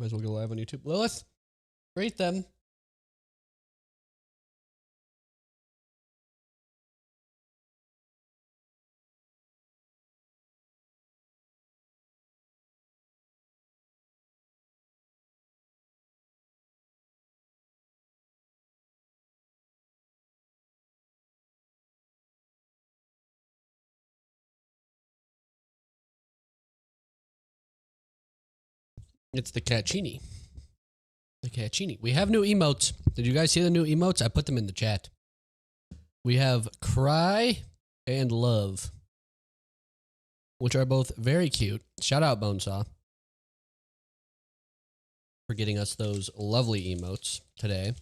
Might as well go live on YouTube. Lilith, rate them. It's the Caccini. The Caccini. We have new emotes. Did you guys see the new emotes? I put them in the chat. We have Cry and Love, which are both very cute. Shout out Bonesaw for getting us those lovely emotes today.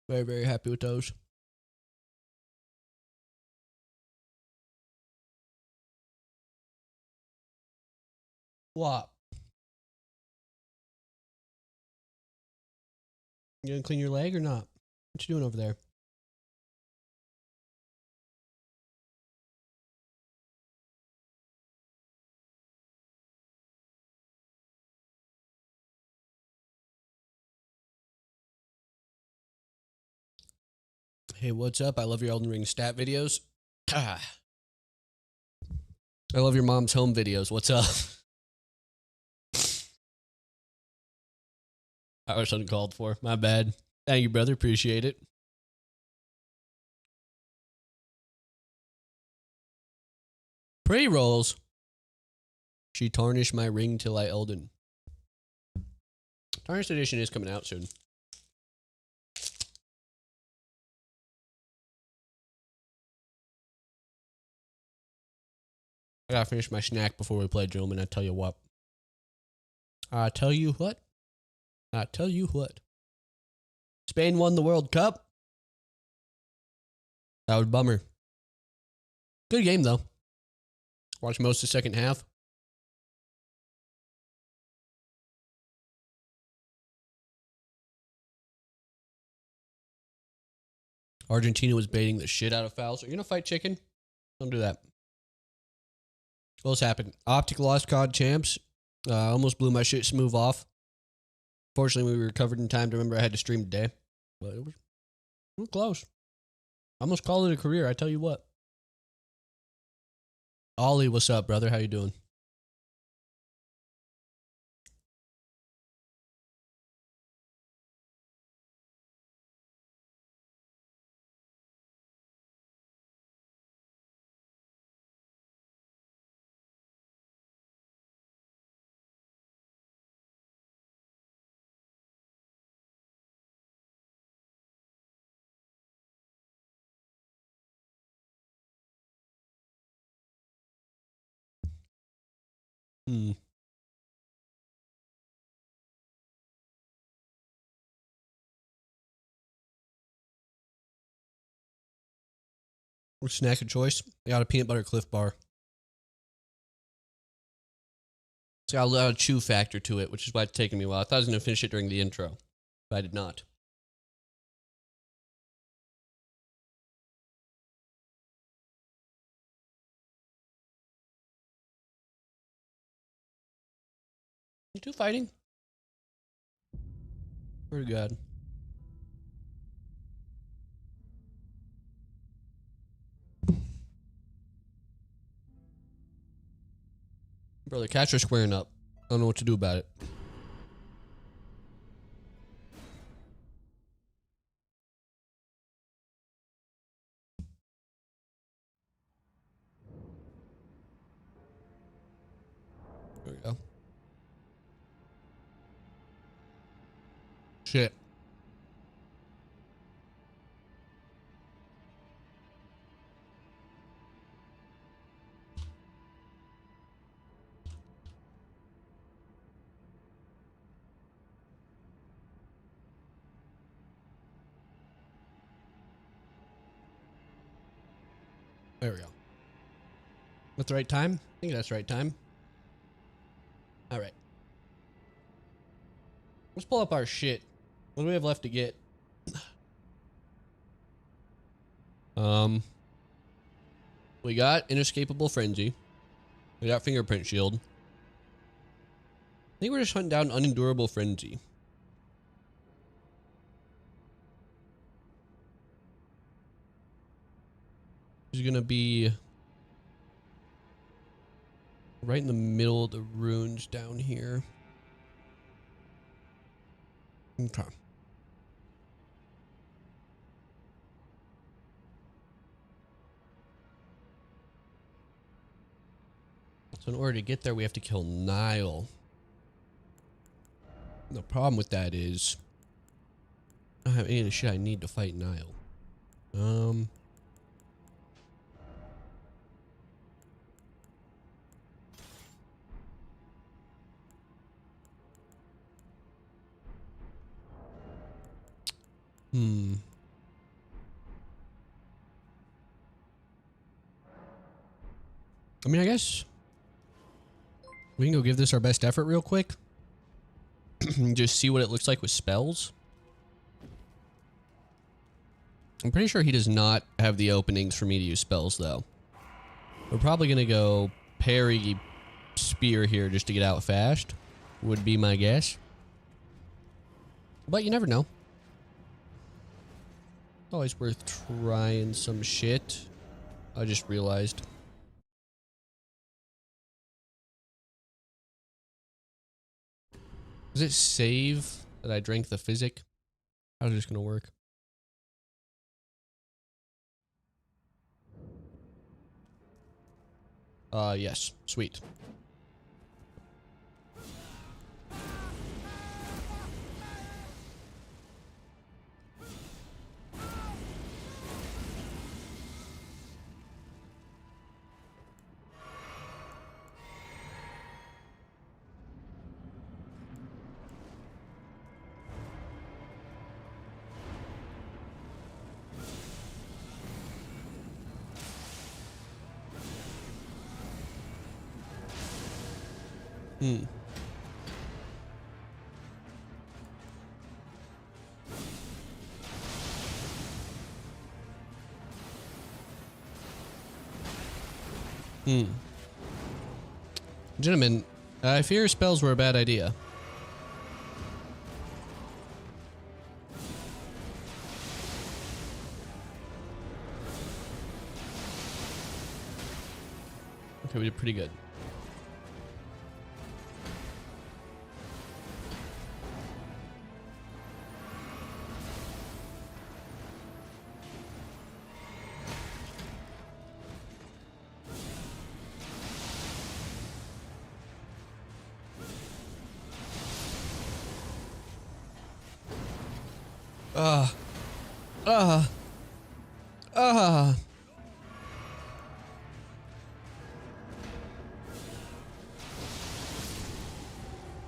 Very, very happy with those. What? You gonna clean your leg or not? What you doing over there? Hey, what's up? I love your Elden Ring stat videos. I love your mom's home videos. What's up? I was uncalled for. My bad. Thank you, brother. Appreciate it. Pre-rolls. She tarnished my ring till I Elden. Tarnished edition is coming out soon. I gotta finish my snack before we play, gentlemen. I tell you what. I tell you what. I tell you what. Spain won the World Cup. That was a bummer. Good game, though. Watched most of the second half. Argentina was baiting the shit out of fouls. Are you going to fight chicken? Don't do that. What's happened? Optic lost COD champs. Almost blew my shit smooth off. Fortunately, we recovered in time to remember I had to stream today. But it was close. Almost called it a career, I tell you what. Ollie, what's up, brother? How you doing? What's snack of choice? I got a peanut butter Cliff Bar. It's got a lot of chew factor to it, which is why it's taking me a while. I thought I was going to finish it during the intro, but I did not. You two fighting? Pretty good. Brother, cats are squaring up. I don't know what to do about it. There we go. Shit. There we go. That's the right time? I think that's the right time. All right. Let's pull up our shit. What do we have left to get? We got Inescapable Frenzy. We got fingerprint shield. I think we're just hunting down unendurable frenzy. He's gonna be right in the middle of the ruins down here. Okay. So in order to get there, we have to kill Nile. The problem with that is I don't have any of the shit I need to fight Nile. I mean, I guess we can go give this our best effort real quick. Just see what it looks like with spells. I'm pretty sure he does not have the openings for me to use spells, though. We're probably going to go parry spear here just to get out fast. Would be my guess. But you never know. Always worth trying some shit. I just realized. Does it save that I drank the physic? How's this gonna work? Yes. Sweet. Gentlemen, I fear spells were a bad idea. Okay, we did pretty good.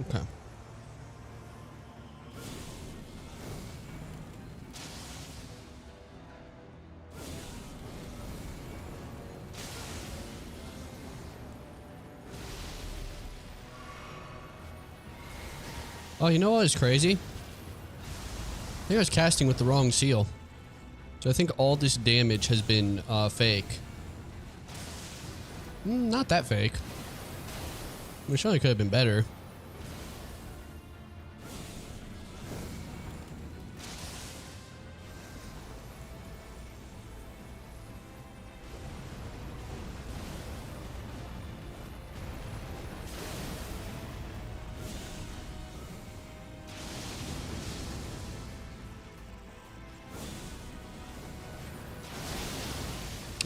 Okay. Oh, you know what is crazy? I think I was casting with the wrong seal. So I think all this damage has been fake. Not that fake. I mean, it surely could have been better.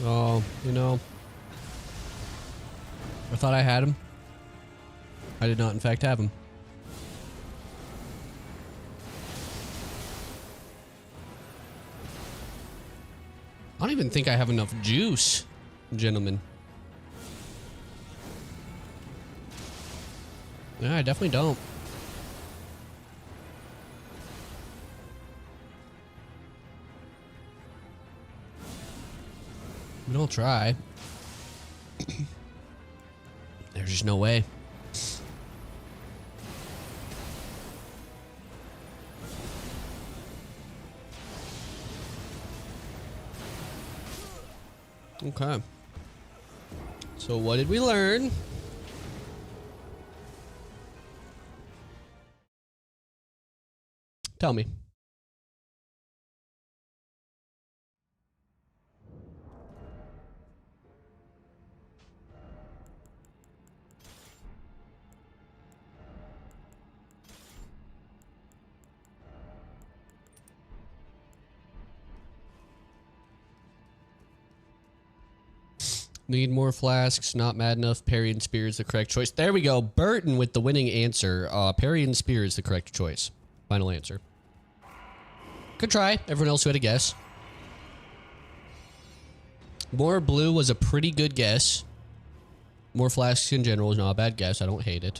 Oh, you know, I thought I had him. I did not, in fact, have him. I don't even think I have enough juice, gentlemen. Yeah, I definitely don't. We don't try. There's just no way. Okay. So what did we learn? Tell me. Need more flasks. Not mad enough. Parry and spear is the correct choice. There we go. Burton with the winning answer. Parry and spear is the correct choice. Final answer. Good try. Everyone else who had a guess. More blue was a pretty good guess. More flasks in general is not a bad guess. I don't hate it.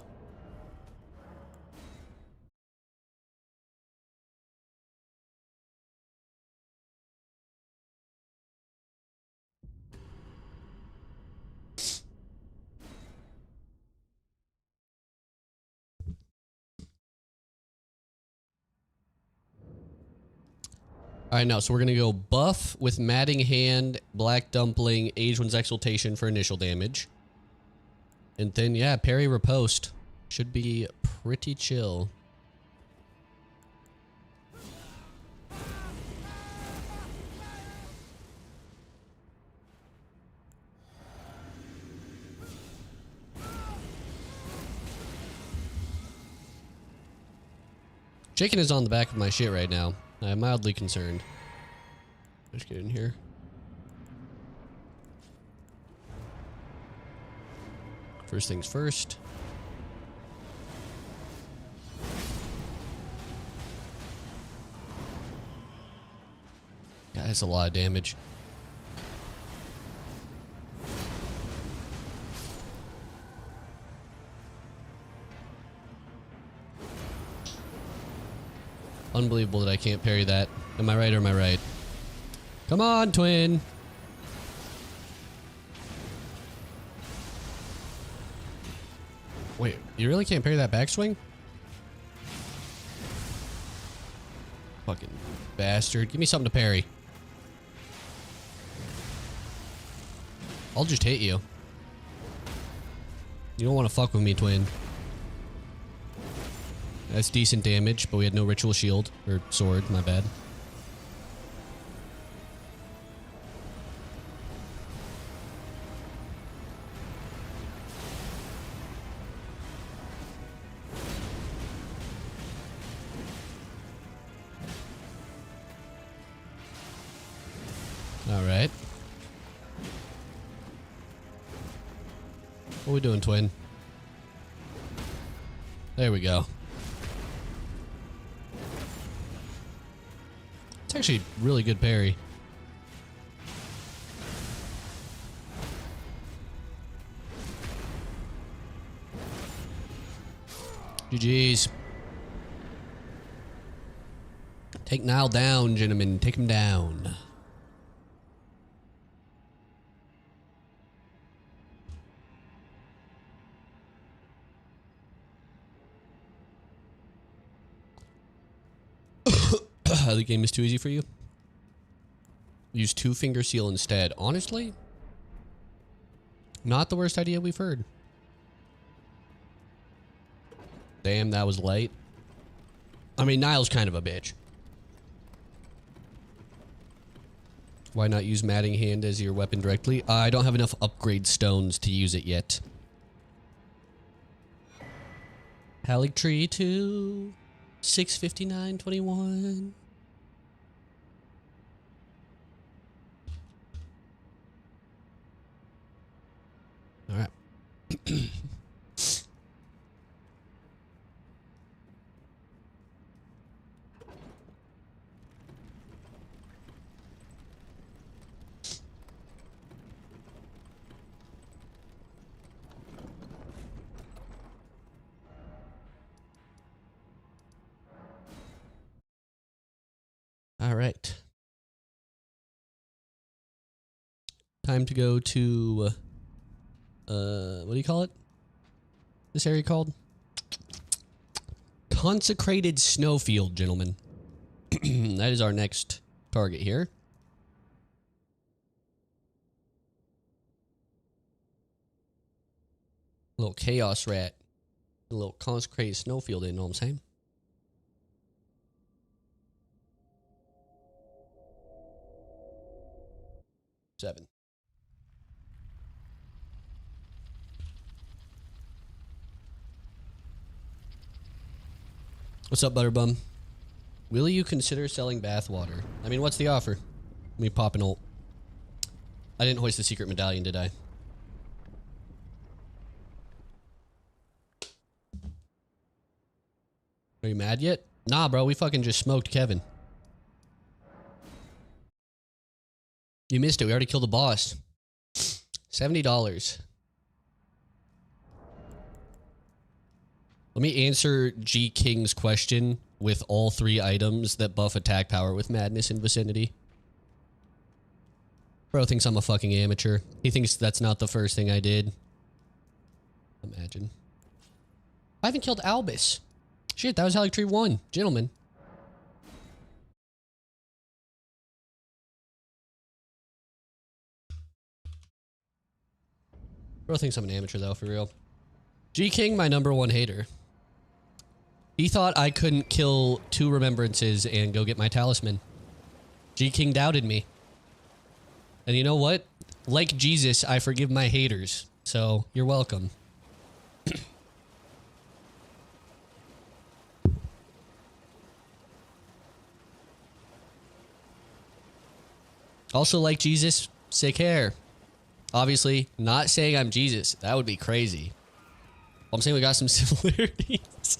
All right, now, so we're going to go buff with Matting Hand, Black Dumpling, Age One's Exaltation for initial damage. And then, yeah, parry riposte. Should be pretty chill. Chicken is on the back of my shit right now. I'm mildly concerned. Let's get in here. First things first. Yeah, that's a lot of damage. Unbelievable that I can't parry that. Am I right or am I right? Come on, twin. Wait, you really can't parry that backswing? Fucking bastard. Give me something to parry. I'll just hit you. You don't want to fuck with me, twin. That's decent damage, but we had no ritual shield. Or sword, my bad. Alright. What are we doing, twin? There we go. It's actually really good parry. GG's. Take Nile down, gentlemen. Take him down. The game is too easy for you? Use two-finger seal instead. Honestly, not the worst idea we've heard. Damn, that was light. I mean, Nile's kind of a bitch. Why not use Matting Hand as your weapon directly? I don't have enough upgrade stones to use it yet. Haligtree to 659.21. All right. All right. Time to go to, what do you call it? This area called? Consecrated Snowfield, gentlemen. That is our next target here. A little chaos rat. A little consecrated snowfield, you know what I'm saying? 7. What's up, Butterbum? Will you consider selling bathwater? I mean, what's the offer? Let me pop an ult. I didn't hoist the secret medallion, did I? Are you mad yet? Nah, bro, we fucking just smoked Kevin. You missed it. We already killed the boss. $70. Let me answer G King's question with all 3 items that buff attack power with madness in vicinity. Bro thinks I'm a fucking amateur. He thinks that's not the first thing I did. Imagine. I haven't killed Albus. Shit, that was Helic Tree 1. Gentlemen. Bro thinks I'm an amateur though, for real. G King, my #1 hater. He thought I couldn't kill 2 remembrances and go get my talisman. G King doubted me. And you know what? Like Jesus, I forgive my haters. So, you're welcome. Also, like Jesus, sick hair. Obviously, not saying I'm Jesus. That would be crazy. I'm saying we got some similarities.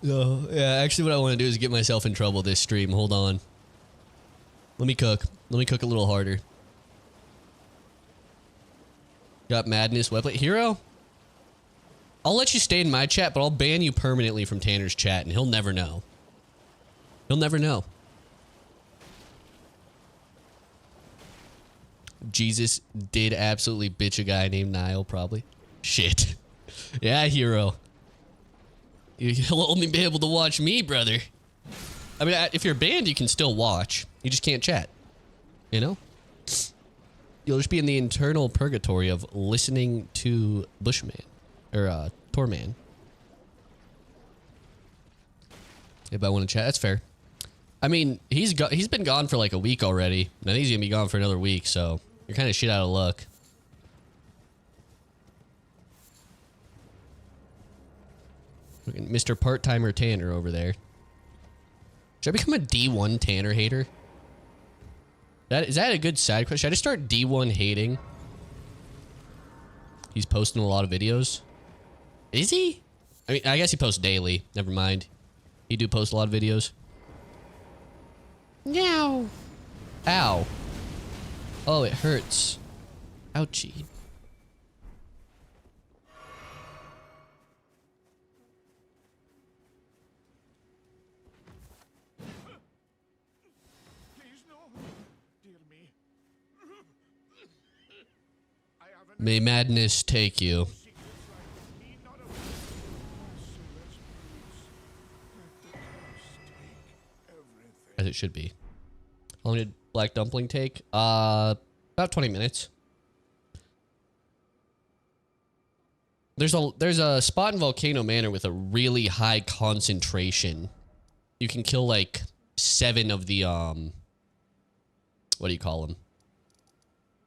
Oh, yeah, actually what I want to do is get myself in trouble this stream. Hold on. Let me cook. Let me cook a little harder. Got madness, weapon. Hero? I'll let you stay in my chat, but I'll ban you permanently from Tanner's chat, and he'll never know. He'll never know. Jesus did absolutely bitch a guy named Niall, probably. Shit. Yeah, Hero. You'll only be able to watch me, brother. I mean, if you're banned, you can still watch. You just can't chat. You know? You'll just be in the internal purgatory of listening to Bushman. Or, Torman. If I want to chat, that's fair. I mean, he's been gone for like a week already. And I think he's going to be gone for another week, so you're kind of shit out of luck. Mr. Part-Timer Tanner over there. Should I become a D1 Tanner hater? Is that a good side quest? Should I just start D1 hating? He's posting a lot of videos. Is he? I mean, I guess he posts daily. Never mind. He do post a lot of videos. Meow. Ow. Oh, it hurts. Ouchie. May madness take you. As it should be. How long did Black Dumpling take? About 20 minutes. There's a spot in Volcano Manor with a really high concentration. You can kill like 7 of the what do you call them?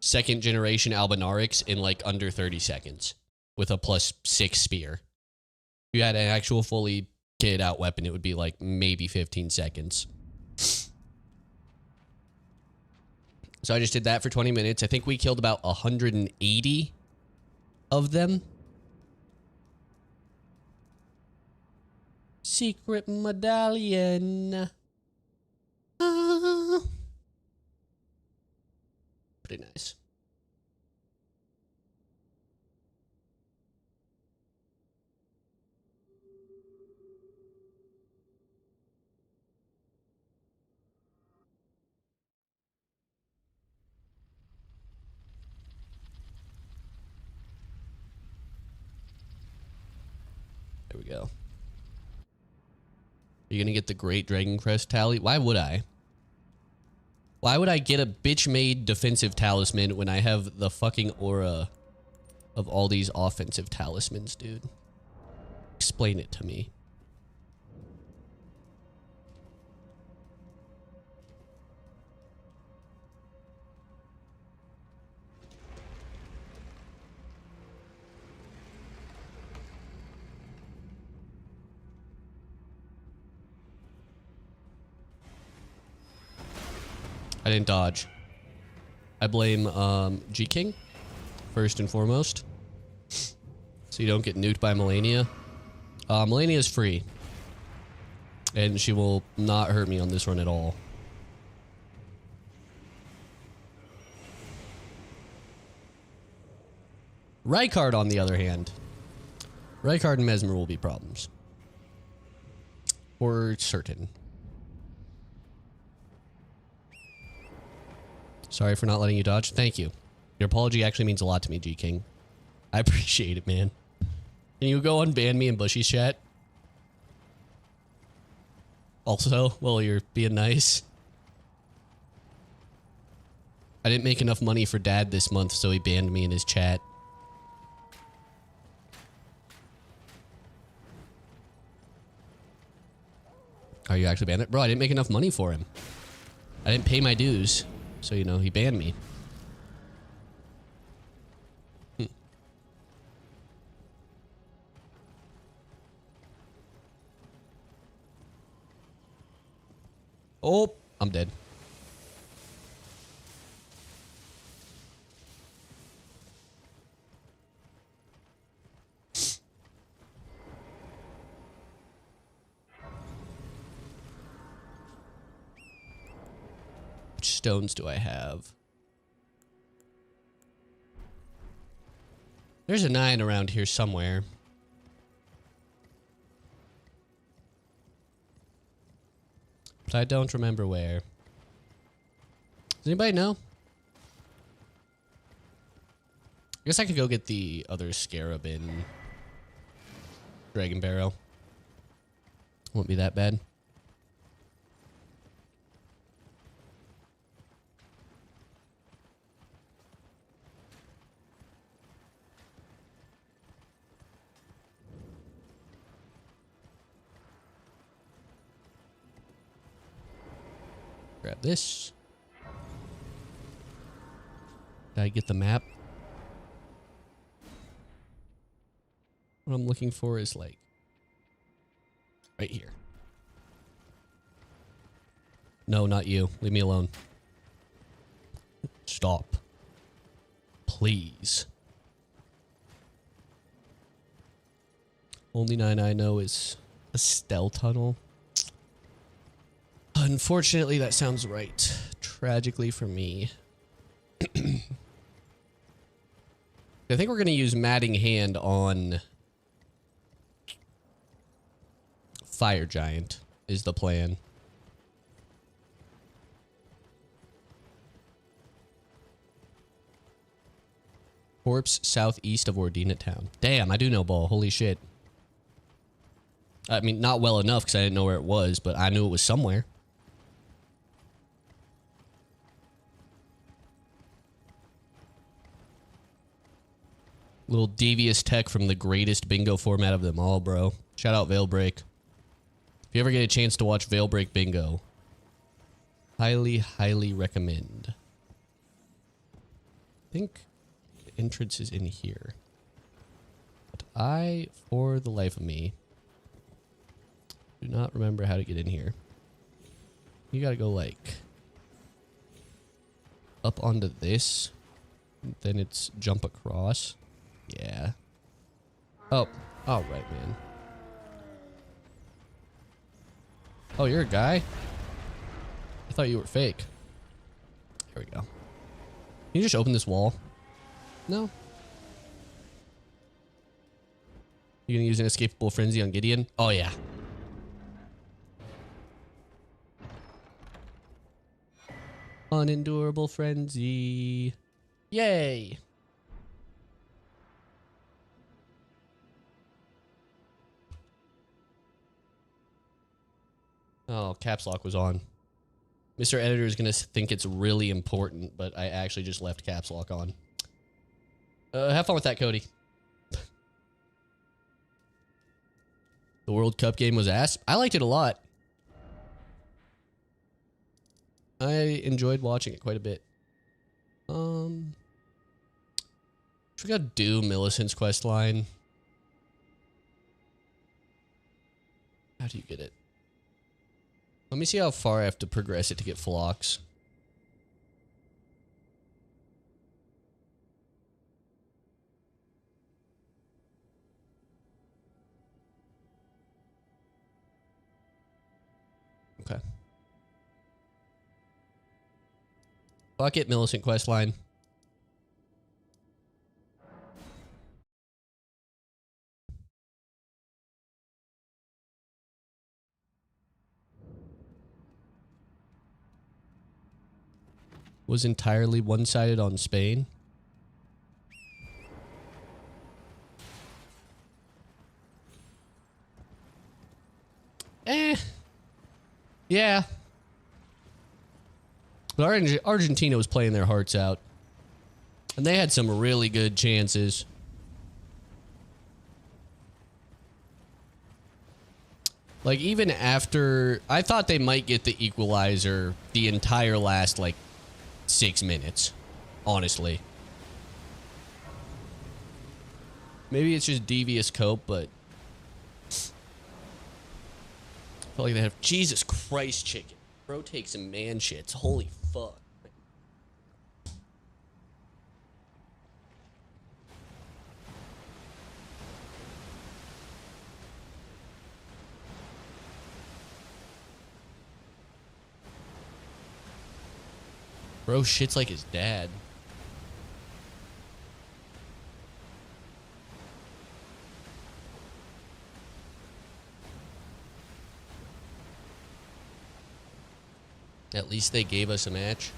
2nd generation Albinarics in like under 30 seconds with a +6 spear. If you had an actual fully kitted out weapon, it would be like maybe 15 seconds. So I just did that for 20 minutes. I think we killed about 180 of them. Secret medallion. Pretty nice. There we go. Are you gonna get the Great Dragon Crest tally? Why would I? Why would I get a bitch-made defensive talisman when I have the fucking aura of all these offensive talismans, dude? Explain it to me. I didn't dodge. I blame G King first and foremost. So you don't get nuked by Melania. Melania is free. And she will not hurt me on this run at all. Rykard, on the other hand. Rykard and Mesmer will be problems. For certain. Sorry for not letting you dodge. Thank you. Your apology actually means a lot to me, G King. I appreciate it, man. Can you go unban me in Bushy's chat? Also, while you're being nice. I didn't make enough money for Dad this month, so he banned me in his chat. Are you actually banned it? Bro, I didn't make enough money for him. I didn't pay my dues. So, you know, he banned me. Oh, I'm dead. Which stones do I have? There's a 9 around here somewhere. But I don't remember where. Does anybody know? I guess I could go get the other scarab in Dragon Barrow. Won't be that bad. Grab this. Did I get the map? What I'm looking for is like right here. No, not you. Leave me alone. Stop. Please. Only 9 I know is a Stell tunnel. Unfortunately, that sounds right. Tragically for me. I think we're going to use Matting Hand on Fire Giant is the plan. Corpse southeast of Ordina Town. Damn, I do know ball. Holy shit. I mean, not well enough because I didn't know where it was, but I knew it was somewhere. Little devious tech from the greatest bingo format of them all, bro. Shout out Veilbreak. If you ever get a chance to watch Veilbreak Bingo, highly, highly recommend. I think the entrance is in here. But I, for the life of me, do not remember how to get in here. You gotta go, like, up onto this. Then it's jump across. Yeah. Oh. All right, man. Oh, you're a guy? I thought you were fake. Here we go. Can you just open this wall? No? You gonna use an escapable frenzy on Gideon? Oh, yeah. Unendurable frenzy. Yay! Oh, caps lock was on. Mr. Editor is going to think it's really important, but I actually just left caps lock on. Have fun with that, Cody. The World Cup game was ass. I liked it a lot. I enjoyed watching it quite a bit. We gotta do Millicent's quest line. How do you get it? Let me see how far I have to progress it to get Phlox. Fuck it, Millicent questline. Was entirely one-sided on Spain. Yeah. But Argentina was playing their hearts out. And they had some really good chances. Like, even after... I thought they might get the equalizer the entire last, like, 6 minutes. Honestly. Maybe it's just devious cope, but... I feel like they have... Jesus Christ, chicken. Bro takes some man shits. Holy fuck. Bro shits like his dad. At least they gave us a match.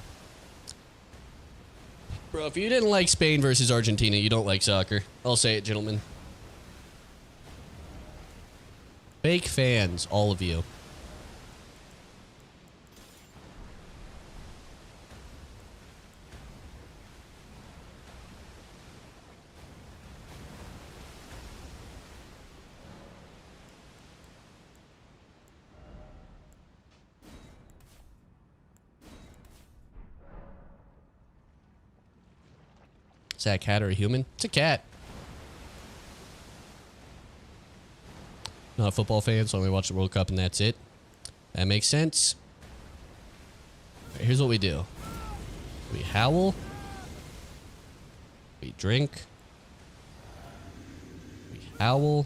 Bro, if you didn't like Spain versus Argentina, you don't like soccer. I'll say it, gentlemen. Fake fans, all of you. Is that a cat or a human? It's a cat. Not a football fan, so I only watch the World Cup and that's it. That makes sense. All right, here's what we do. We howl. We drink. We howl.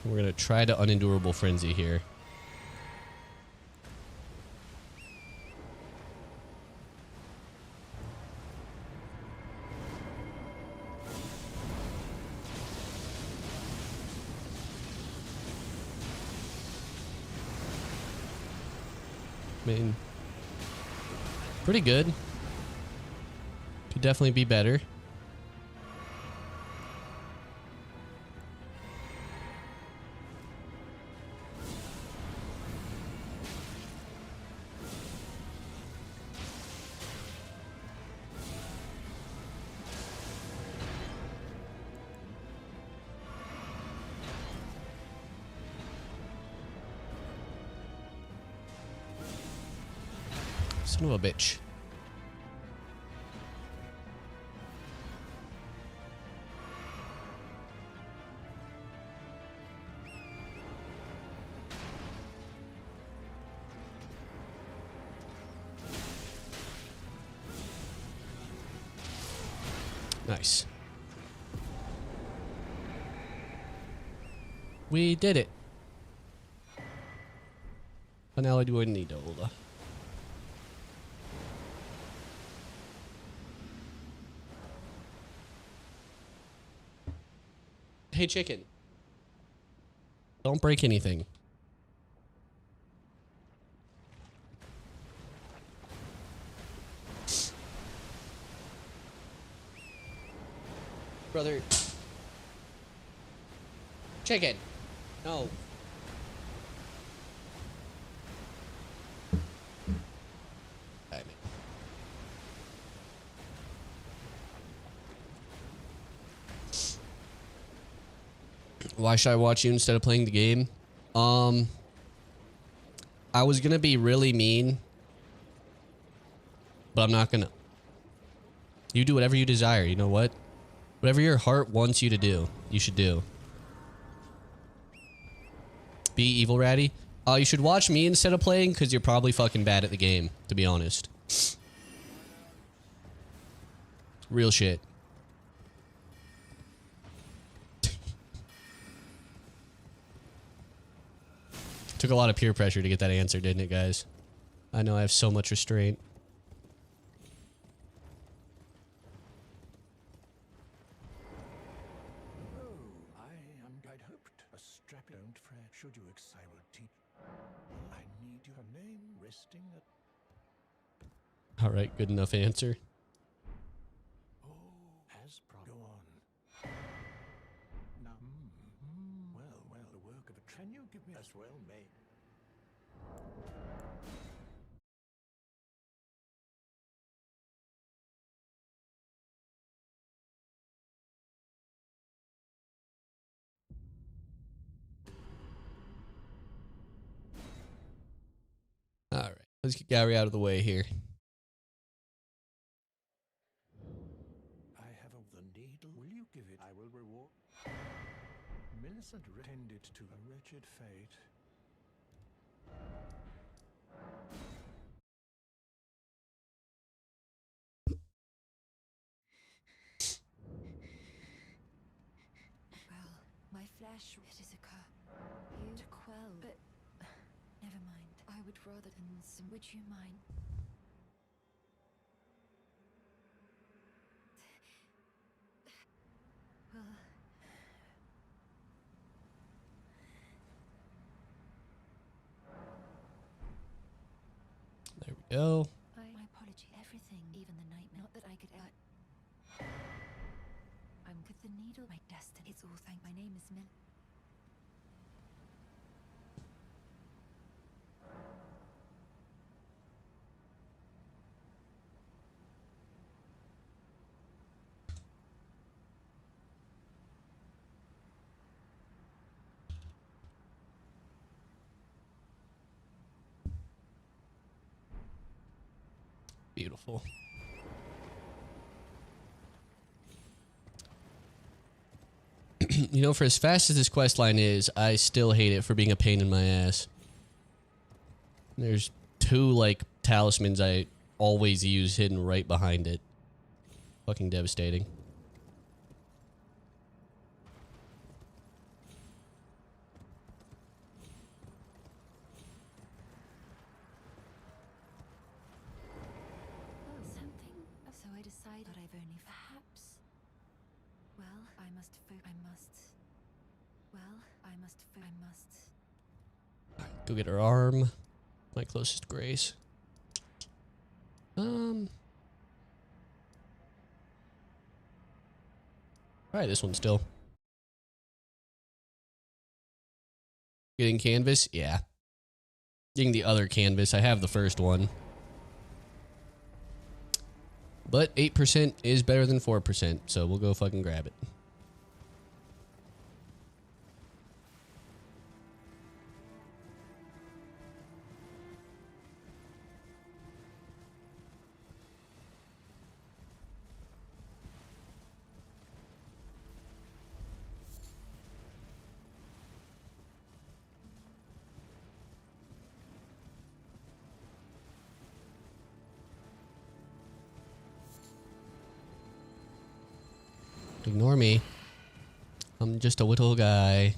We're going to try to unendurable frenzy here. I mean, pretty good. Could definitely be better. Son of a bitch. Nice. We did it. But now I do need to hold. Hey, chicken. Don't break anything. Brother. Chicken. No. Why should I watch you instead of playing the game? I was gonna be really mean, but I'm not gonna. You do whatever you desire, you know what? Whatever your heart wants you to do, you should do. Be evil ratty. You should watch me instead of playing, because you're probably fucking bad at the game, to be honest. Real shit. Took a lot of peer pressure to get that answer, didn't it, guys? I know I have so much restraint. I'd hoped a strap. Don't fret. Should you I will teach. I need your name resting at. All right, good enough answer. Oh, as go on. Now, well, the work of a. Can you give me as well, mate? All right, let's get Gary out of the way here. I have the needle. Will you give it? I will reward. Millicent tended to a wretched fate. Well, my flesh, it is a you to quell, but never mind. I would rather than some. Would you mind? Well, There we go. my apology. Everything, even the nightmare. Not that I could. I'm with the needle. My destiny. It's all thank. My name is Mill. Beautiful. You know, for as fast as this quest line is, I still hate it for being a pain in my ass. There's two, like, talismans I always use hidden right behind it. Fucking devastating. Something. So I decided I've only perhaps. Well, I must. Go get her arm. My closest grace. Alright, this one still. Getting canvas? Yeah. Getting the other canvas. I have the first one. But 8% is better than 4%, so we'll go fucking grab it. Ignore me. I'm just a little guy.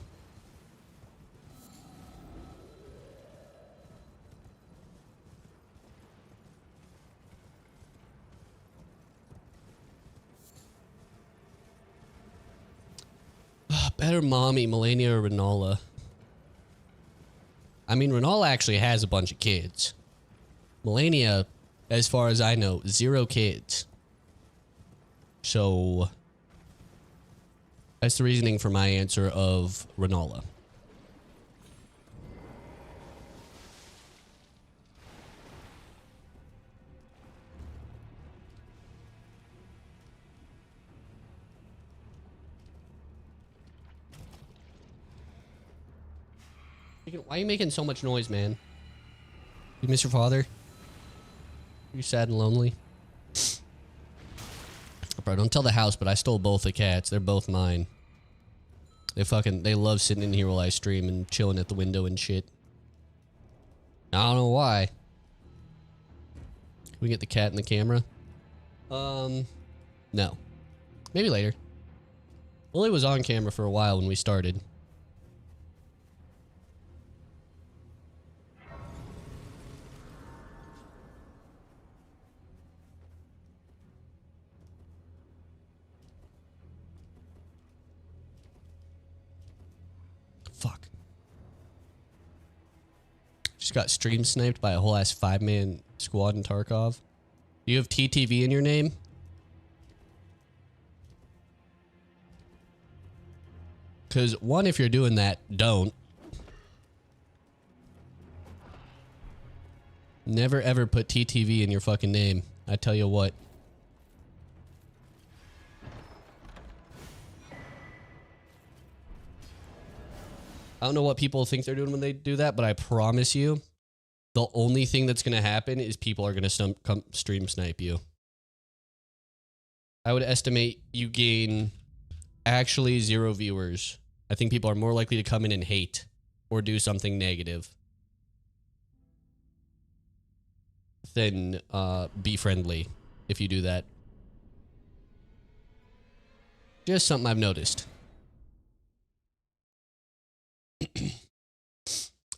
Better mommy, Melania or Renala. I mean, Renala actually has a bunch of kids. Melania, as far as I know, 0 kids. So that's the reasoning for my answer of Renala. Why are you making so much noise, man? You miss your father? You sad and lonely? Bro, don't tell the house, but I stole both the cats. They're both mine. They love sitting in here while I stream and chilling at the window and shit. I don't know why. Can we get the cat in the camera? No. Maybe later. Lily was on camera for a while when we started. got stream sniped by a whole ass 5-man squad in Tarkov. Do you have TTV in your name? Because one, if you're doing that, don't. Never ever put TTV in your fucking name. I tell you what. I don't know what people think they're doing when they do that, but I promise you, the only thing that's going to happen is people are going to come stream snipe you. I would estimate you gain actually 0 viewers. I think people are more likely to come in and hate or do something negative than be friendly if you do that. Just something I've noticed.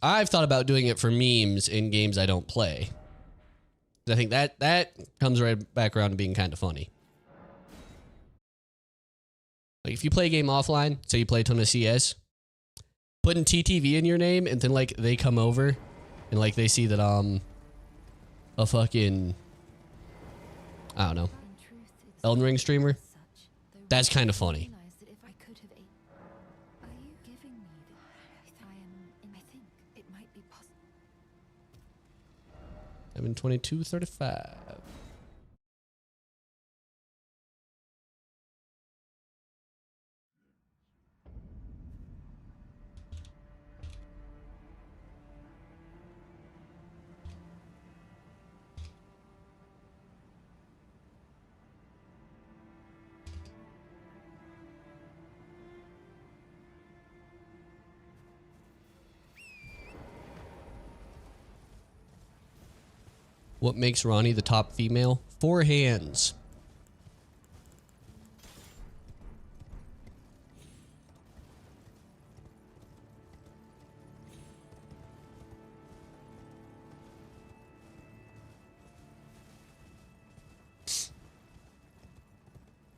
I've thought about doing it for memes in games I don't play. I think that comes right back around to being kind of funny. Like if you play a game offline, say you play a ton of CS, putting TTV in your name and then like they come over and like they see that a fucking, I don't know, Elden Ring streamer, that's kind of funny. I'm in 22:35. What makes Ronnie the top female? 4 hands.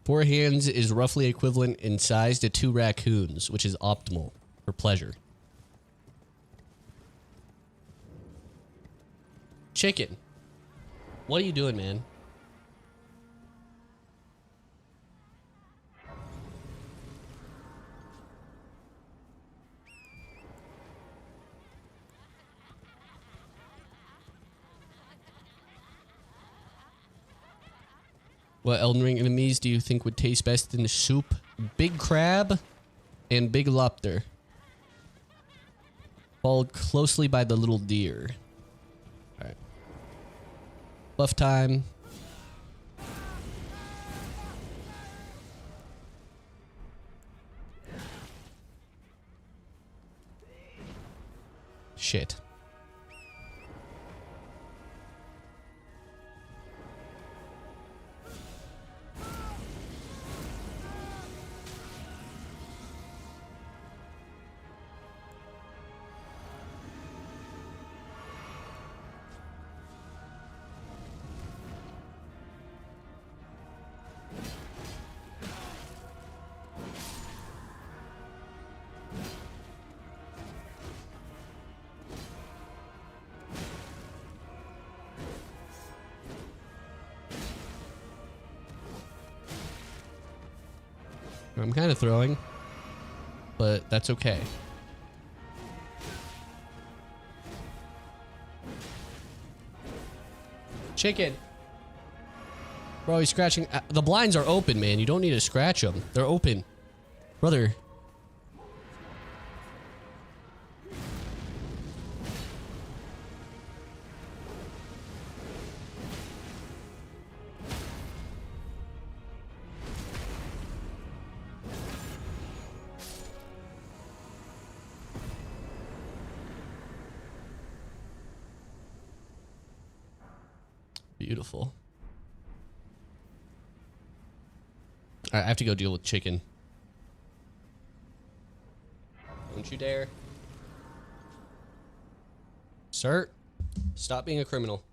Four hands is roughly equivalent in size to 2 raccoons, which is optimal for pleasure. Chicken. What are you doing, man? What Elden Ring enemies do you think would taste best in the soup? Big crab and big lobster. Followed closely by the little deer. Alright. Buff time. Shit. I'm kind of throwing, but that's okay. Chicken. Bro, he's scratching. The blinds are open, man. You don't need to scratch them. They're open. Brother. Beautiful. All right, I have to go deal with chicken. Don't you dare. Sir, stop being a criminal.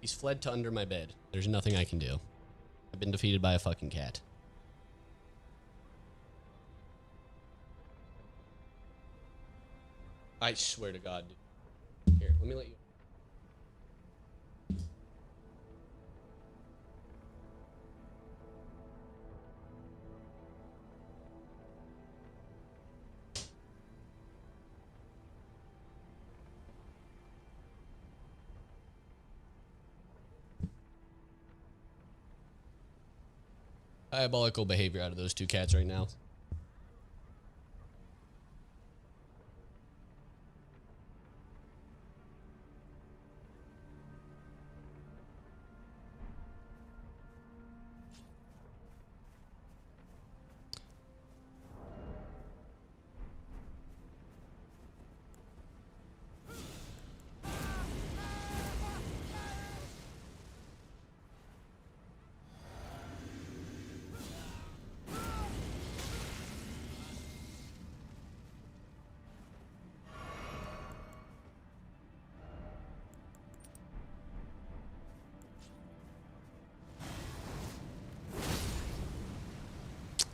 He's fled to under my bed. There's nothing I can do. I've been defeated by a fucking cat. I swear to God, dude. Here, let me let you. Diabolical behavior out of those two cats right now.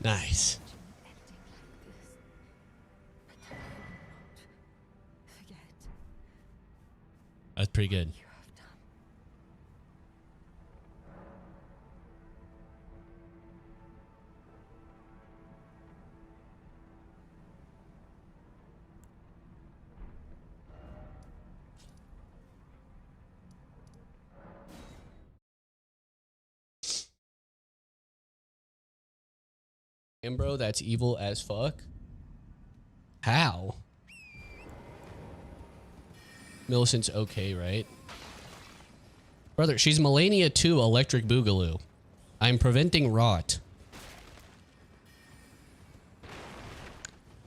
Nice. That's pretty good. And bro, that's evil as fuck. How? Millicent's okay, right? Brother, she's Melania 2 Electric Boogaloo. I'm preventing rot.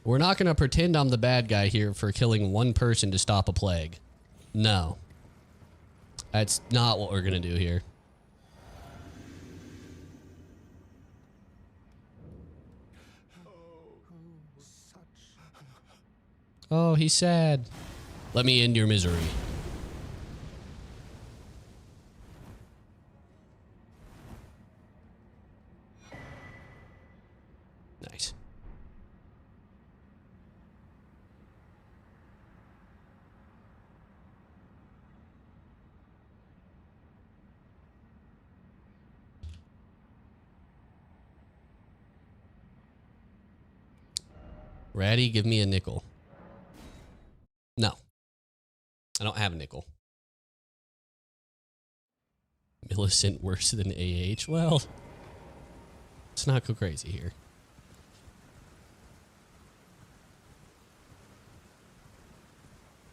We're not gonna pretend I'm the bad guy here for killing one person to stop a plague. No. That's not what we're gonna do here. Oh, he's sad. Let me end your misery. Nice. Ratty, give me a nickel. No. I don't have a nickel. Millicent worse than AH? Well, let's not go crazy here.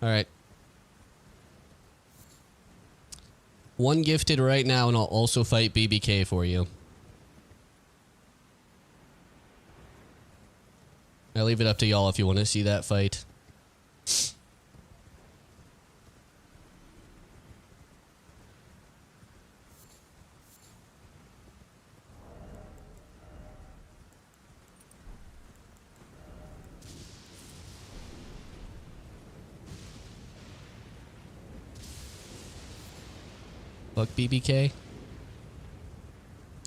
Alright. One gifted right now, and I'll also fight BBK for you. I leave it up to y'all if you want to see that fight. Fuck BBK.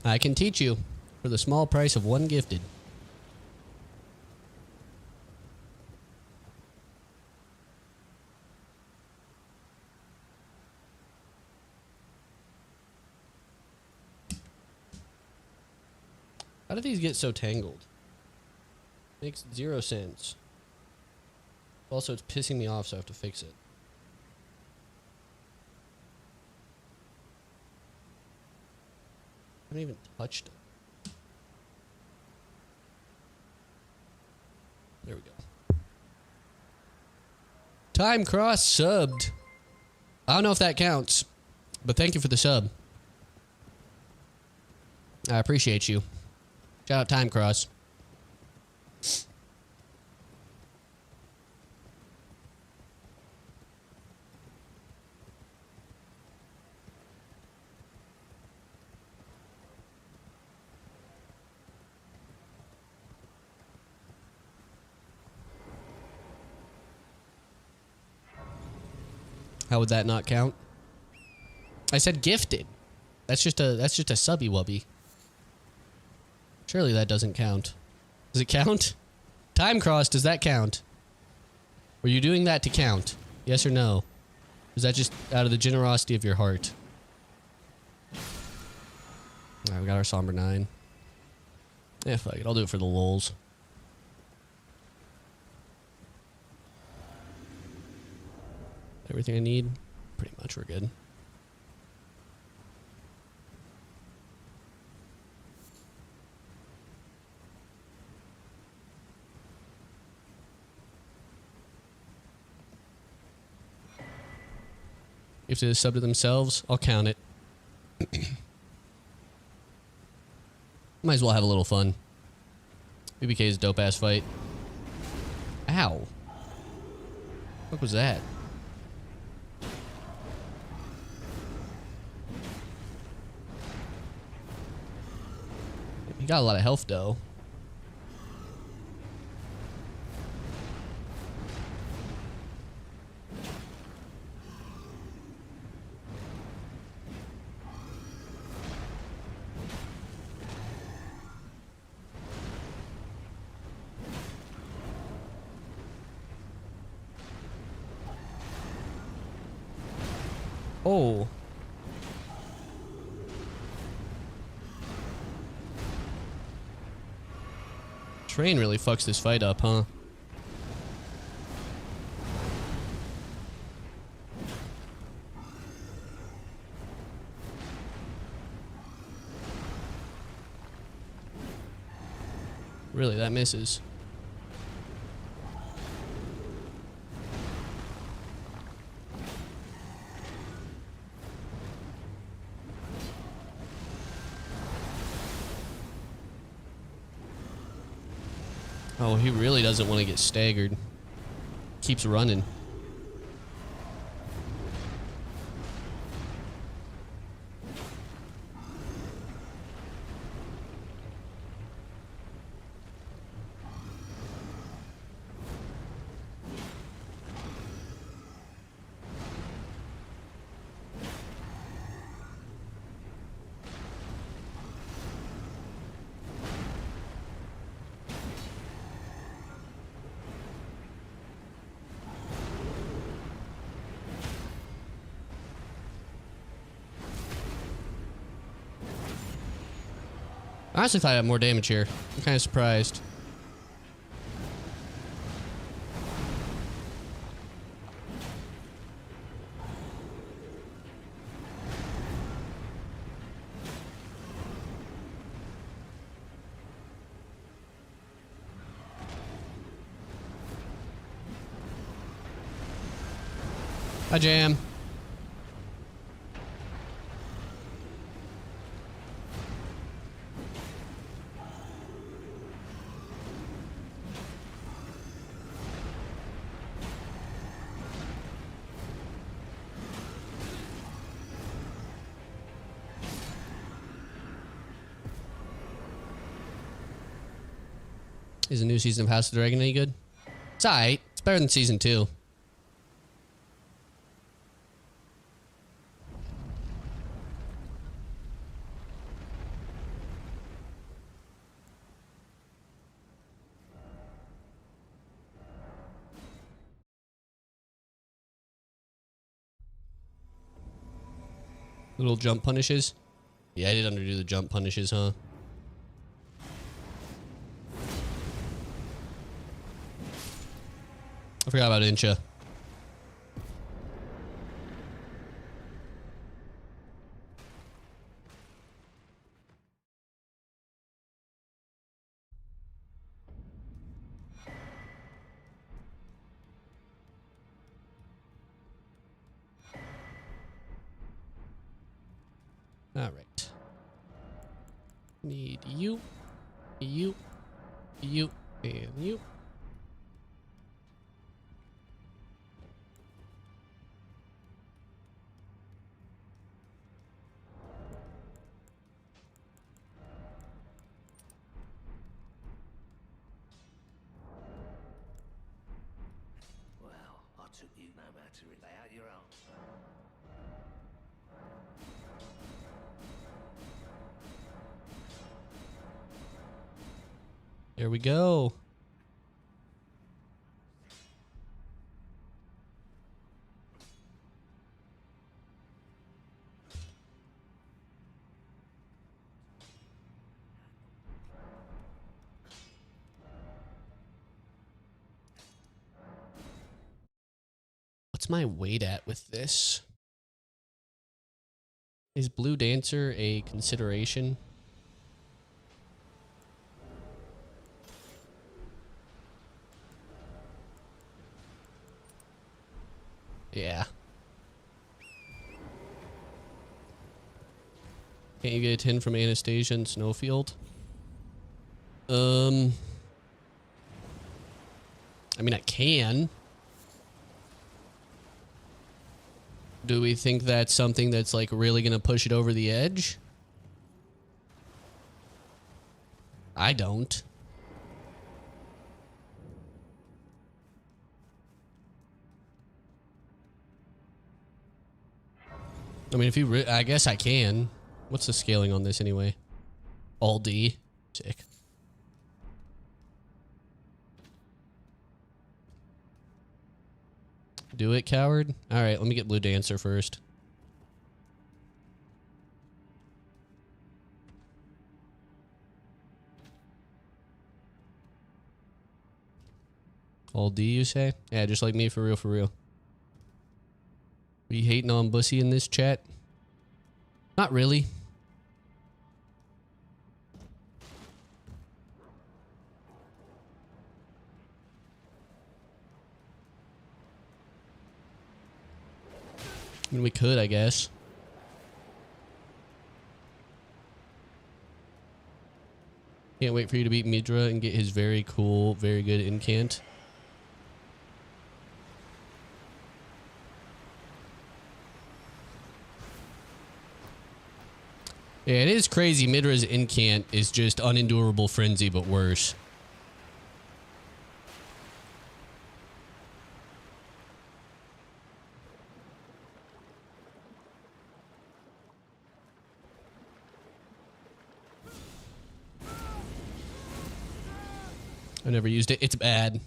I can teach you for the small price of one gifted. How do these get so tangled? Makes 0 sense. Also, it's pissing me off, so I have to fix it. I haven't even touched it. There we go. Time Cross subbed. I don't know if that counts, but thank you for the sub. I appreciate you. Shout out Time Cross. How would that not count? I said gifted. That's just a subby wubby. Surely that doesn't count. Does it count? Time cross, does that count? Were you doing that to count? Yes or no? Is that just out of the generosity of your heart? Alright, we got our somber 9. Yeah, fuck it. I'll do it for the lulz. Everything I need? Pretty much we're good. If they sub to themselves, I'll count it. Might as well have a little fun. BBK's dope ass fight. Ow. What was that? He got a lot of health though. Oh. Train really fucks this fight up, huh? Really, that misses. Oh, he really doesn't want to get staggered. Keeps running. I honestly thought I had more damage here. I'm kind of surprised. Hi, Jam. Is the new season of House of the Dragon any good? It's alright. It's better than season 2. Little jump punishes? Yeah, I did underdo the jump punishes, huh? I forgot about Incha. Alright. Need you, you, you, and you. Well, I took you no matter to lay out your answer. There we go. What's my weight at with this? Is Blue Dancer a consideration? Yeah. Can't you get a 10 from Anastasia and Snowfield? I mean, I can. Do we think that's something that's like really gonna push it over the edge? I don't. I mean, if you, I guess I can. What's the scaling on this anyway? All D. Sick. Do it, coward. All right, let me get Blue Dancer first. All D, you say? Yeah, just like me, for real, for real. Are you hating on Bussy in this chat? Not really. I mean, we could, I guess. Can't wait for you to beat Midra and get his very cool, very good incant. Yeah, it is crazy. Midra's incant is just unendurable frenzy, but worse. I never used it. It's bad.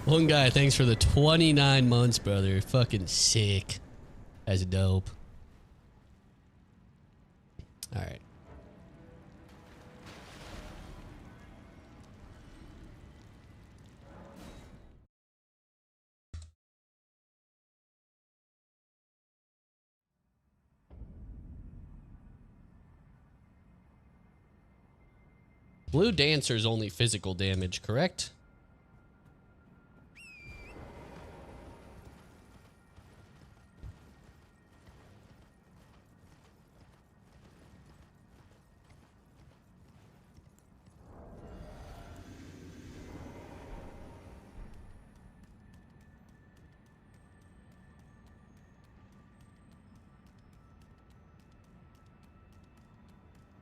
One guy, thanks for the 29 months, brother. Fucking sick. That's dope. All right. Blue Dancer's only physical damage, correct?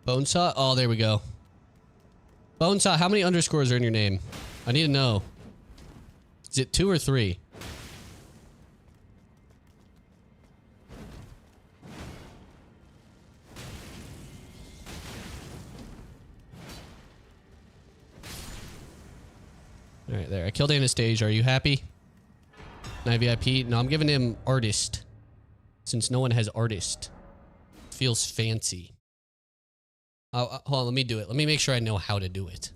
Bonesaw? Oh, there we go. Bonesaw, how many underscores are in your name? I need to know. Is it 2 or 3? All right, there. I killed Anastasia. Are you happy? Night VIP? No, I'm giving him artist. Since no one has artist. Feels fancy. Hold on, let me do it. Let me make sure I know how to do it.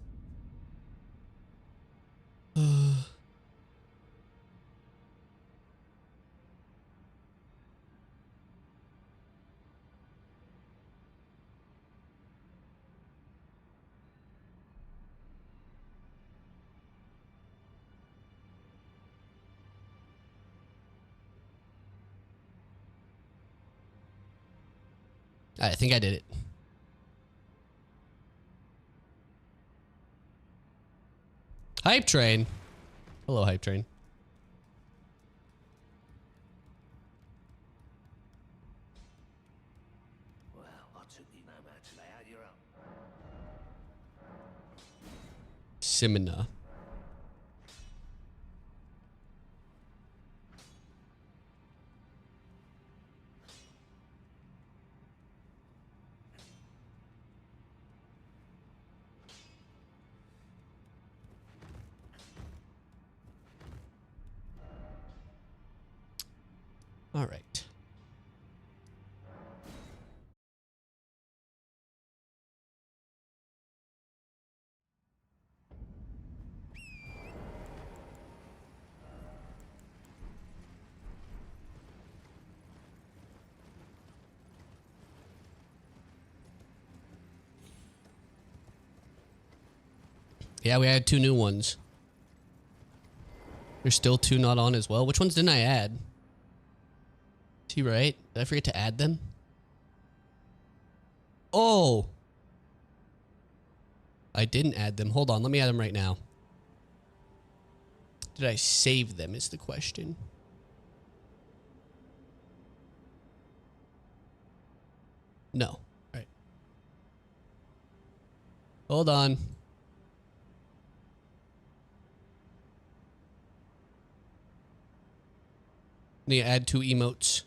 I think I did it. Hype Train. Hello, Hype Train. Simina. All right. Yeah, we had 2 new ones. There's still 2 not on as well. Which ones didn't I add? Is he right? Did I forget to add them? Oh! I didn't add them. Hold on, let me add them right now. Did I save them is the question. No. All right. Hold on. Need to add 2 emotes.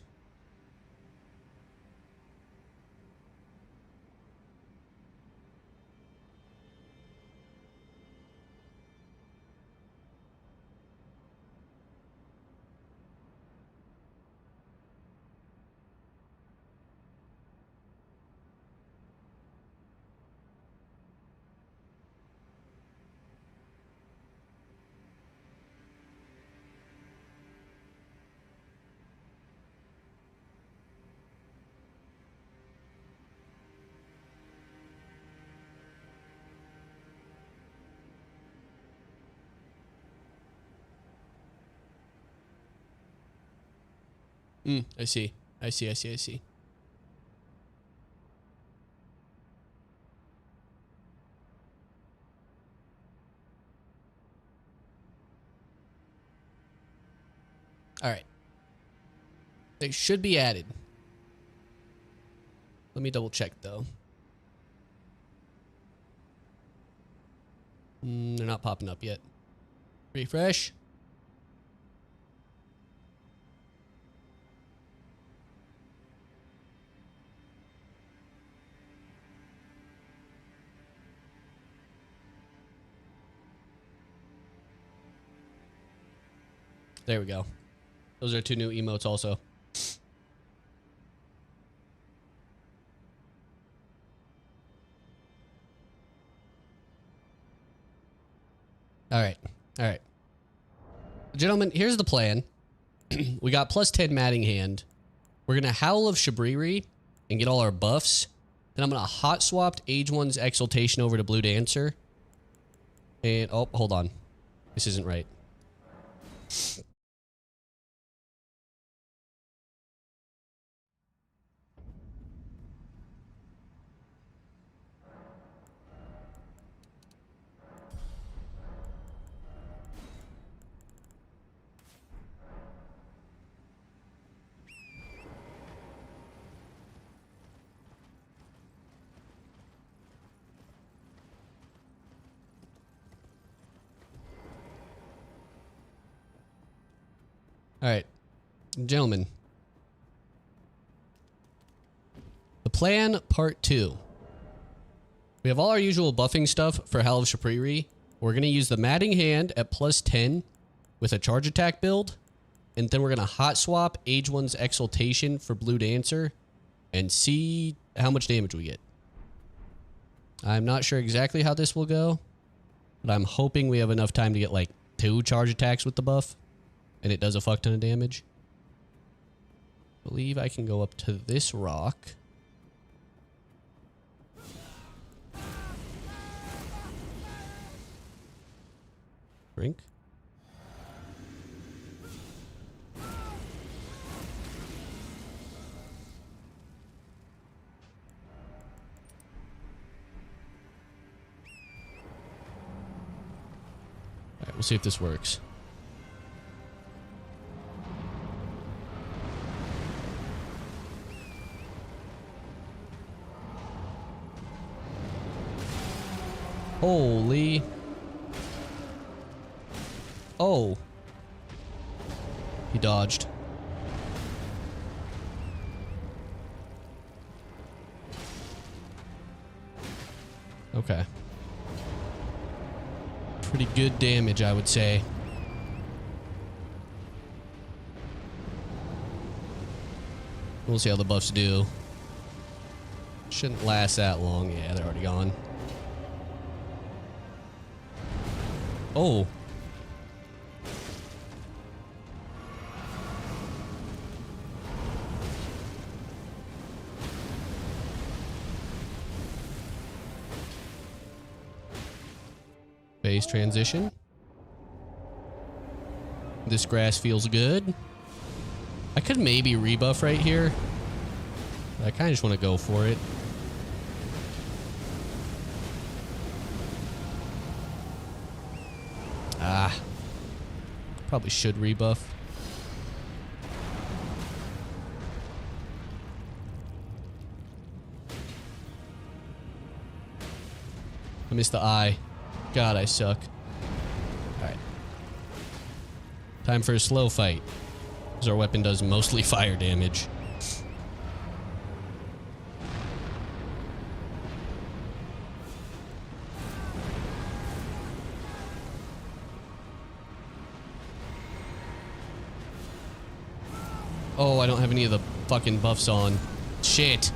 I see. I see. All right. They should be added. Let me double check though. They're not popping up yet. Refresh. There we go. Those are 2 new emotes also. All right. All right. Gentlemen, here's the plan. We got plus 10 Matting Hand. We're going to Howl of Shabriri and get all our buffs. Then I'm going to hot swap Age 1's Exaltation over to Blue Dancer. And, oh, hold on. This isn't right. All right, gentlemen. The plan part 2. We have all our usual buffing stuff for Howl of Shabriri. We're going to use the Matting Hand at plus 10 with a charge attack build. And then we're going to hot swap Age 1's Exaltation for Blue Dancer and see how much damage we get. I'm not sure exactly how this will go, but I'm hoping we have enough time to get like 2 charge attacks with the buff. And it does a fuck ton of damage. I believe I can go up to this rock. Drink. Alright, we'll see if this works. Holy. Oh. He dodged. Okay. Pretty good damage, I would say. We'll see how the buffs do. Shouldn't last that long. Yeah, they're already gone. Oh. Phase transition. This grass feels good. I could maybe rebuff right here. I kind of just want to go for it. Ah. Probably should rebuff. I missed the eye. God, I suck. Alright. Time for a slow fight. Because our weapon does mostly fire damage. Oh, I don't have any of the fucking buffs on. Shit.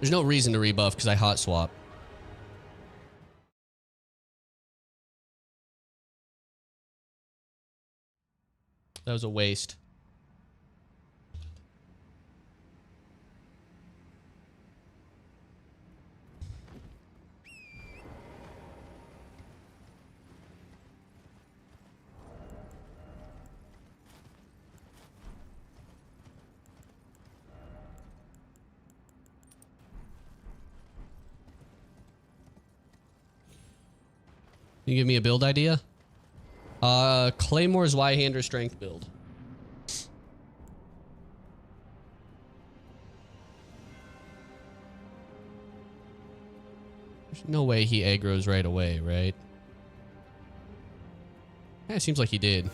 There's no reason to rebuff because I hot swap. That was a waste. Can you give me a build idea? Claymore's Y-hander strength build. There's no way he aggroes right away, right? Yeah, it seems like he did.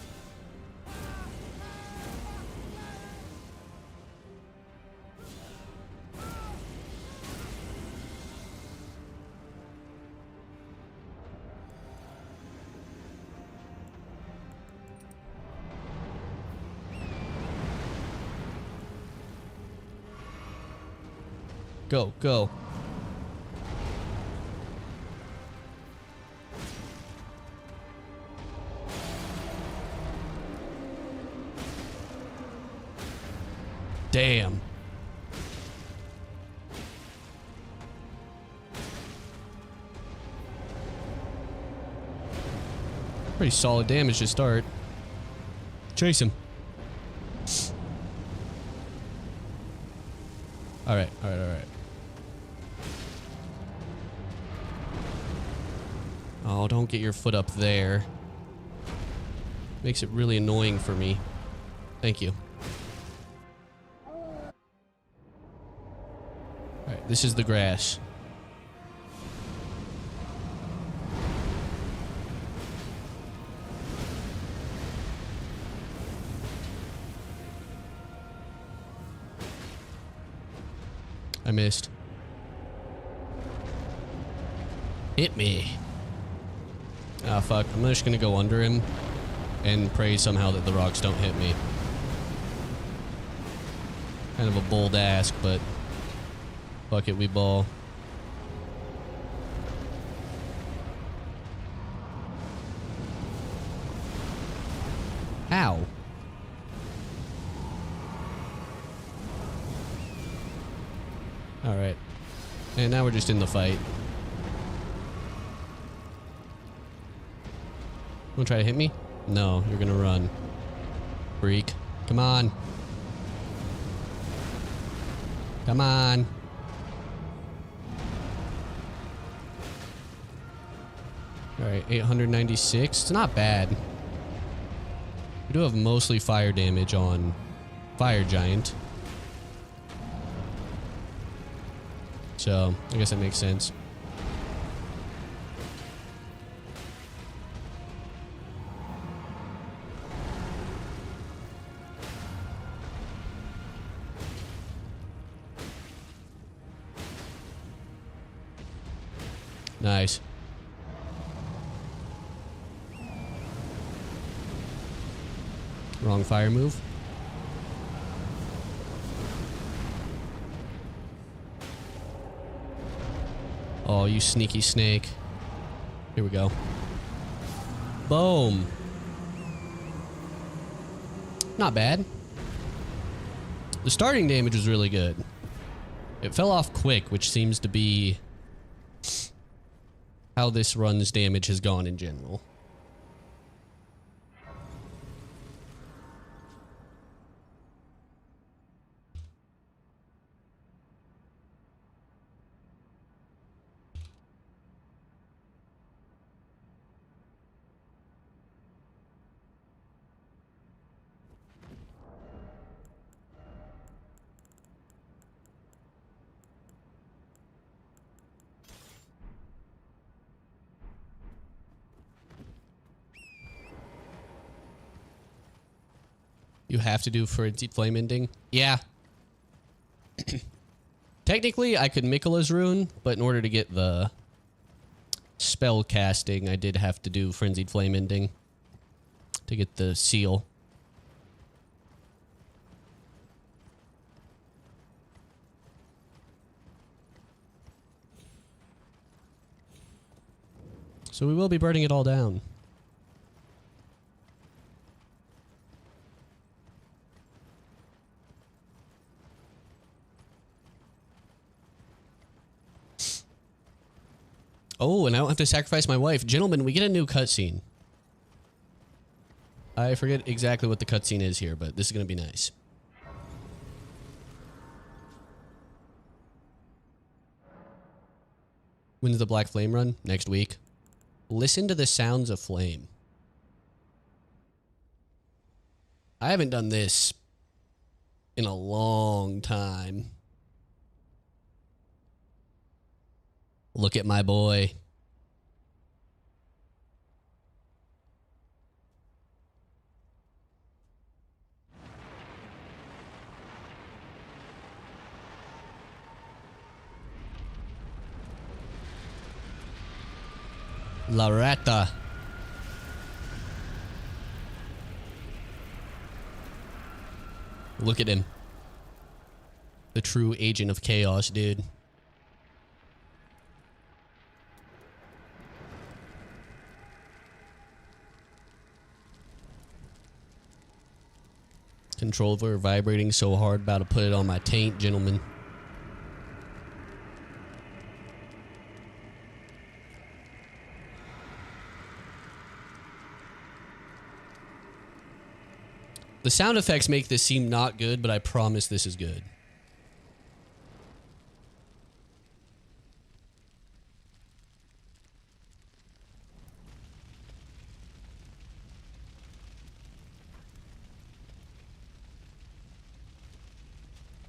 Go, go. Damn. Pretty solid damage to start. Chase him. Alright, alright, alright. Oh, don't get your foot up there. Makes it really annoying for me. Thank you. Alright, this is the grass. I missed. Hit me. Ah, fuck. I'm just gonna go under him and pray somehow that the rocks don't hit me. Kind of a bold ask, but fuck it, we ball. Ow. Alright. And now we're just in the fight. You wanna try to hit me? No, you're gonna run. Freak. Come on. Come on. Alright, 896. It's not bad. We do have mostly fire damage on Fire Giant. So, I guess that makes sense. Nice. Wrong fire move. Oh, you sneaky snake. Here we go. Boom. Not bad. The starting damage was really good. It fell off quick, which seems to be how this run's damage has gone in general. You have to do for a deep flame ending? Yeah. Technically, I could Mikkela's rune, but in order to get the spell casting, I did have to do Frenzied Flame ending to get the seal. So we will be burning it all down. Oh, and I don't have to sacrifice my wife. Gentlemen, we get a new cutscene. I forget exactly what the cutscene is here, but this is going to be nice. When's the Black Flame run? Next week. Listen to the sounds of flame. I haven't done this in a long time. Look at my boy. La Rata. Look at him. The true agent of chaos, dude. Controller vibrating so hard, about to put it on my taint, gentlemen. The sound effects make this seem not good, but I promise this is good.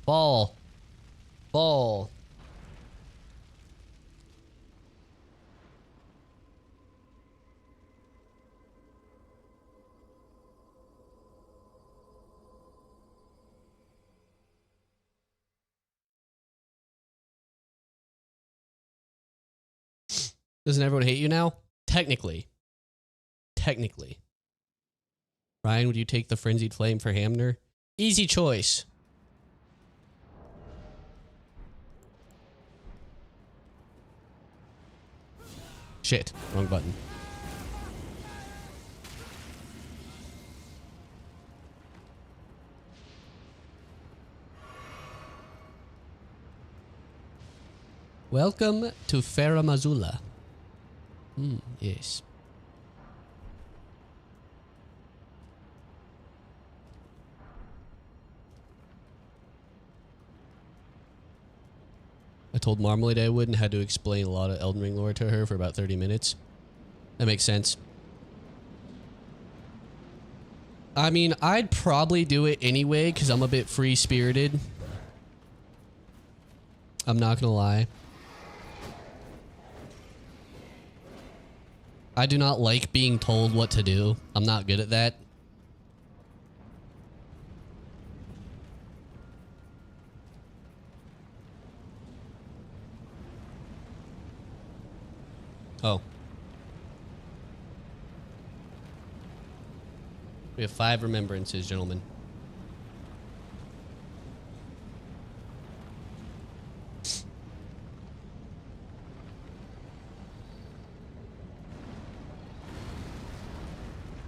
Ball. Ball. Doesn't everyone hate you now? Technically. Technically. Ryan, would you take the Frenzied Flame for Hamner? Easy choice. Shit. Wrong button. Welcome to Faramazula. Yes. I told Marmalade I would and had to explain a lot of Elden Ring lore to her for about 30 minutes. That makes sense. I mean, I'd probably do it anyway because I'm a bit free-spirited. I'm not gonna lie. I do not like being told what to do. I'm not good at that. Oh. We have 5 remembrances, gentlemen.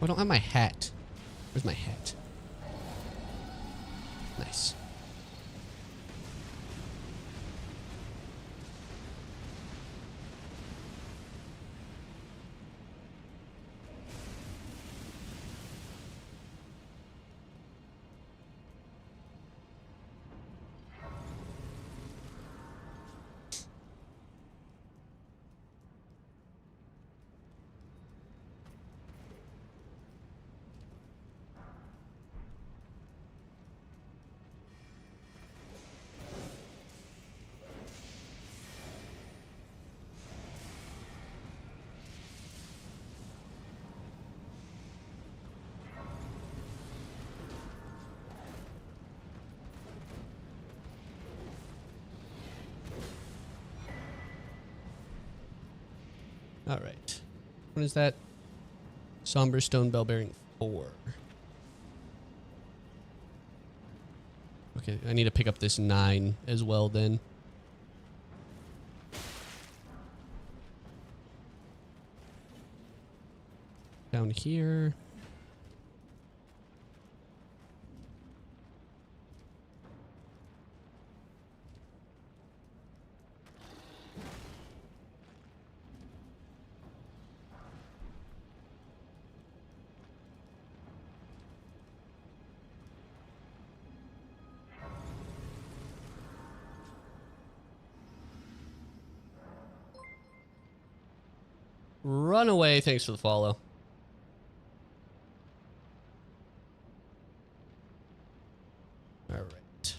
I don't have my hat. Where's my hat? Nice. All right. What is that? Somber stone bell bearing 4. Okay, I need to pick up this 9 as well then. Down here. Run away. Thanks for the follow. All right.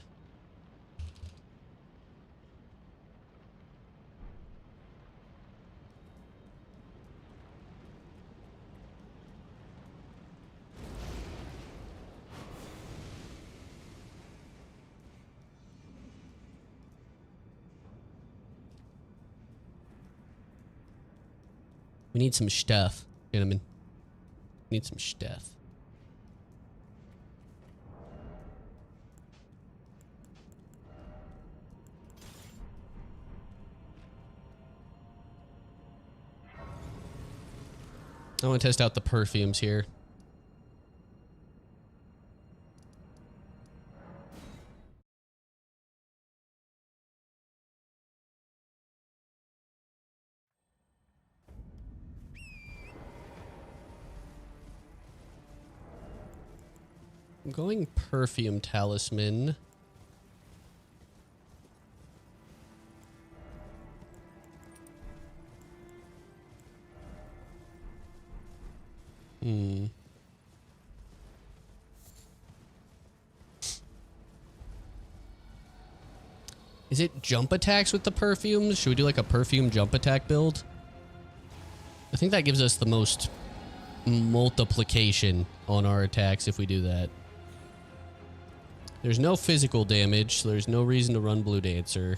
We need some stuff, gentlemen. We need some stuff. I want to test out the perfumes here. I'm going perfume talisman. Is it jump attacks with the perfumes? Should we do like a perfume jump attack build? I think that gives us the most multiplication on our attacks if we do that. There's no physical damage, so there's no reason to run Blue Dancer.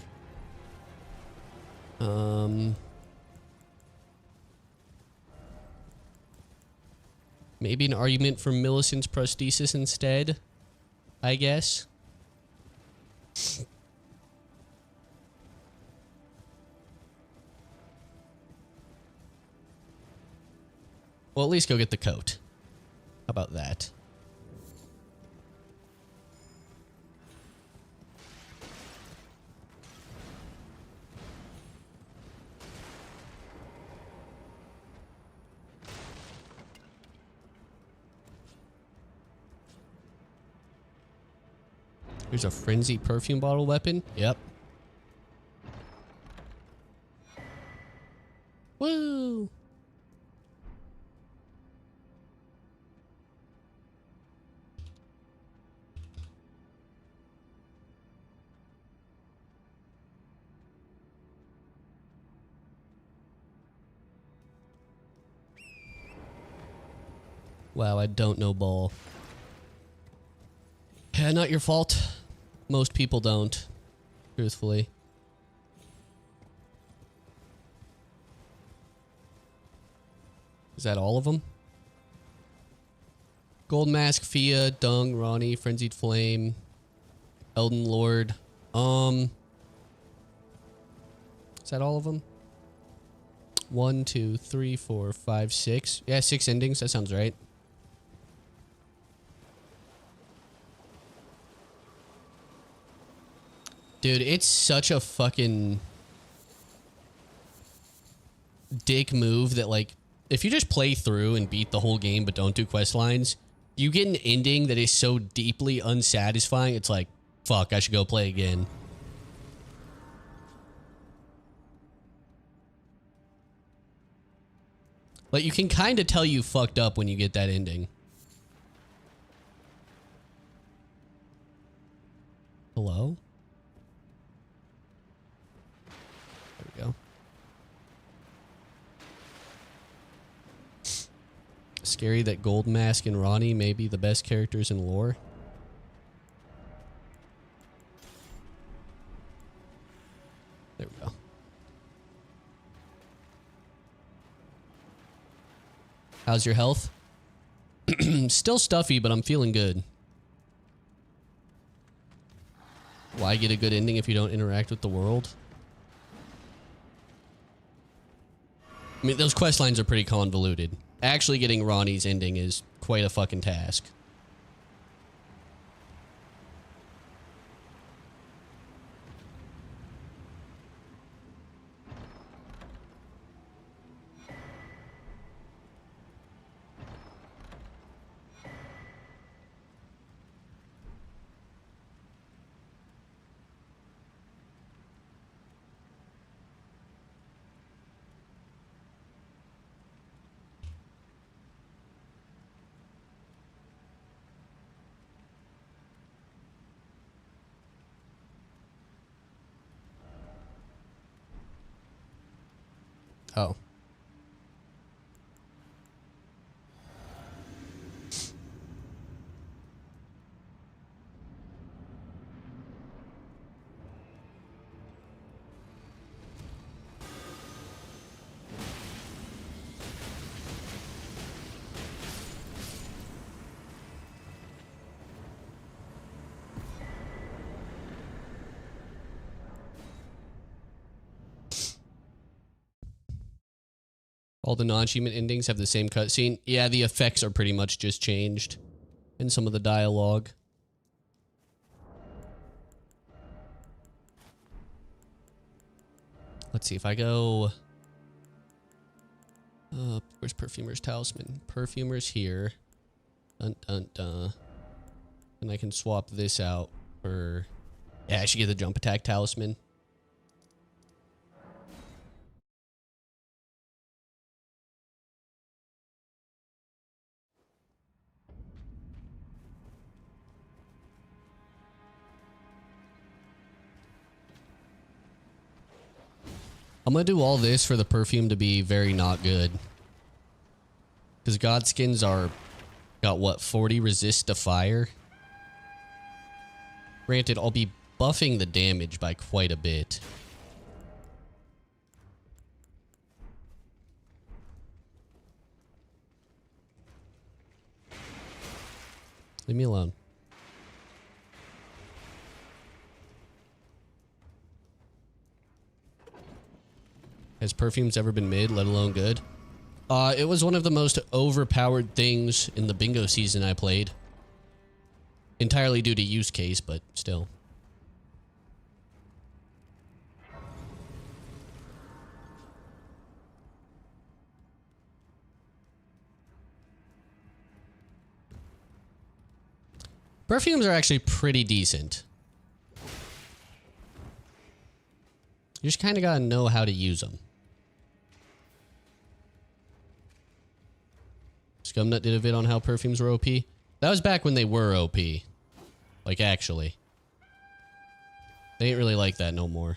Maybe an argument for Millicent's prosthesis instead, I guess. Well, at least go get the coat. How about that? There's a frenzy perfume bottle weapon. Yep. Woo! Wow, I don't know ball. Yeah, not your fault. Most people don't, truthfully. Is that all of them? Gold Mask, Fia, Dung, Ronnie, Frenzied Flame, Elden Lord. Is that all of them? 1, 2, 3, 4, 5, 6. Yeah, 6 endings. That sounds right. Dude, it's such a fucking dick move that, like, if you just play through and beat the whole game but don't do quest lines, you get an ending that is so deeply unsatisfying, it's like, fuck, I should go play again. Like, you can kind of tell you fucked up when you get that ending. Hello? There we go. Scary that Gold Mask and Ronnie may be the best characters in lore. There we go. How's your health? Still stuffy, but I'm feeling good. Why get a good ending if you don't interact with the world? I mean, those quest lines are pretty convoluted. Actually getting Ronnie's ending is quite a fucking task. Oh. All the non-achievement endings have the same cutscene. Yeah, the effects are pretty much just changed. And some of the dialogue. Let's see if I go... where's Perfumer's Talisman? Perfumer's here. Dun dun dun. And I can swap this out for... Yeah, I should get the Jump Attack Talisman. I'm gonna do all this for the perfume to be very not good. Because God skins are... Got what, 40 resist to fire? Granted, I'll be buffing the damage by quite a bit. Leave me alone. Has perfumes ever been mid, let alone good? It was one of the most overpowered things in the bingo season I played. Entirely due to use case, but still. Perfumes are actually pretty decent. You just kind of gotta know how to use them. Scumnut did a vid on how perfumes were OP. That was back when they were OP. Like, actually. They ain't really like that no more.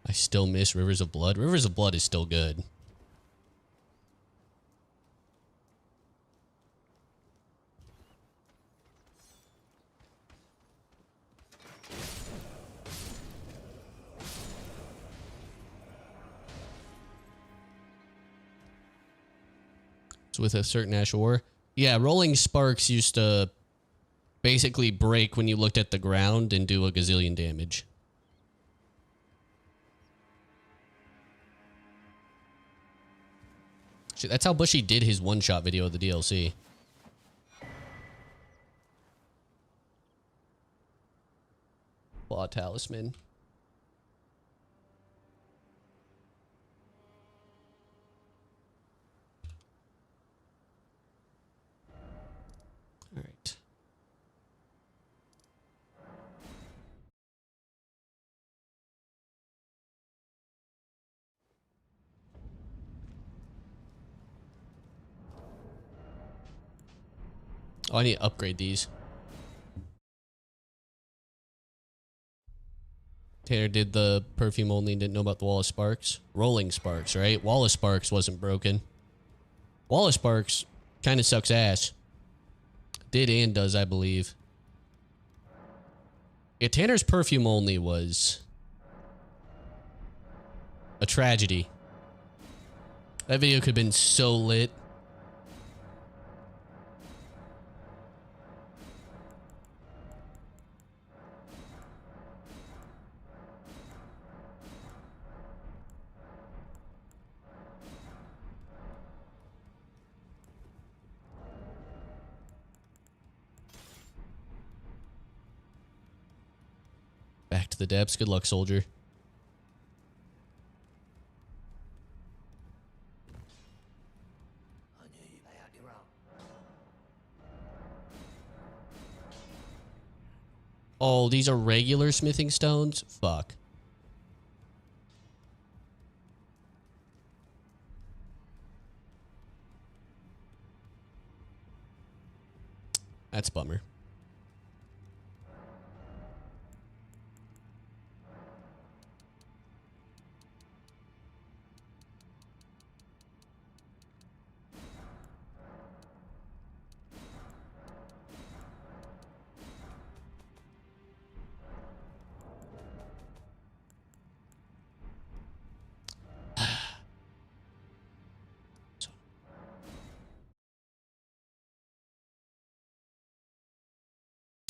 I still miss Rivers of Blood. Rivers of Blood is still good. It's with a certain ash ore. Yeah, rolling sparks used to basically break when you looked at the ground and do a gazillion damage. Shit, that's how Bushy did his one-shot video of the DLC. Claw Talisman. All right. Oh, I need to upgrade these. Tanner did the perfume only and didn't know about the Wall of Sparks. Rolling Sparks, right? Wall of Sparks wasn't broken. Wall of Sparks kind of sucks ass. Did and does, I believe. Yeah, Tanner's perfume only was a tragedy. That video could have been so lit. Back to the depths. Good luck, soldier. Oh, these are regular smithing stones? Fuck. That's a bummer.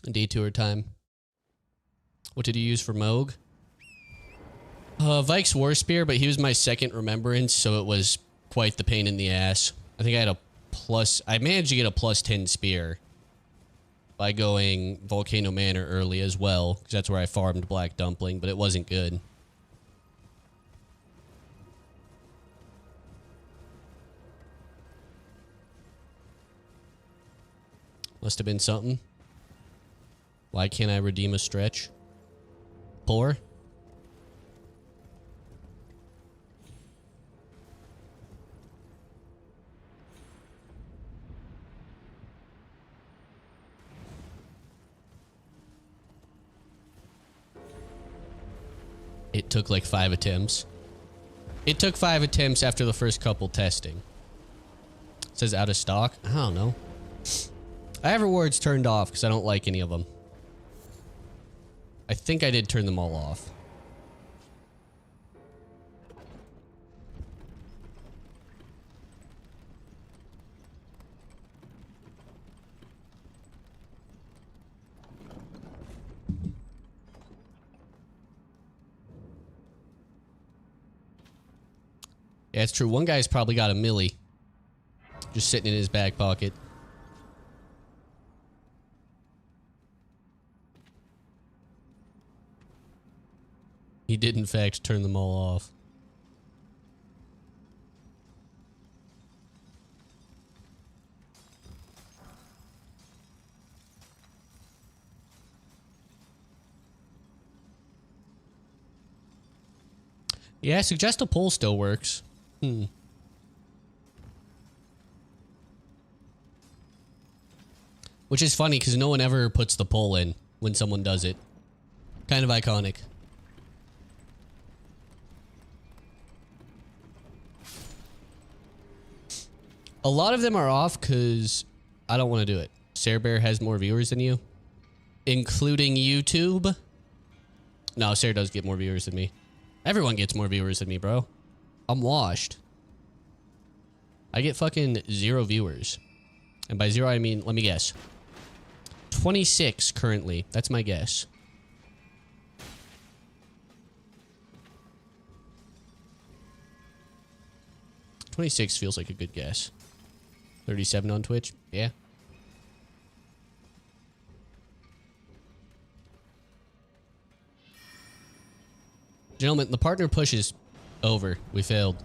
Detour time. What did you use for Moog? Vike's War Spear, but he was my second remembrance, so it was quite the pain in the ass. I think I had a plus... I managed to get a plus 10 spear by going Volcano Manor early as well, because that's where I farmed Black Dumpling, but it wasn't good. Must have been something. Why can't I redeem a stretch? Poor? It took like 5 attempts. It took 5 attempts after the first couple testing. It says out of stock. I don't know. I have rewards turned off because I don't like any of them. I think I did turn them all off. Yeah, it's true. One guy's probably got a milli just sitting in his back pocket. He did, in fact, turn them all off. Yeah, suggest a poll still works. Which is funny, because no one ever puts the poll in when someone does it. Kind of iconic. A lot of them are off because I don't want to do it. Sarah Bear has more viewers than you, including YouTube. No, Sarah does get more viewers than me. Everyone gets more viewers than me, bro. I'm washed. I get fucking 0 viewers. And by 0, I mean, let me guess. 26 currently. That's my guess. $26 feels like a good guess. 37 on Twitch? Yeah. Gentlemen, the partner push is over. We failed.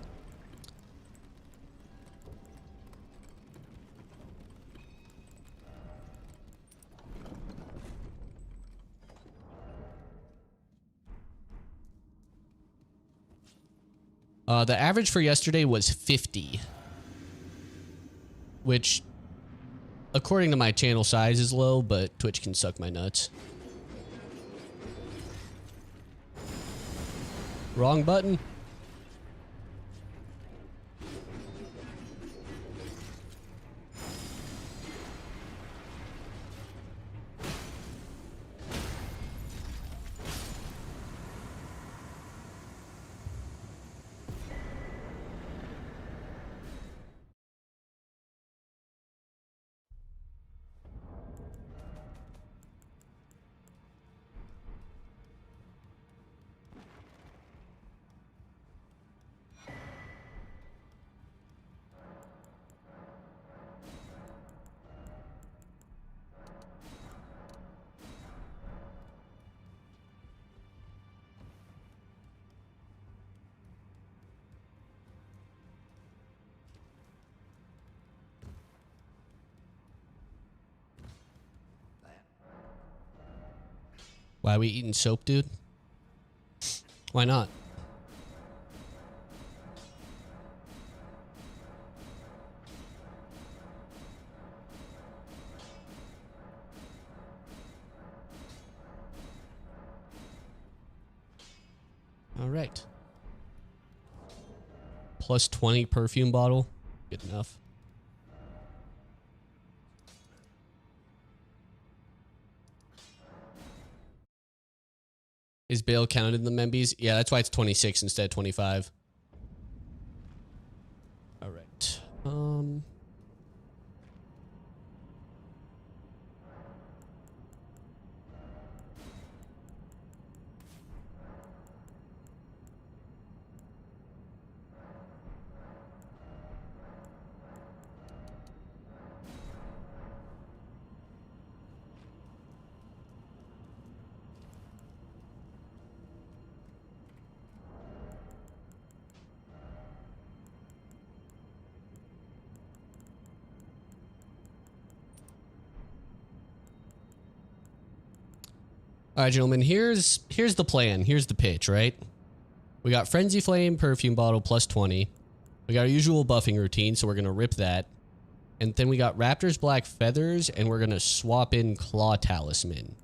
The average for yesterday was 50. Which, according to my channel size, is low, but Twitch can suck my nuts. Wrong button. Why are we eating soap, dude? Why not? All right. Plus 20 perfume bottle. Good enough. Is bail counted in the Membies? Yeah, that's why it's 26 instead of 25. All right. All right, gentlemen, here's the plan. Here's the pitch, right? We got Frenzy Flame, Perfume Bottle, plus 20. We got our usual buffing routine, so we're going to rip that. And then we got Raptor's Black Feathers, and we're going to swap in Claw Talisman.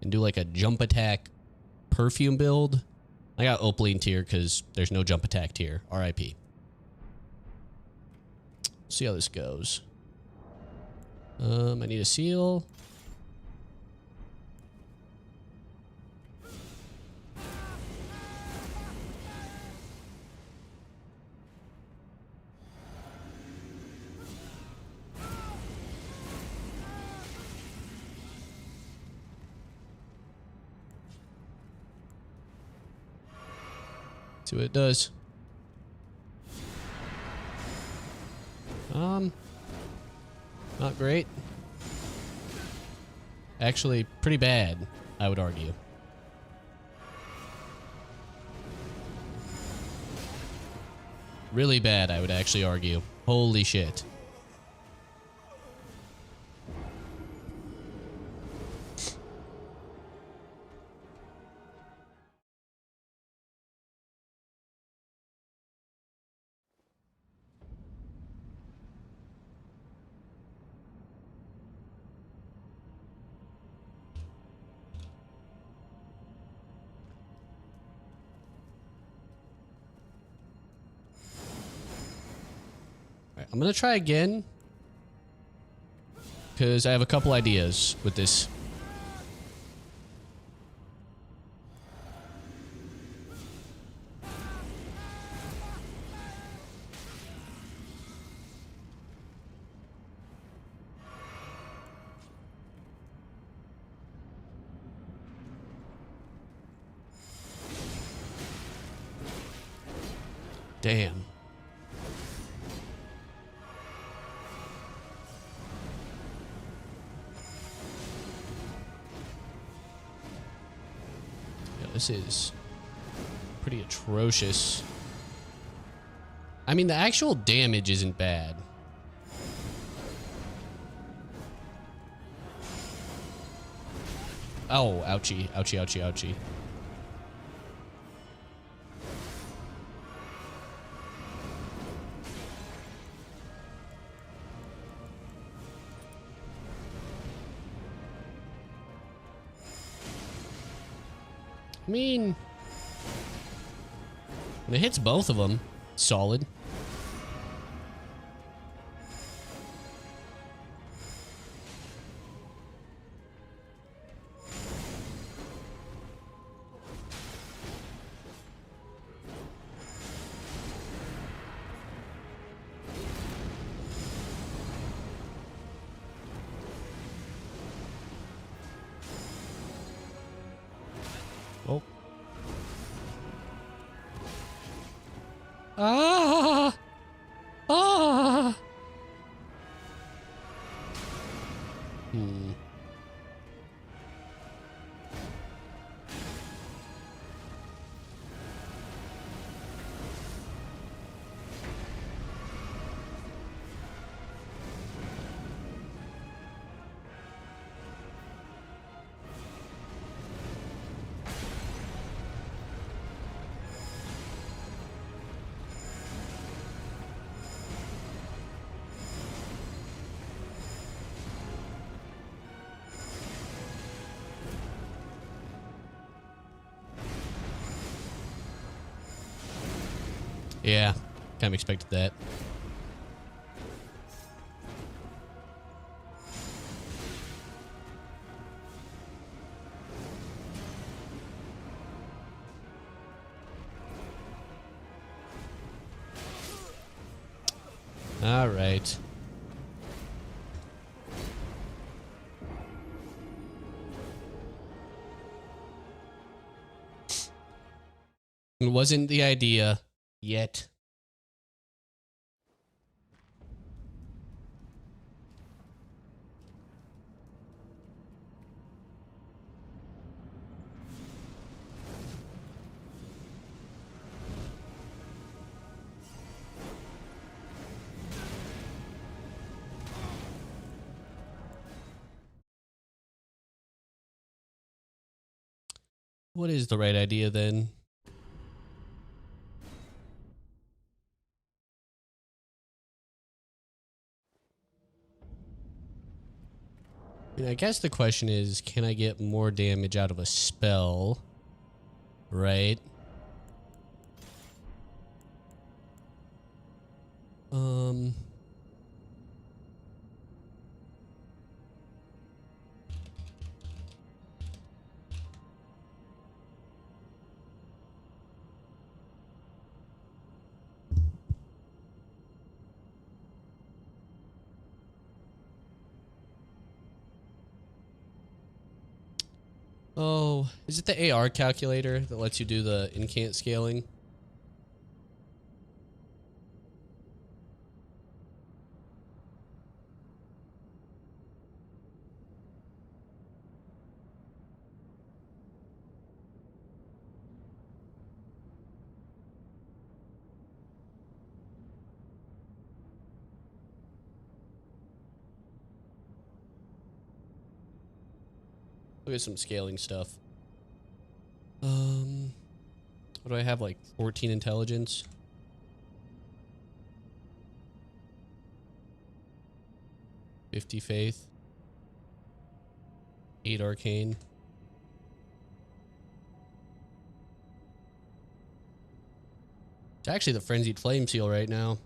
And do like a jump attack perfume build. I got Opaline tier because there's no jump attack tier. RIP. See how this goes. I need a seal. See what it does. Not great. Actually, pretty bad, I would argue. Really bad, I would actually argue. Holy shit. I'm gonna try again because I have a couple ideas with this. Damn. Yeah, this is pretty atrocious. I mean, the actual damage isn't bad. Oh, ouchie, ouchie, ouchie, ouchie. I mean, when it hits both of them, solid. Oh. Ah! Ah! Hmm. Yeah, kind of expected that. All right. It wasn't the idea yet. What is the right idea then? I mean, I guess the question is, can I get more damage out of a spell? Right? Um... Oh, is it the AR calculator that lets you do the incant scaling? Look at some scaling stuff. What do I have, like 14 intelligence? 50 faith. 8 arcane. It's actually the frenzied flame seal right now.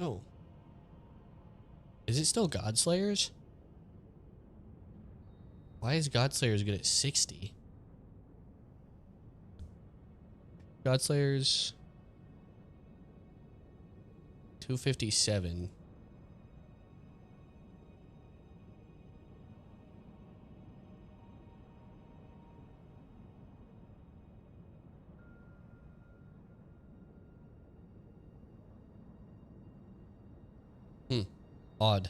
Oh. Is it still Godslayers? Why is Godslayers good at 60? Godslayer's 257. Odd.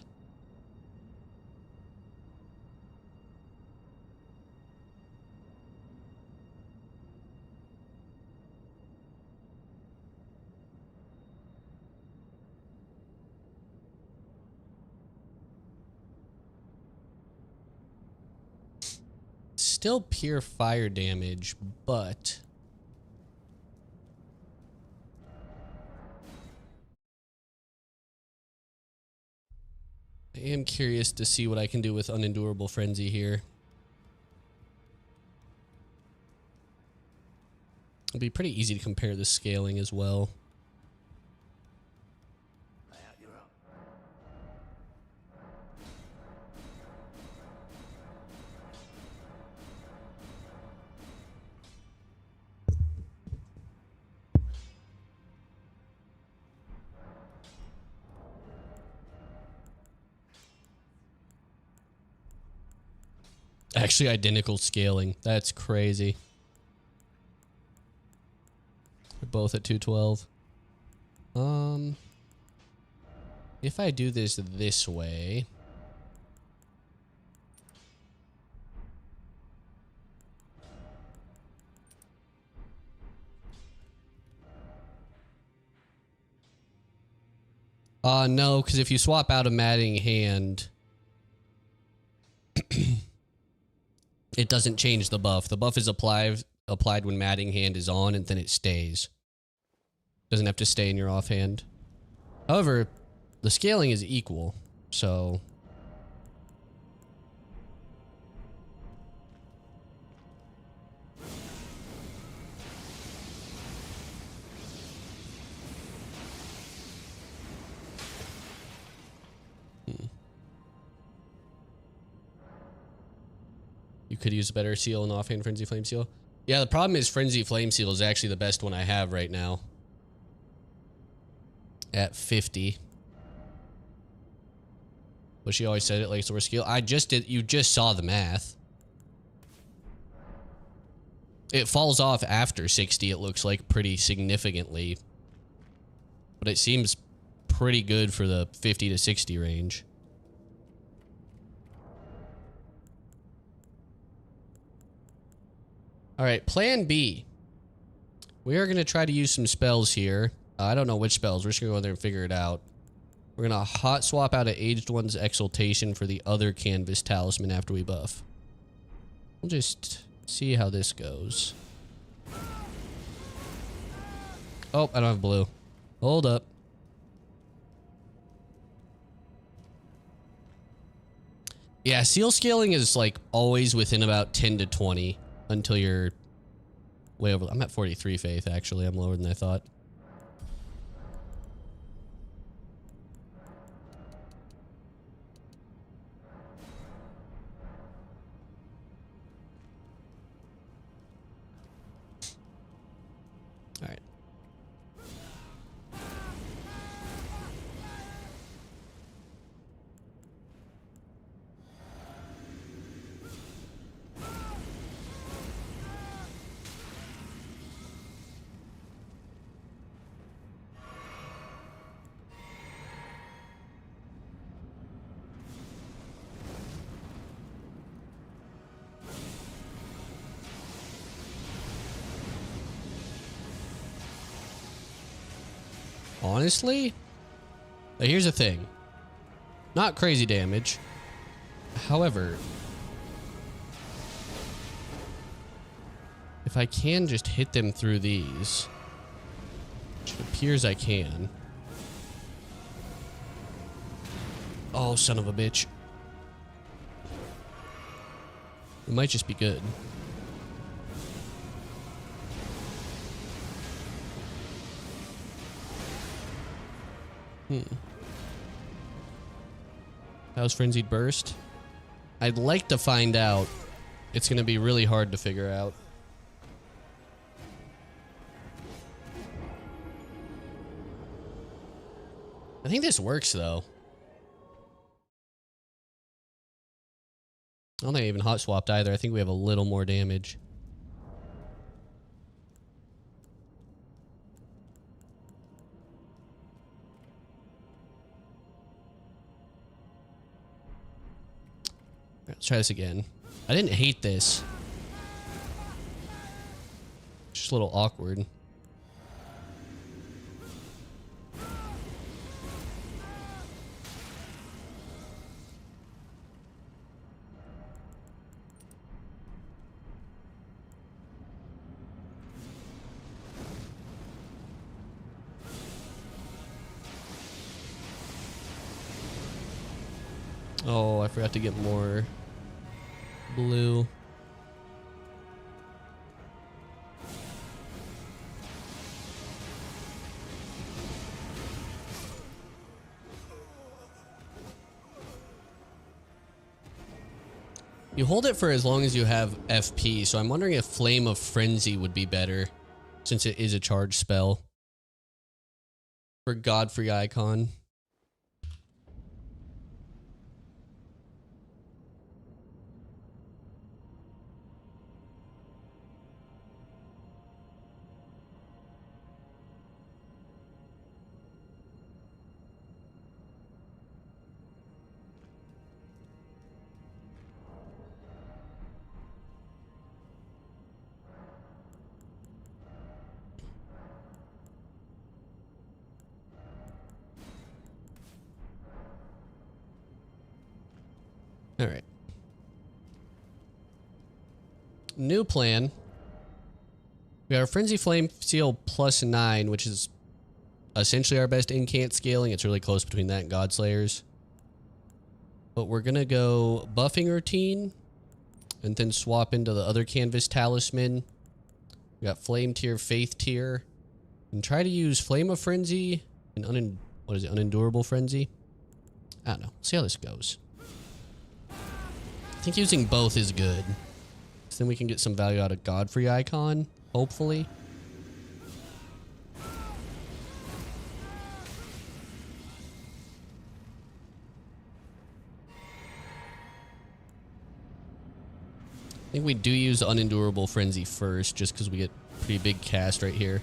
Still pure fire damage, but I am curious to see what I can do with Unendurable Frenzy here. It'll be pretty easy to compare the scaling as well. You're up. Actually, identical scaling. That's crazy. They're both at 212. If I do this way. No, because if you swap out a matting hand, it doesn't change the buff. The buff is applied when matting hand is on, and then it stays. Doesn't have to stay in your offhand. However, the scaling is equal, so you could use a better seal and offhand Frenzy Flame Seal. Yeah, the problem is Frenzy Flame Seal is actually the best one I have right now. At 50. But she always said it like it's over skill. I just did. You just saw the math. It falls off after 60, it looks like, pretty significantly. But it seems pretty good for the 50 to 60 range. Alright, plan B. We are going to try to use some spells here. I don't know which spells. We're just going to go in there and figure it out. We're going to hot swap out a Aged One's Exaltation for the other Canvas Talisman after we buff. We'll just see how this goes. Oh, I don't have blue. Hold up. Yeah, seal scaling is like always within about 10 to 20 until you're way over. I'm at 43 faith, actually. I'm lower than I thought. All right. Honestly, here's the thing. Not crazy damage. However, if I can just hit them through these, which it appears I can. Oh, son of a bitch. It might just be good. How's Frenzied Burst? I'd like to find out. It's going to be really hard to figure out. I think this works, though. I don't think I even hot swapped either. I think we have a little more damage. Let's try this again. I didn't hate this. Just a little awkward. Oh, I forgot to get more blue. You hold it for as long as you have FP, so I'm wondering if Flame of Frenzy would be better, since it is a charge spell. For Godfrey Icon. All right. New plan. We got our Frenzy Flame Seal +9, which is essentially our best incant scaling. It's really close between that and Godslayers. But we're going to go Buffing Routine and then swap into the other Canvas Talisman. We got Flame Tier, Faith Tier. And try to use Flame of Frenzy and Unendurable Frenzy. I don't know. See how this goes. I think using both is good. So then we can get some value out of Godfrey Icon, hopefully. I think we do use Unendurable Frenzy first, just because we get pretty big cast right here.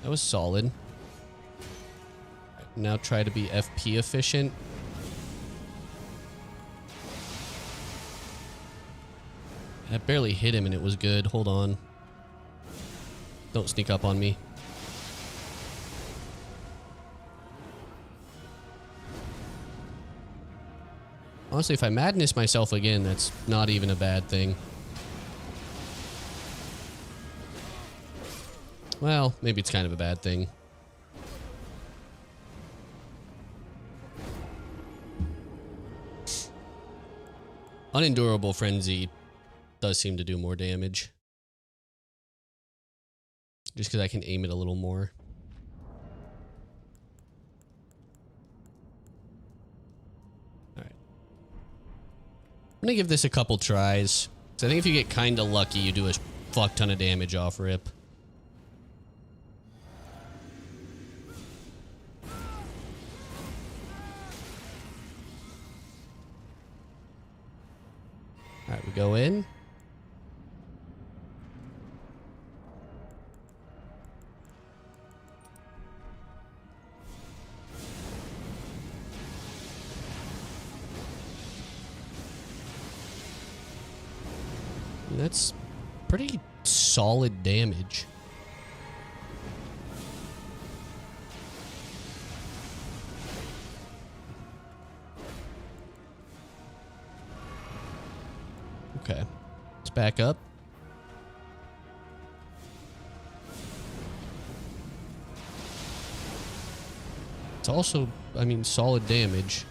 That was solid. Now try to be FP efficient. I barely hit him and it was good. Hold on. Don't sneak up on me. Honestly, if I madness myself again, that's not even a bad thing. Well, maybe it's kind of a bad thing. Unendurable Frenzy does seem to do more damage. Just because I can aim it a little more. Alright. I'm gonna give this a couple tries. So I think if you get kinda lucky, you do a fuck ton of damage off rip. Alright, we go in. That's pretty solid damage. Okay, let's back up. It's also, I mean, solid damage.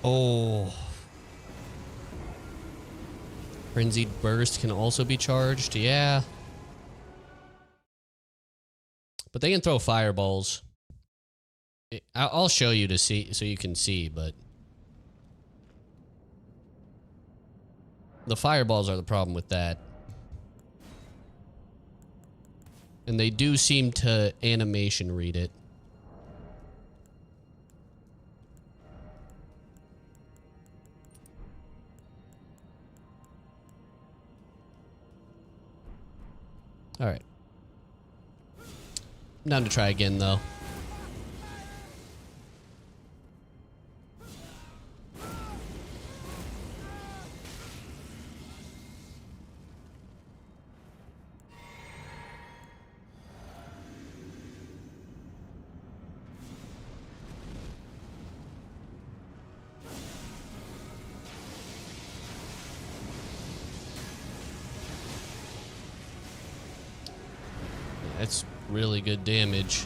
Oh. Frenzied Burst can also be charged. Yeah. But they can throw fireballs. I'll show you to see so you can see, but the fireballs are the problem with that. And they do seem to animation read it. All right. I'm down to try again, though. That's really good damage.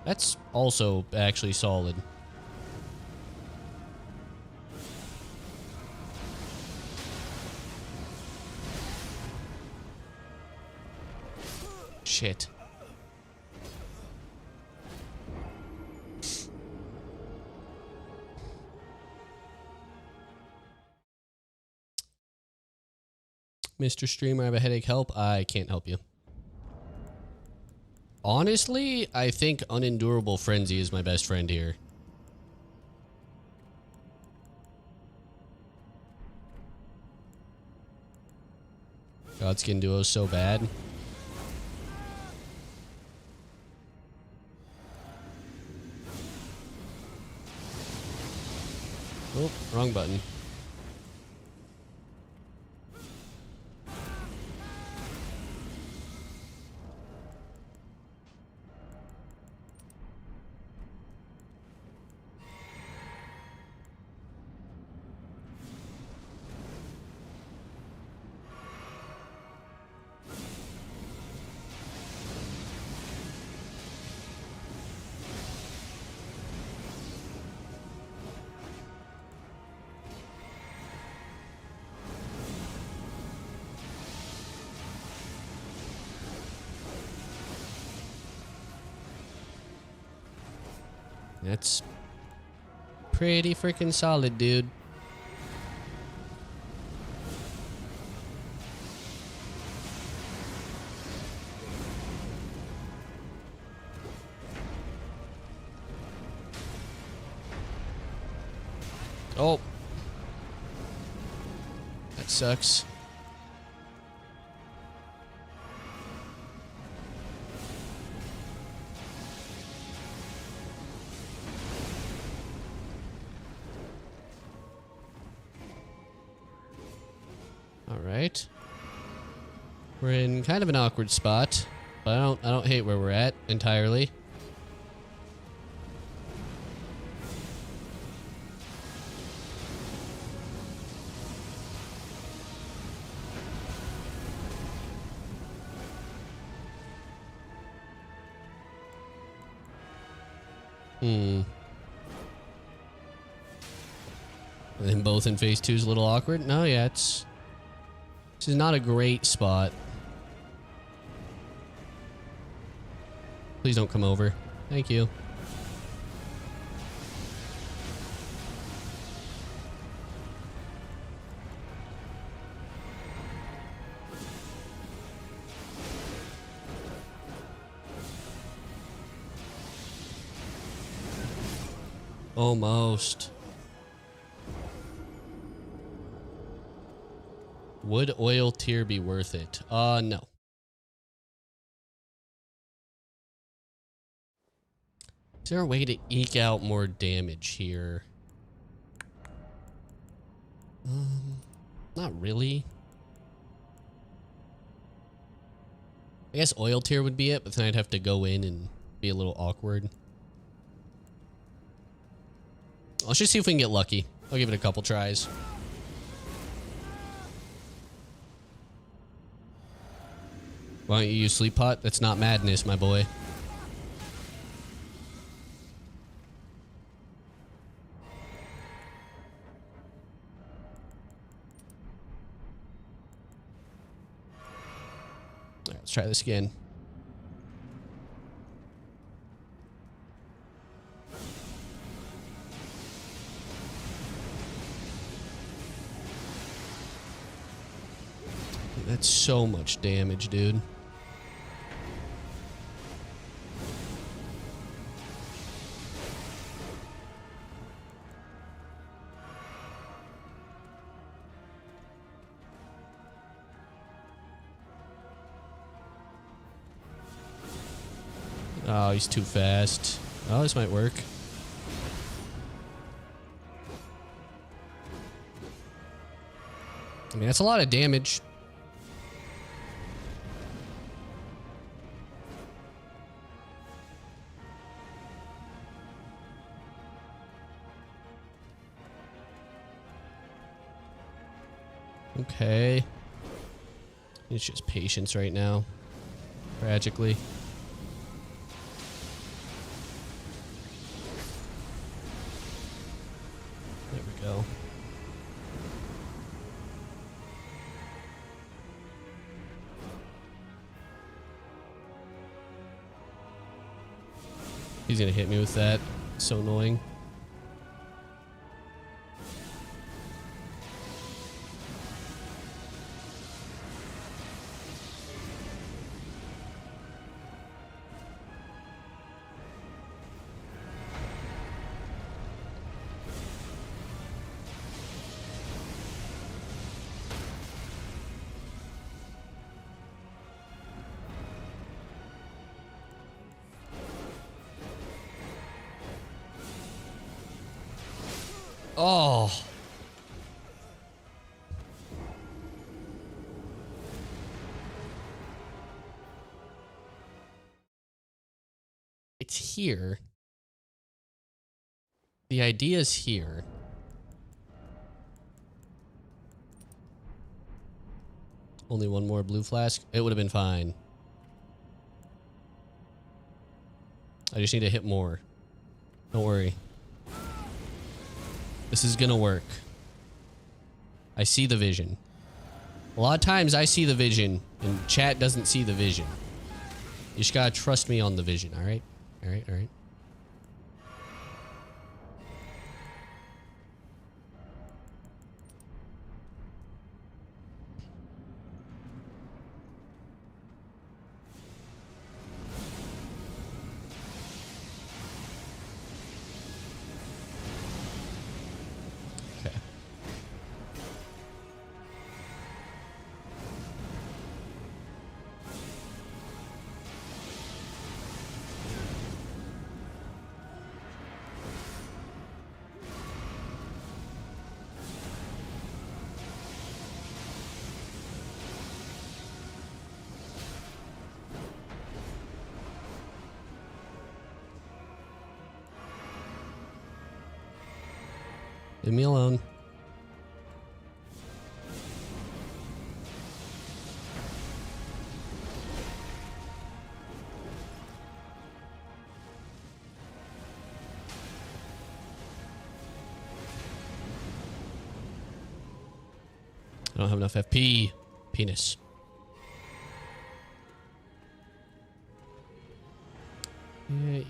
That's also actually solid. Shit. Mr. Streamer, I have a headache. Help. I can't help you. Honestly, I think Unendurable Frenzy is my best friend here. Godskin Duo is so bad. Oh, wrong button. That's pretty freaking solid, dude. Oh. That sucks. Alright. We're in kind of an awkward spot, but I don't hate where we're at entirely. And then both in phase 2 is a little awkward. No, yeah, this is not a great spot. Please don't come over. Thank you. Almost. Would oil tier be worth it? No. Is there a way to eke out more damage here? Not really. I guess oil tier would be it, but then I'd have to go in and be a little awkward. Let's just see if we can get lucky. I'll give it a couple tries. Why don't you use sleep pot? That's not madness, my boy. Alright, let's try this again. That's so much damage, dude. Oh, he's too fast. Oh, this might work. I mean, that's a lot of damage. Okay. It's just patience right now. Tragically. There we go. He's gonna hit me with that. So annoying. Oh. It's here. The idea's here. Only one more blue flask. It would have been fine. I just need to hit more. Don't worry. This is gonna work. I see the vision. A lot of times I see the vision and chat doesn't see the vision. You just gotta trust me on the vision, alright? Alright, alright. Okay. Leave me alone. I don't have enough FP. Penis. Yeah.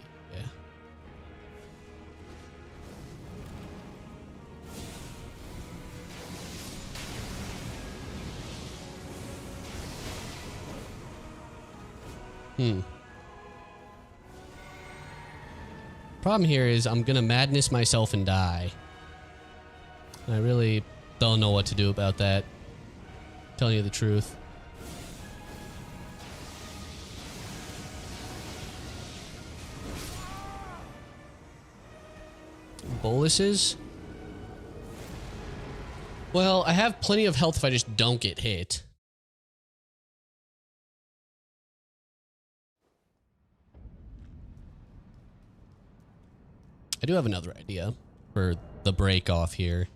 Problem here is I'm gonna madness myself and die. I really don't know what to do about that. Telling you the truth. Boluses? Well, I have plenty of health if I just don't get hit. I do have another idea for the break off here.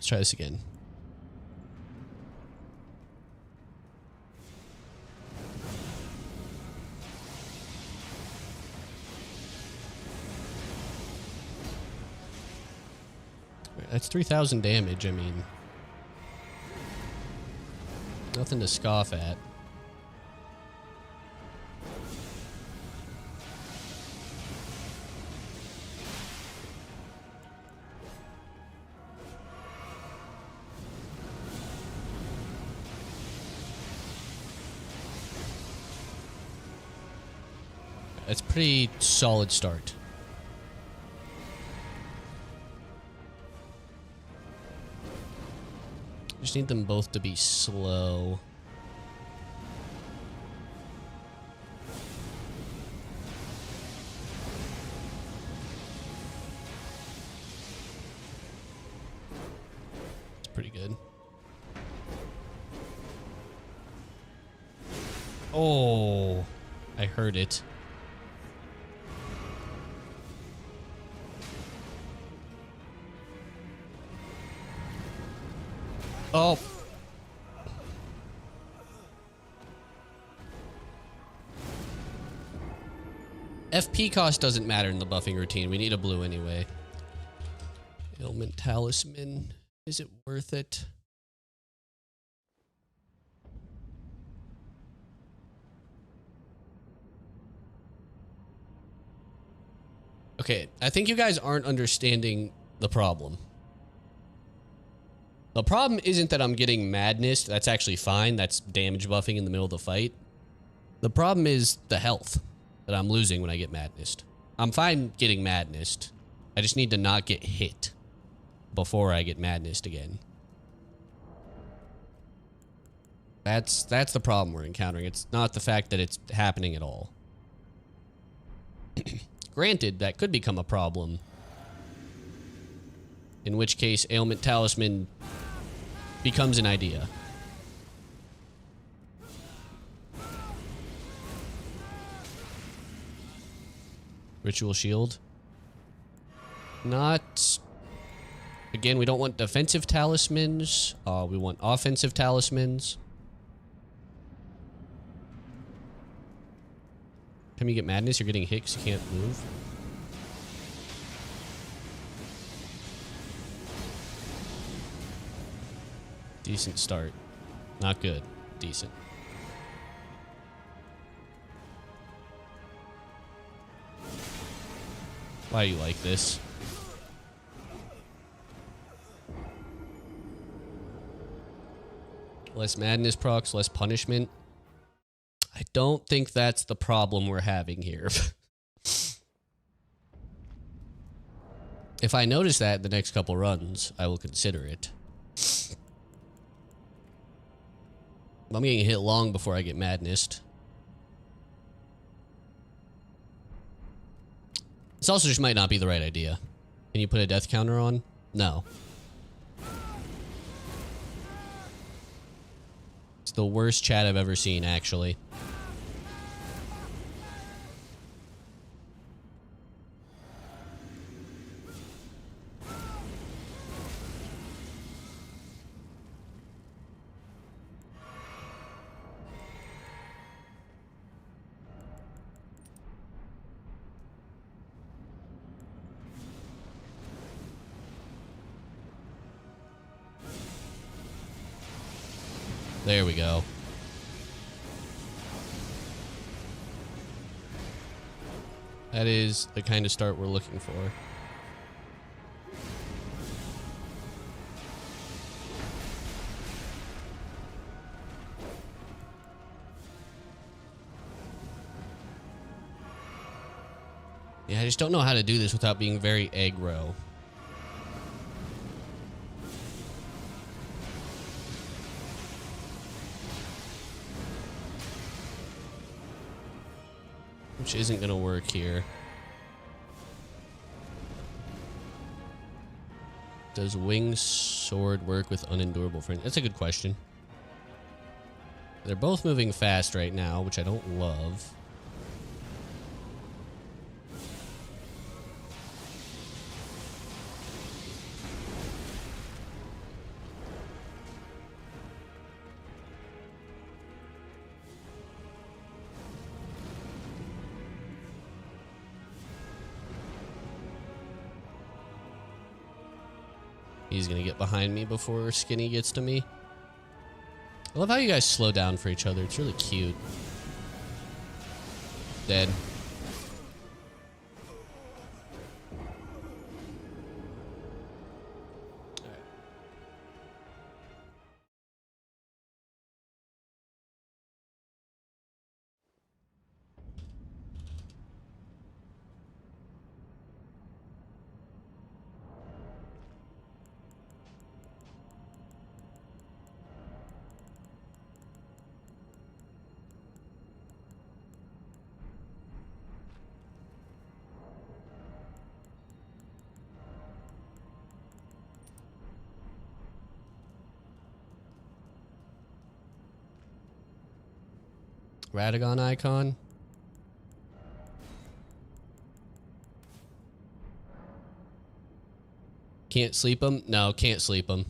Let's try this again. That's 3,000 damage, I mean. Nothing to scoff at. That's a pretty solid start. Just need them both to be slow. It's pretty good. Oh, I heard it. Oh. FP cost doesn't matter in the buffing routine. We need a blue anyway. Ailment Talisman. Is it worth it? Okay, I think you guys aren't understanding the problem. The problem isn't that I'm getting madness. That's actually fine. That's damage buffing in the middle of the fight. The problem is the health that I'm losing when I get madness. I'm fine getting madness. I just need to not get hit before I get madness again. That's the problem we're encountering. It's not the fact that it's happening at all. Granted, that could become a problem. In which case, Ailment Talisman becomes an idea. Ritual Shield. Not... Again, we don't want defensive talismans. We want offensive talismans. Time you get madness, you're getting hit 'cause you can't move. Decent start. Not good. Decent. Why do you like this? Less madness procs, less punishment. I don't think that's the problem we're having here. If I notice that in the next couple runs, I will consider it. I'm getting hit long before I get madness. This also just might not be the right idea. Can you put a death counter on? No. It's the worst chat I've ever seen, actually. There we go. That is the kind of start we're looking for. Yeah, I just don't know how to do this without being very aggro. Which isn't going to work here. Does Winged Sword work with Unendurable Friend? That's a good question. They're both moving fast right now, which I don't love. He's gonna get behind me before Skinny gets to me. I love how you guys slow down for each other. It's really cute. Dead. Radagon icon. Can't sleep him? No, can't sleep him.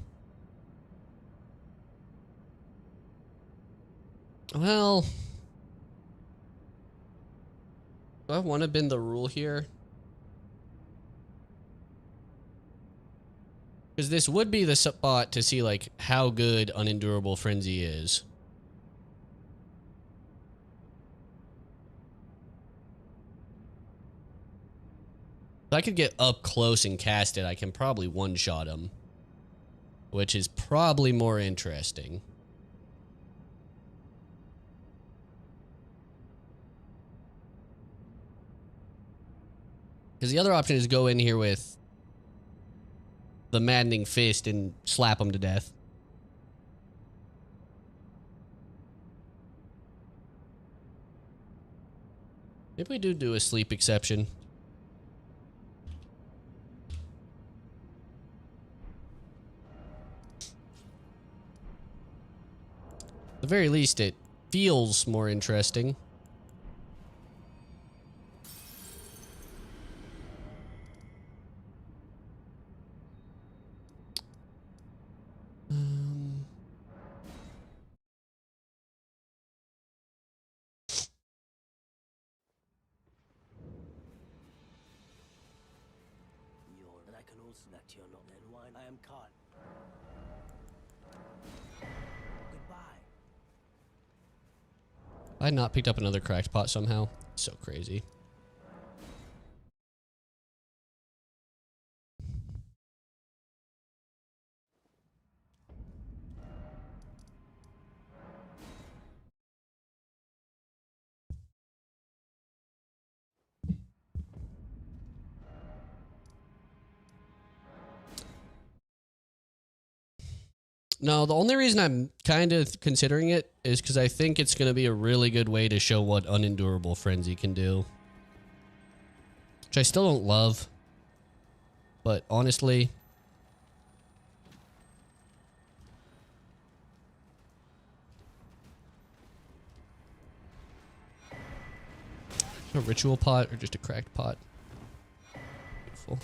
Well, do I want to bend the rule here? Because this would be the spot to see like how good Unendurable Frenzy is. If I could get up close and cast it, I can probably one-shot him. Which is probably more interesting. Because the other option is go in here with the Maddening Fist and slap him to death. Maybe we do a sleep exception. At the very least, it feels more interesting. And I can also that you're not then wine. I am caught. Goodbye. I had not picked up another cracked pot somehow. So crazy. No, the only reason I'm kind of considering it is because I think it's going to be a really good way to show what Unendurable Frenzy can do. Which I still don't love. But honestly... A ritual pot or just a cracked pot? Beautiful.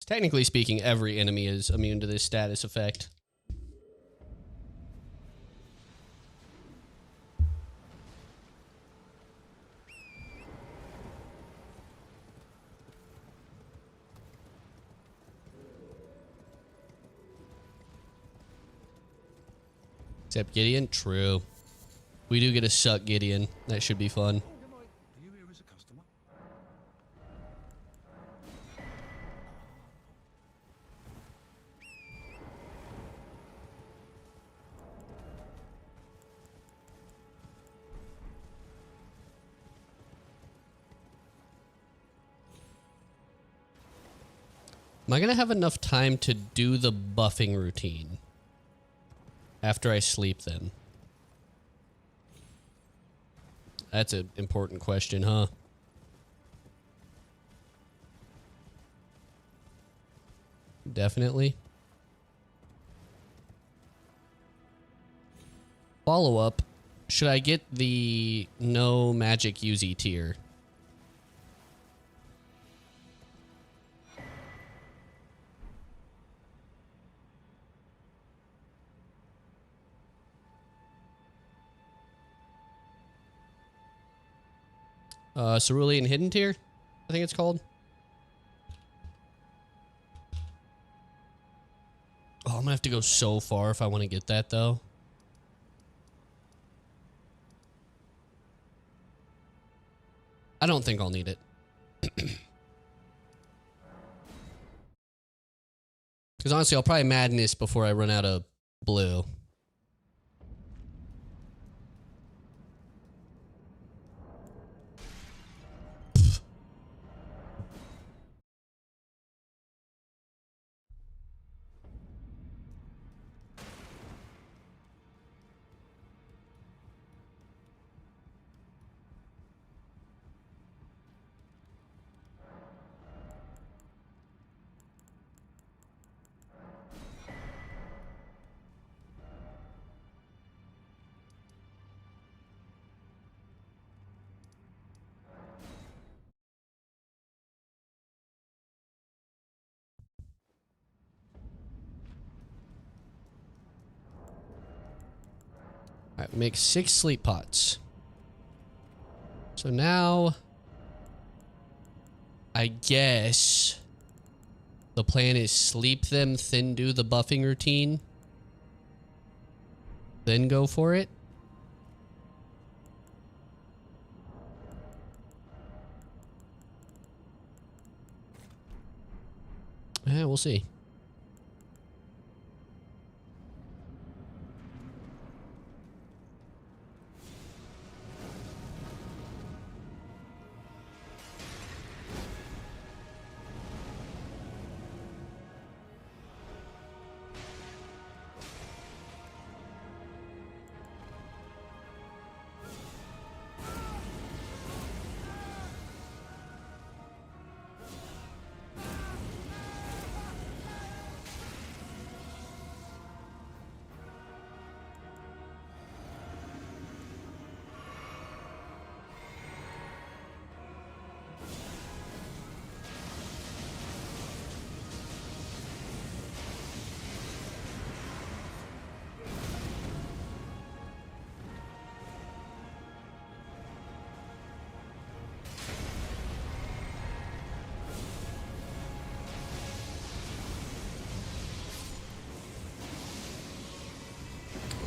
Technically speaking, every enemy is immune to this status effect. Except Gideon? True. We do get a suck Gideon. That should be fun. Do you here as a customer? Am I going to have enough time to do the buffing routine after I sleep them? That's an important question, huh? Definitely. Follow up. Should I get the no magic UZ tier? Cerulean Hidden Tier, I think it's called. Oh, I'm gonna have to go so far if I want to get that, though. I don't think I'll need it. Because honestly, I'll probably madness before I run out of blue. Alright, make 6 sleep pots. So now, I guess the plan is sleep them, then do the buffing routine, then go for it. Yeah, we'll see.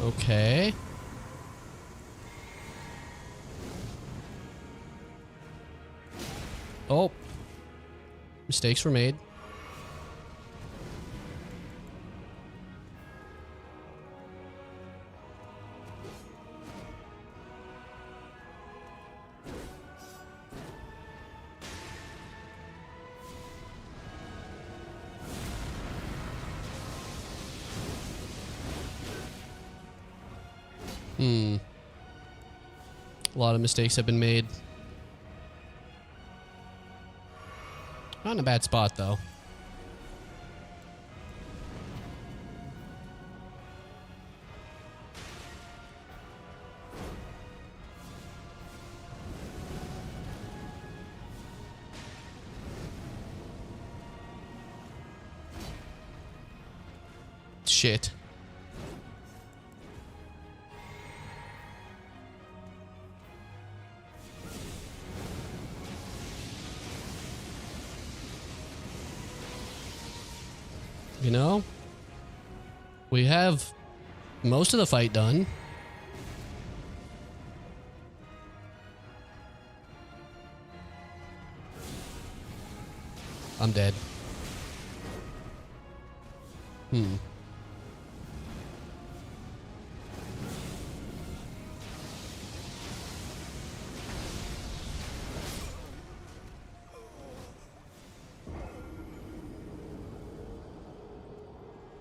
Okay. Oh. Mistakes were made. A lot of mistakes have been made. Not in a bad spot, though. Shit. You know, we have most of the fight done. I'm dead.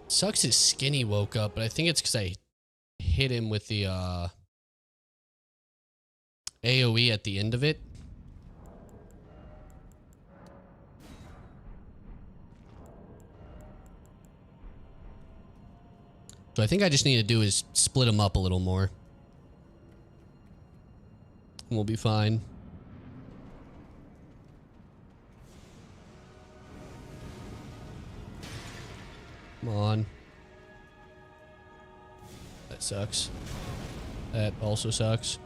Sucks his skinny woke up, but I think it's because I hit him with the AoE at the end of it. So I think I just need to do is split him up a little more. And we'll be fine. Come on. That sucks. That also sucks.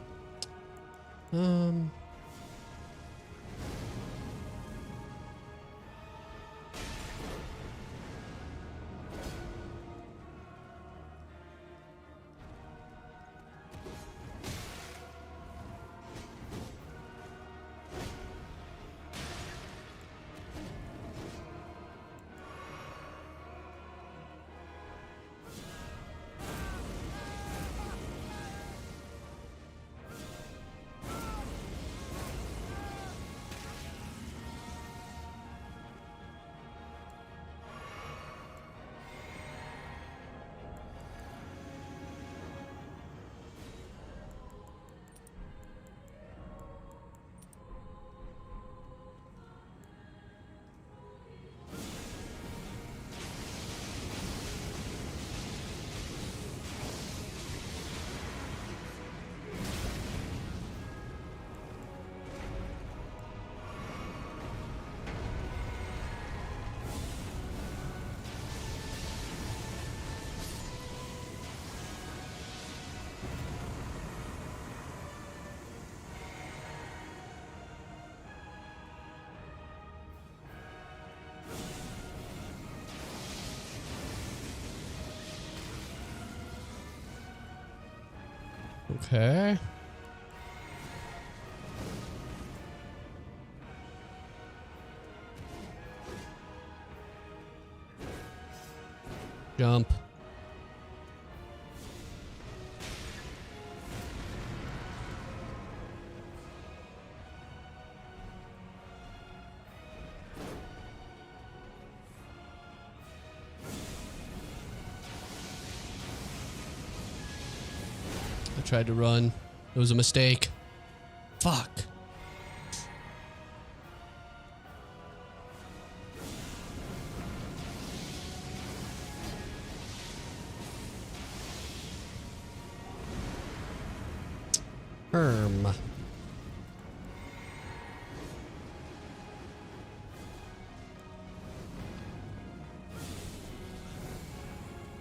Okay. Jump. I tried to run. It was a mistake. Fuck.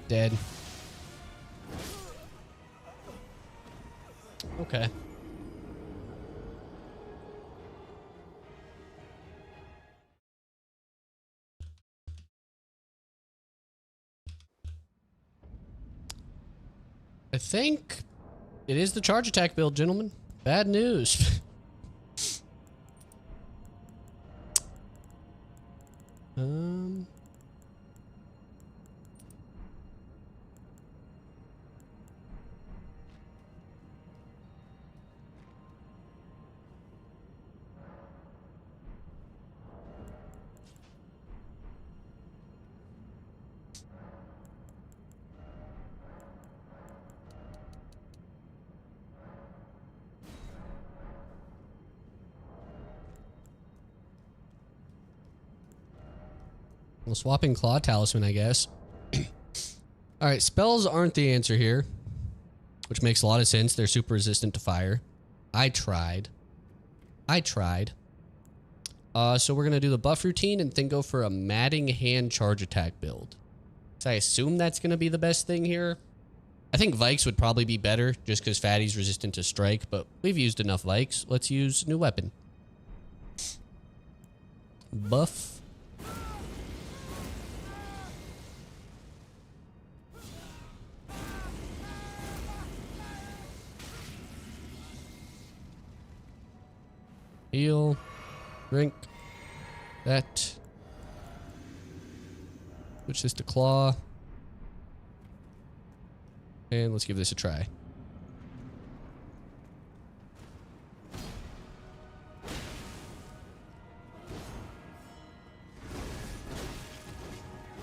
Dead. Okay. I think it is the charge attack build, gentlemen. Bad news. Well, swapping Claw Talisman, I guess. Alright, spells aren't the answer here. Which makes a lot of sense. They're super resistant to fire. I tried. So we're going to do the buff routine and then go for a matting hand charge attack build. So I assume that's going to be the best thing here. I think Vikes would probably be better just because Fatty's resistant to strike, but we've used enough Vikes. Let's use new weapon. Buff. Heal. Drink. That. Switch this to Claw. And let's give this a try.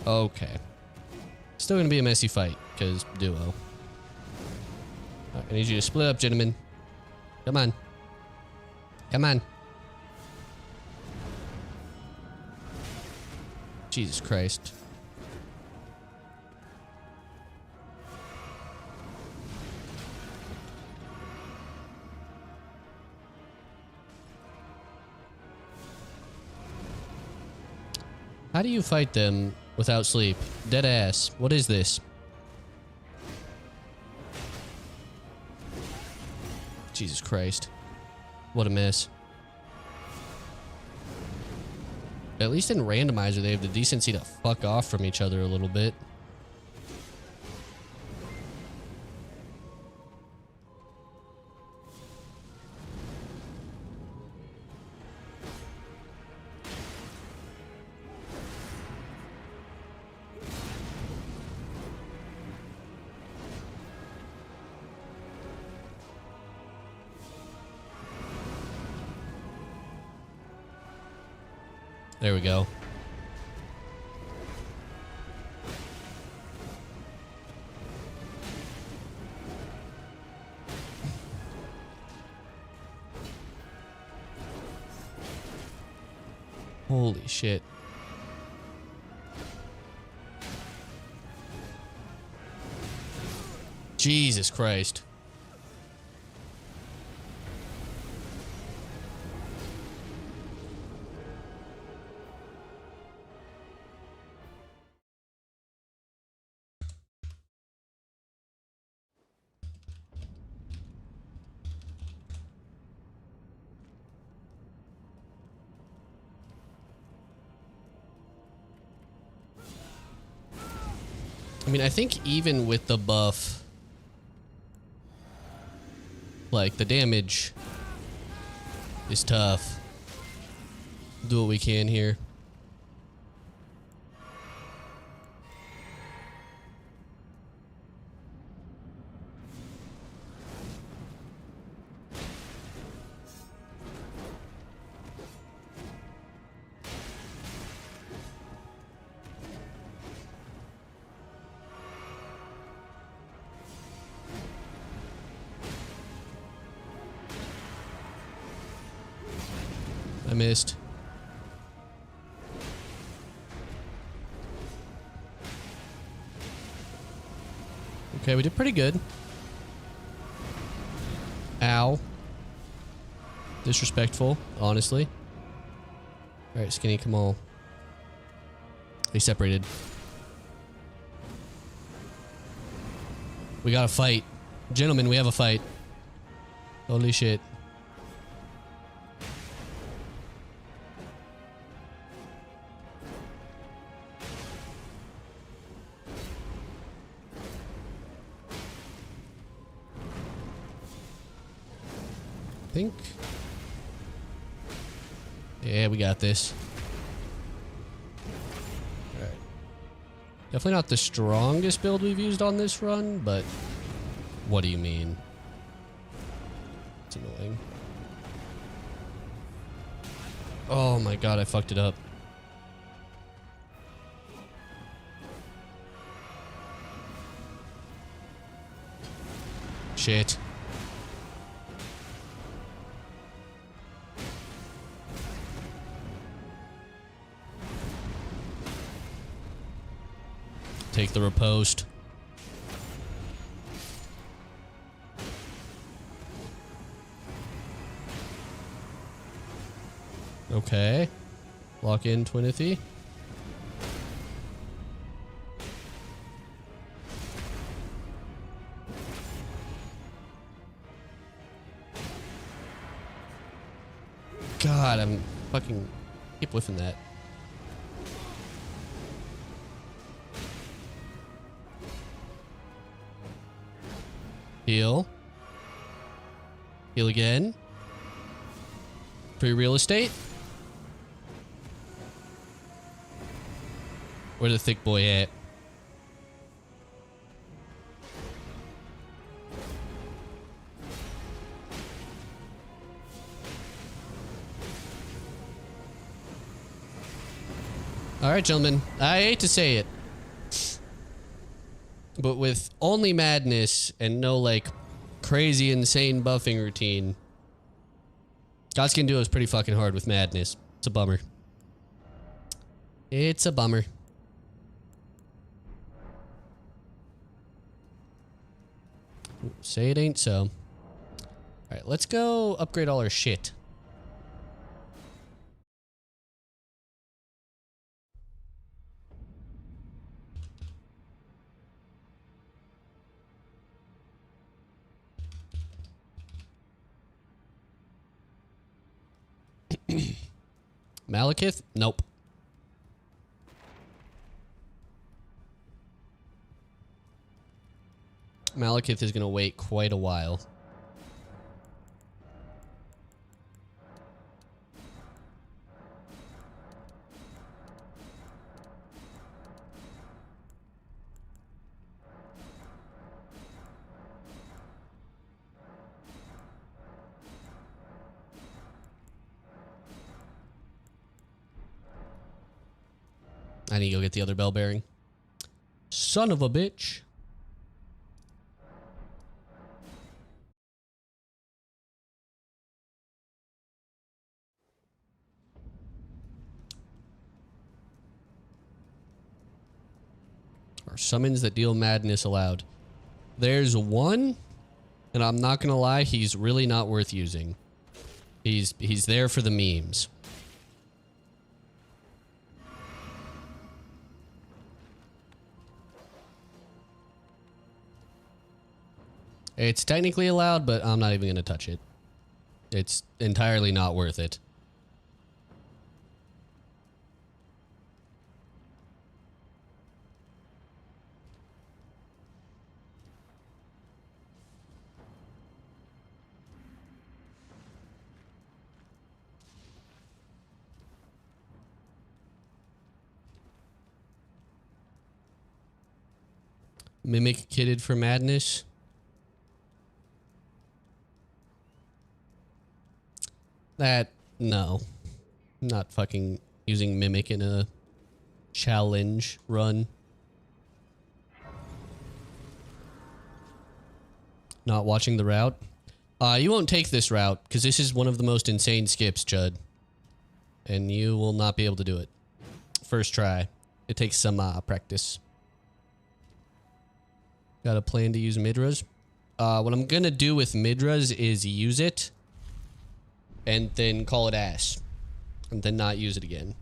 Okay. Still gonna be a messy fight, because duo. Right, I need you to split up, gentlemen. Come on. Come on. Jesus Christ. How do you fight them without sleep? Dead ass. What is this? Jesus Christ. What a mess. At least in randomizer, they have the decency to fuck off from each other a little bit. There we go. Holy shit. Jesus Christ. I mean, I think even with the buff, Like, the damage is tough. Do what we can here. I missed. Okay, we did pretty good. Ow. Disrespectful, honestly. Alright, Skinny, come on. They separated. We got a fight. Gentlemen, we have a fight. Holy shit. Think. Yeah, we got this. Alright. Definitely not the strongest build we've used on this run, but what do you mean? It's annoying. Oh my god, I fucked it up. Shit. Take the riposte. Okay. Lock in Twinithy. God, I'm fucking keep whiffing that. Heal. Heal again. Free real estate. Where the thick boy at? Alright, gentlemen. I hate to say it, but with only madness and no, like, crazy, insane buffing routine, Godskin Duo is pretty fucking hard with madness. It's a bummer. It's a bummer. Say it ain't so. Alright, let's go upgrade all our shit. Malekith? Nope. Malekith is gonna wait quite a while. I need to go get the other bell bearing. Son of a bitch. Are summons that deal madness allowed? There's one, and I'm not gonna lie, he's really not worth using. He's there for the memes. It's technically allowed, but I'm not even gonna touch it. It's entirely not worth it. Mimic kitted for madness. No. Not fucking using Mimic in a challenge run. Not watching the route. You won't take this route, because this is one of the most insane skips, Judd. And you will not be able to do it. First try. It takes some practice. Got a plan to use Midras. What I'm gonna do with Midras is use it, and then call it ass. And then not use it again.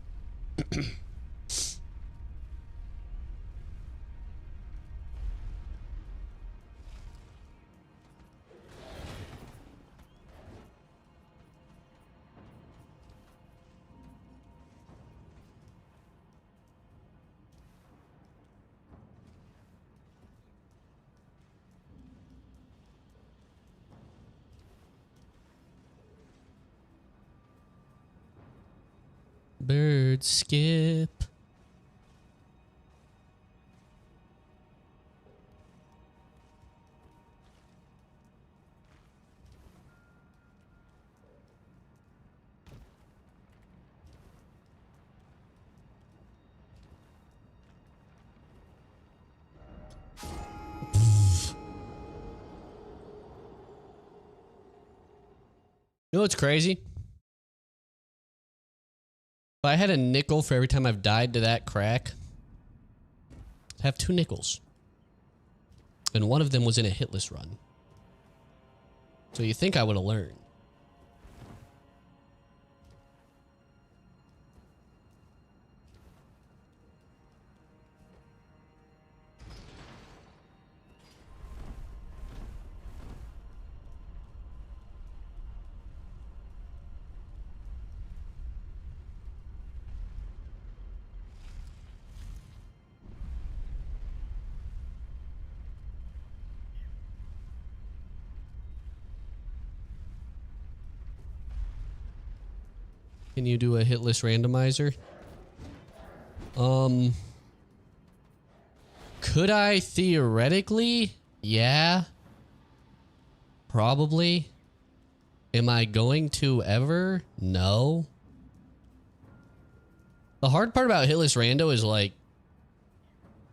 Bird skip. You know what's crazy? If I had a nickel for every time I've died to that crack, I'd have 2 nickels. And one of them was in a hitless run. So you think I would have learned. Can you do a hitless randomizer? Could I theoretically? Yeah. Probably. Am I going to ever? No. The hard part about hitless rando is like,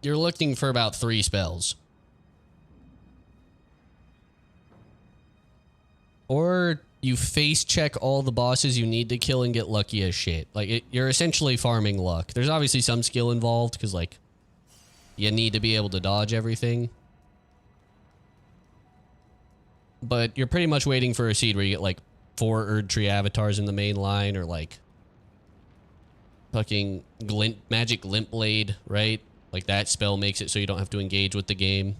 you're looking for about 3 spells. Or you face check all the bosses you need to kill and get lucky as shit. Like, you're essentially farming luck. There's obviously some skill involved because, like, you need to be able to dodge everything. But you're pretty much waiting for a seed where you get, like, 4 Erdtree avatars in the main line, or, like, fucking magic glint blade, right? Like, that spell makes it so you don't have to engage with the game.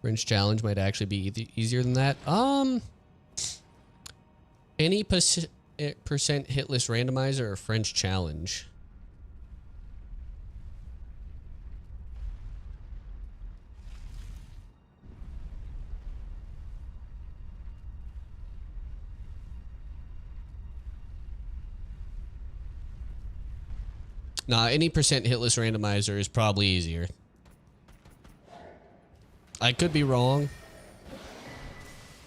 Fringe challenge might actually be easier than that. Any percent hitless randomizer or French challenge? Nah, any percent hitless randomizer is probably easier. I could be wrong,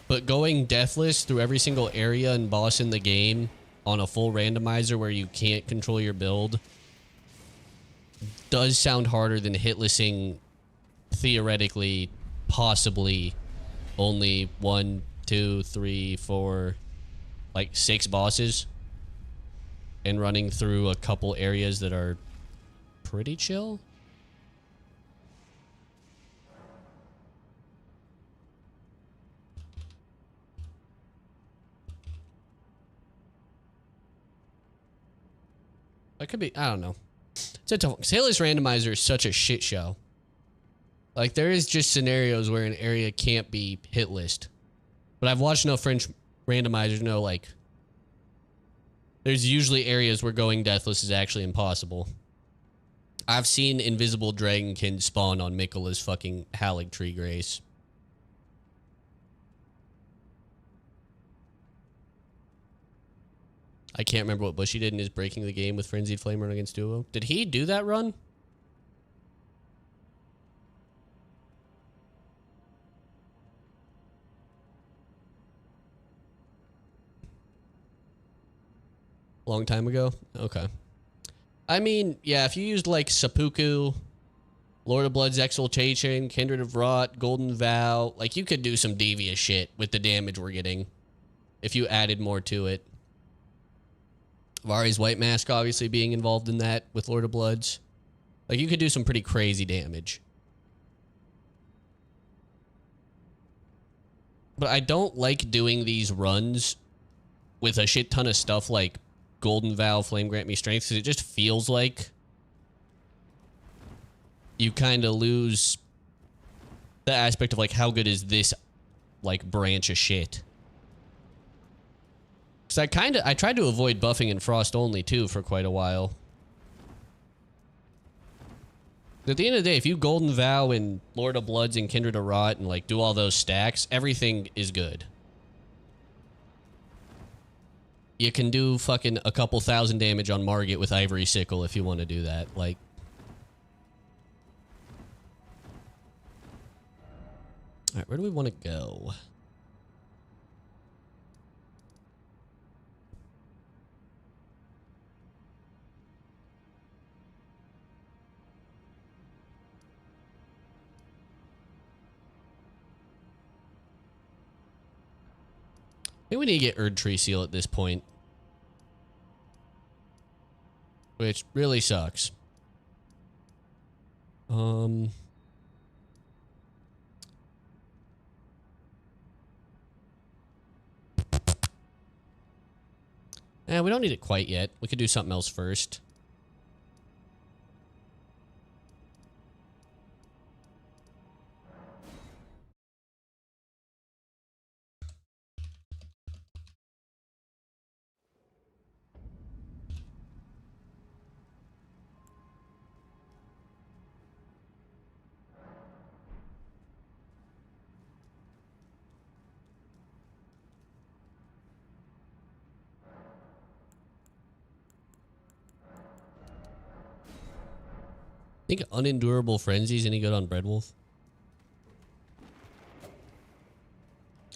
but going deathless through every single area and boss in the game on a full randomizer where you can't control your build does sound harder than hitlessing theoretically, possibly only 1, 2, 3, 4, like 6 bosses and running through a couple areas that are pretty chill. That could be, I don't know. It's a tough one. Hitless randomizer is such a shit show. Like, there is just scenarios where an area can't be hit list. But I've watched enough French randomizers to know, like, there's usually areas where going deathless is actually impossible. I've seen invisible dragonkin spawn on Mikkola's fucking Hallig Tree Grace. I can't remember what Bushy did in his breaking the game with Frenzied Flame run against Duo. Did he do that run? Long time ago? Okay. I mean, yeah, if you used like Seppuku, Lord of Blood's Exaltation, Kindred of Rot, Golden Vow, like you could do some devious shit with the damage we're getting if you added more to it. Vari's White Mask obviously being involved in that with Lord of Bloods. Like you could do some pretty crazy damage. But I don't like doing these runs with a shit ton of stuff like Golden Vow, Flame Grant Me Strength, because it just feels like you kind of lose the aspect of like how good is this like branch of shit. Because I tried to avoid buffing in Frost only too for quite a while. At the end of the day, if you Golden Vow and Lord of Bloods and Kindred of Rot and like do all those stacks, everything is good. You can do fucking a couple thousand damage on Margit with Ivory Sickle if you want to do that. Like, alright, where do we want to go? I think we need to get Erdtree Seal at this point. Which really sucks. We don't need it quite yet. We could do something else first. Think Unendurable Frenzy's any good on Breadwolf?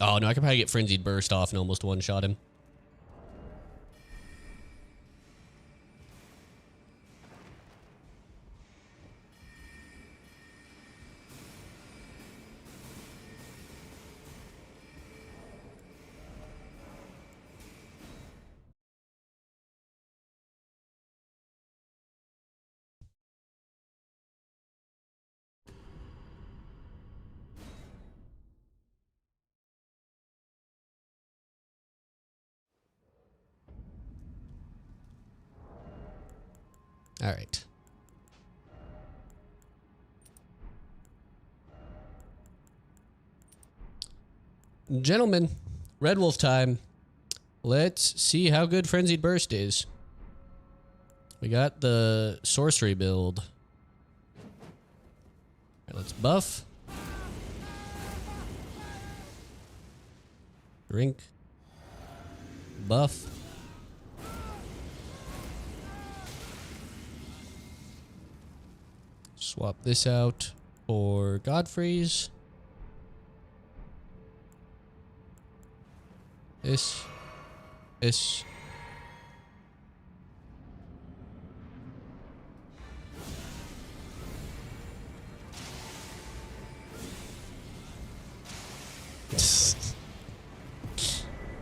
Oh, no, I could probably get Frenzied Burst off and almost one-shot him. All right. Gentlemen, Red Wolf time. Let's see how good Frenzied Burst is. We got the sorcery build. All right, let's buff. Drink. Buff. Swap this out for Godfrey's. This. This.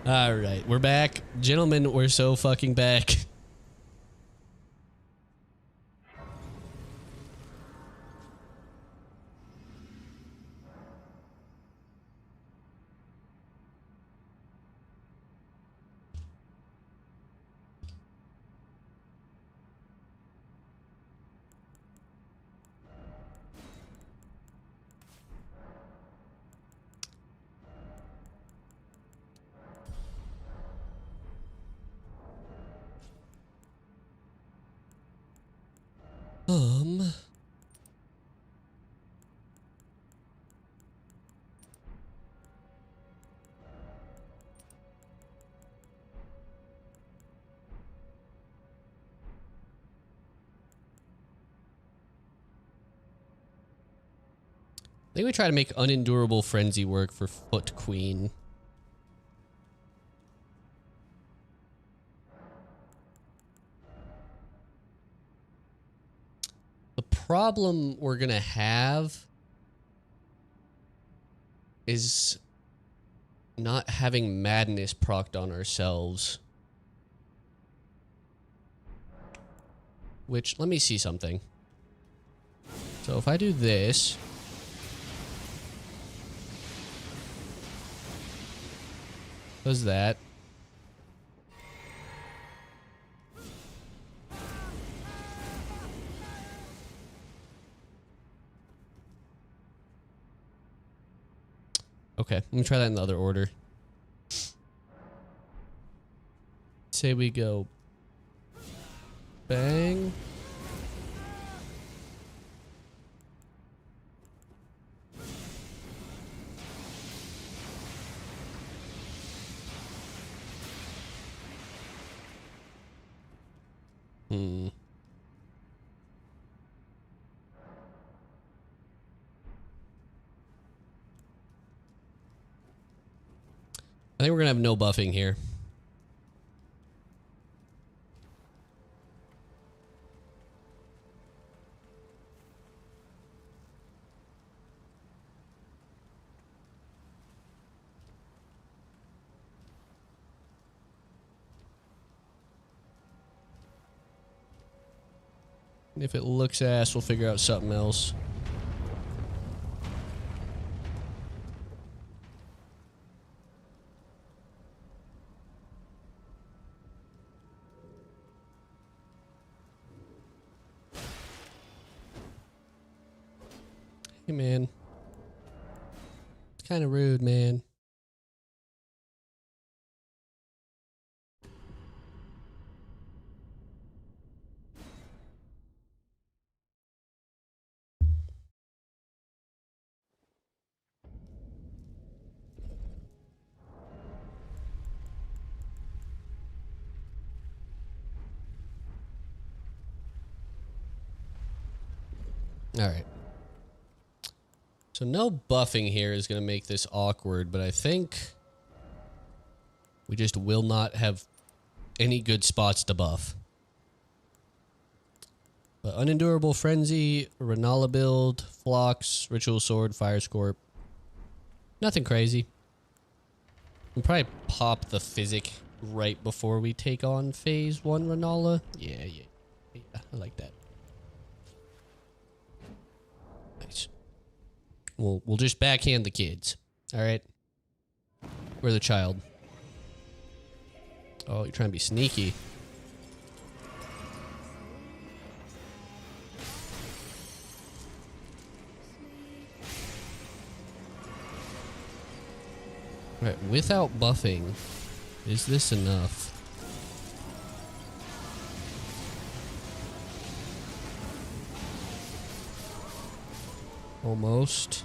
All right, we're back. Gentlemen, we're so fucking back. Um. I think we try to make unendurable frenzy work for Foot Queen. The problem we're gonna have is not having madness procced on ourselves. Which, let me see something. So if I do this, does that. Okay, let me try that in the other order. Say we go bang. I think we're gonna have no buffing here. If it looks ass, we'll figure out something else. Hey, man. It's kind of rude, man. All right. So no buffing here is going to make this awkward, but I think we just will not have any good spots to buff. But Unendurable Frenzy, Renala build, Phlox, Ritual Sword, Fire Scorp. Nothing crazy. We'll probably pop the Physic right before we take on Phase 1 Renala. Yeah, I like that. Nice. We'll just backhand the kids. All right. We're the child. Oh, you're trying to be sneaky. Right, without buffing, is this enough? Almost.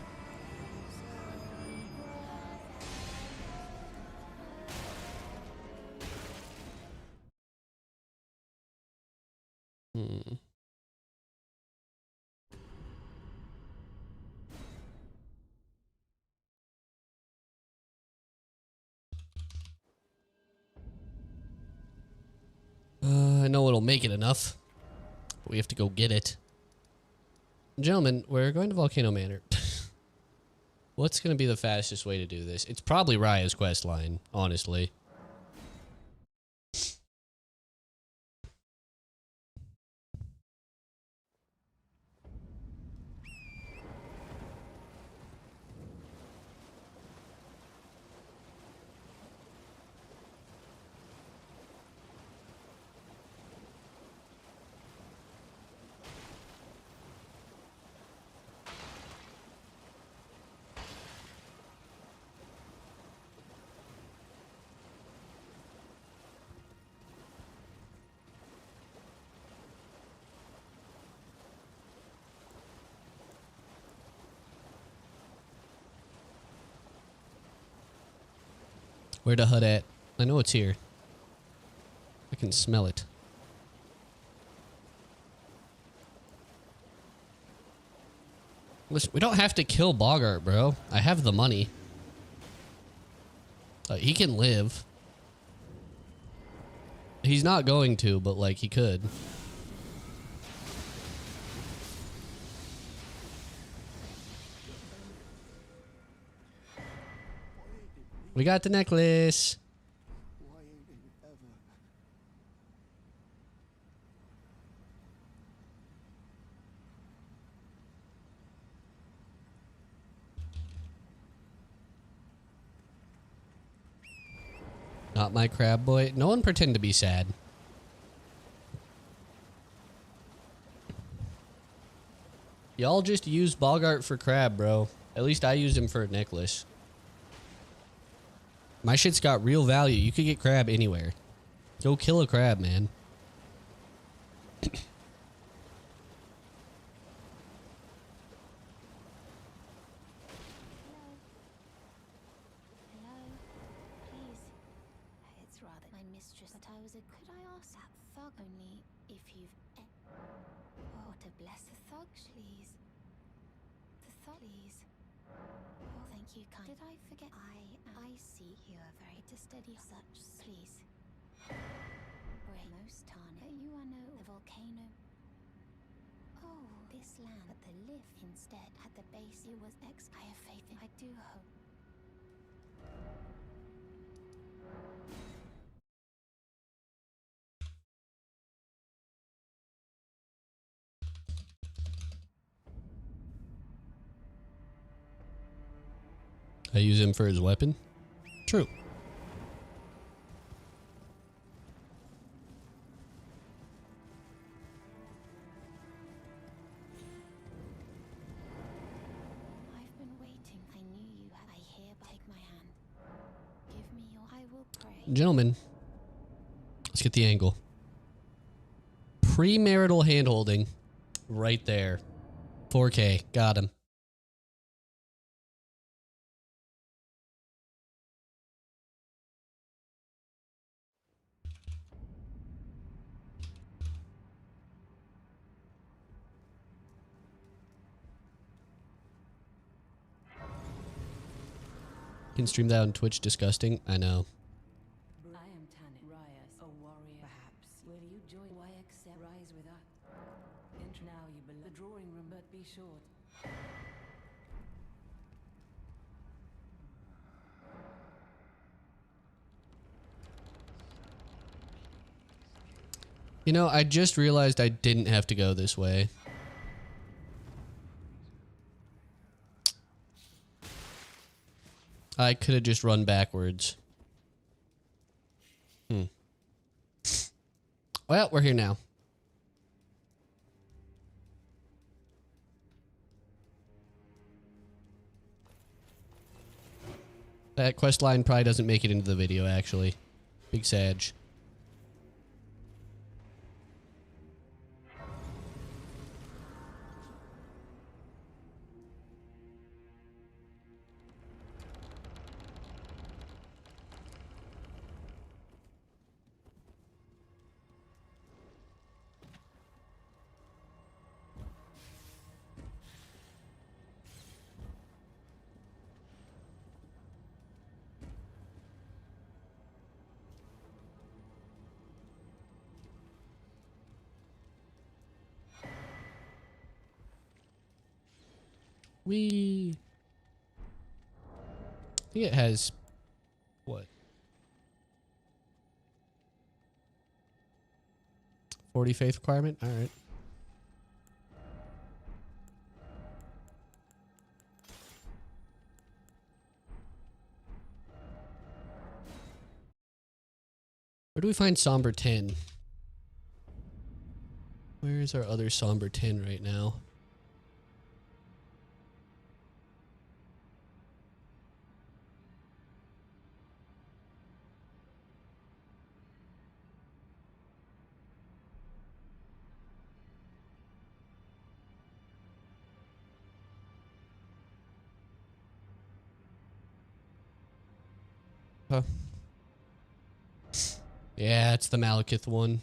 I know it'll make it enough, but we have to go get it. Gentlemen, we're going to Volcano Manor. What's going to be the fastest way to do this? It's probably Raya's quest line, honestly. Where the hut at? I know it's here. I can smell it. Listen, we don't have to kill Bogart, bro. I have the money. He can live. He's not going to, but like he could. We got the necklace. Not my crab boy. No one pretend to be sad. Y'all just use Bogart for crab, bro. At least I used him for a necklace. My shit's got real value. You could get crab anywhere. Go kill a crab, man. Hello? Please. It's rather my mistress, but I was a... Could I ask that thug only if you've... Oh, to bless the thug, please. The thug, please. Oh, thank you, kind. Did I forget? I see you are very to steady such, please. Break most tarn. You are no the volcano. Oh, this land, but the lift instead at the base. It was X. I have faith in. I do hope. I use him for his weapon? True. I've been waiting. I knew you had. I hereby take my hand. Give me your. I will pray. Gentlemen, let's get the angle. Premarital handholding. Right there. 4K. Got him. Can stream that on Twitch. Disgusting. I know. I am Tanit Rias, a warrior. Perhaps will you join? Why accept? Rise with us. Enter now, you below the drawing room, but be short. You know, I just realized I didn't have to go this way. I could have just run backwards. Well, we're here now. That quest line probably doesn't make it into the video, actually. Big Sag. I think it has... what? 40 faith requirement? Alright. Where do we find Somber 10? Where is our other Somber 10 right now? Huh. Yeah, it's the Malekith one.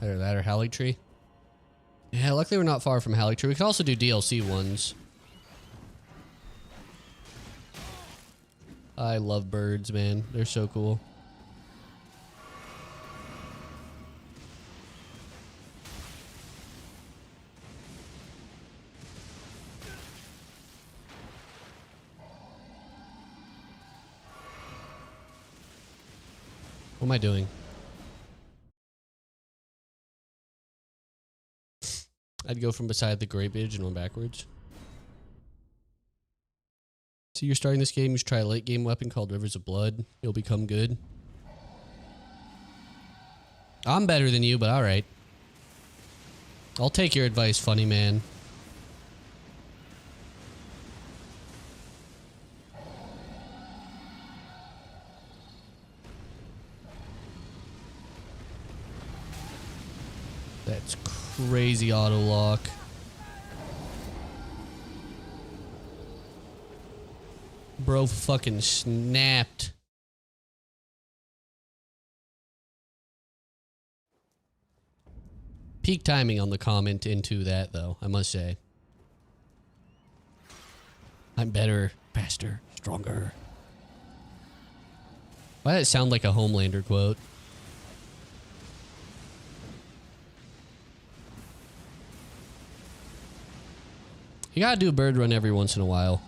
Either that or Halley Tree. Yeah, luckily we're not far from Halley Tree. We can also do DLC ones. I love birds, man. They're so cool. What am I doing? I'd go from beside the Great Bridge and run backwards. So you're starting this game, you should try a late game weapon called Rivers of Blood. You'll become good. I'm better than you, but alright. I'll take your advice, funny man. That's crazy auto lock. Bro fucking snapped. Peak timing on the comment into that, though, I must say. I'm better, faster, stronger. Why does it sound like a Homelander quote? You gotta do a bird run every once in a while.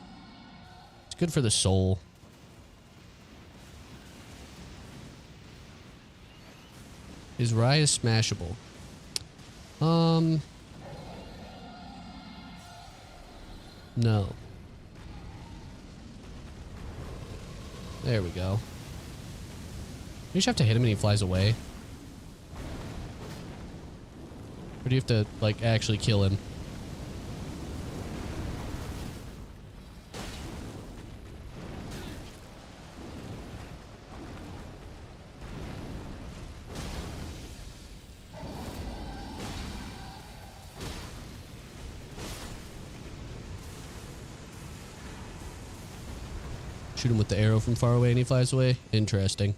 It's good for the soul. Is Raya smashable? No. There we go. You just have to hit him and he flies away. Or do you have to, like, actually kill him? Shoot him with the arrow from far away and he flies away? Interesting.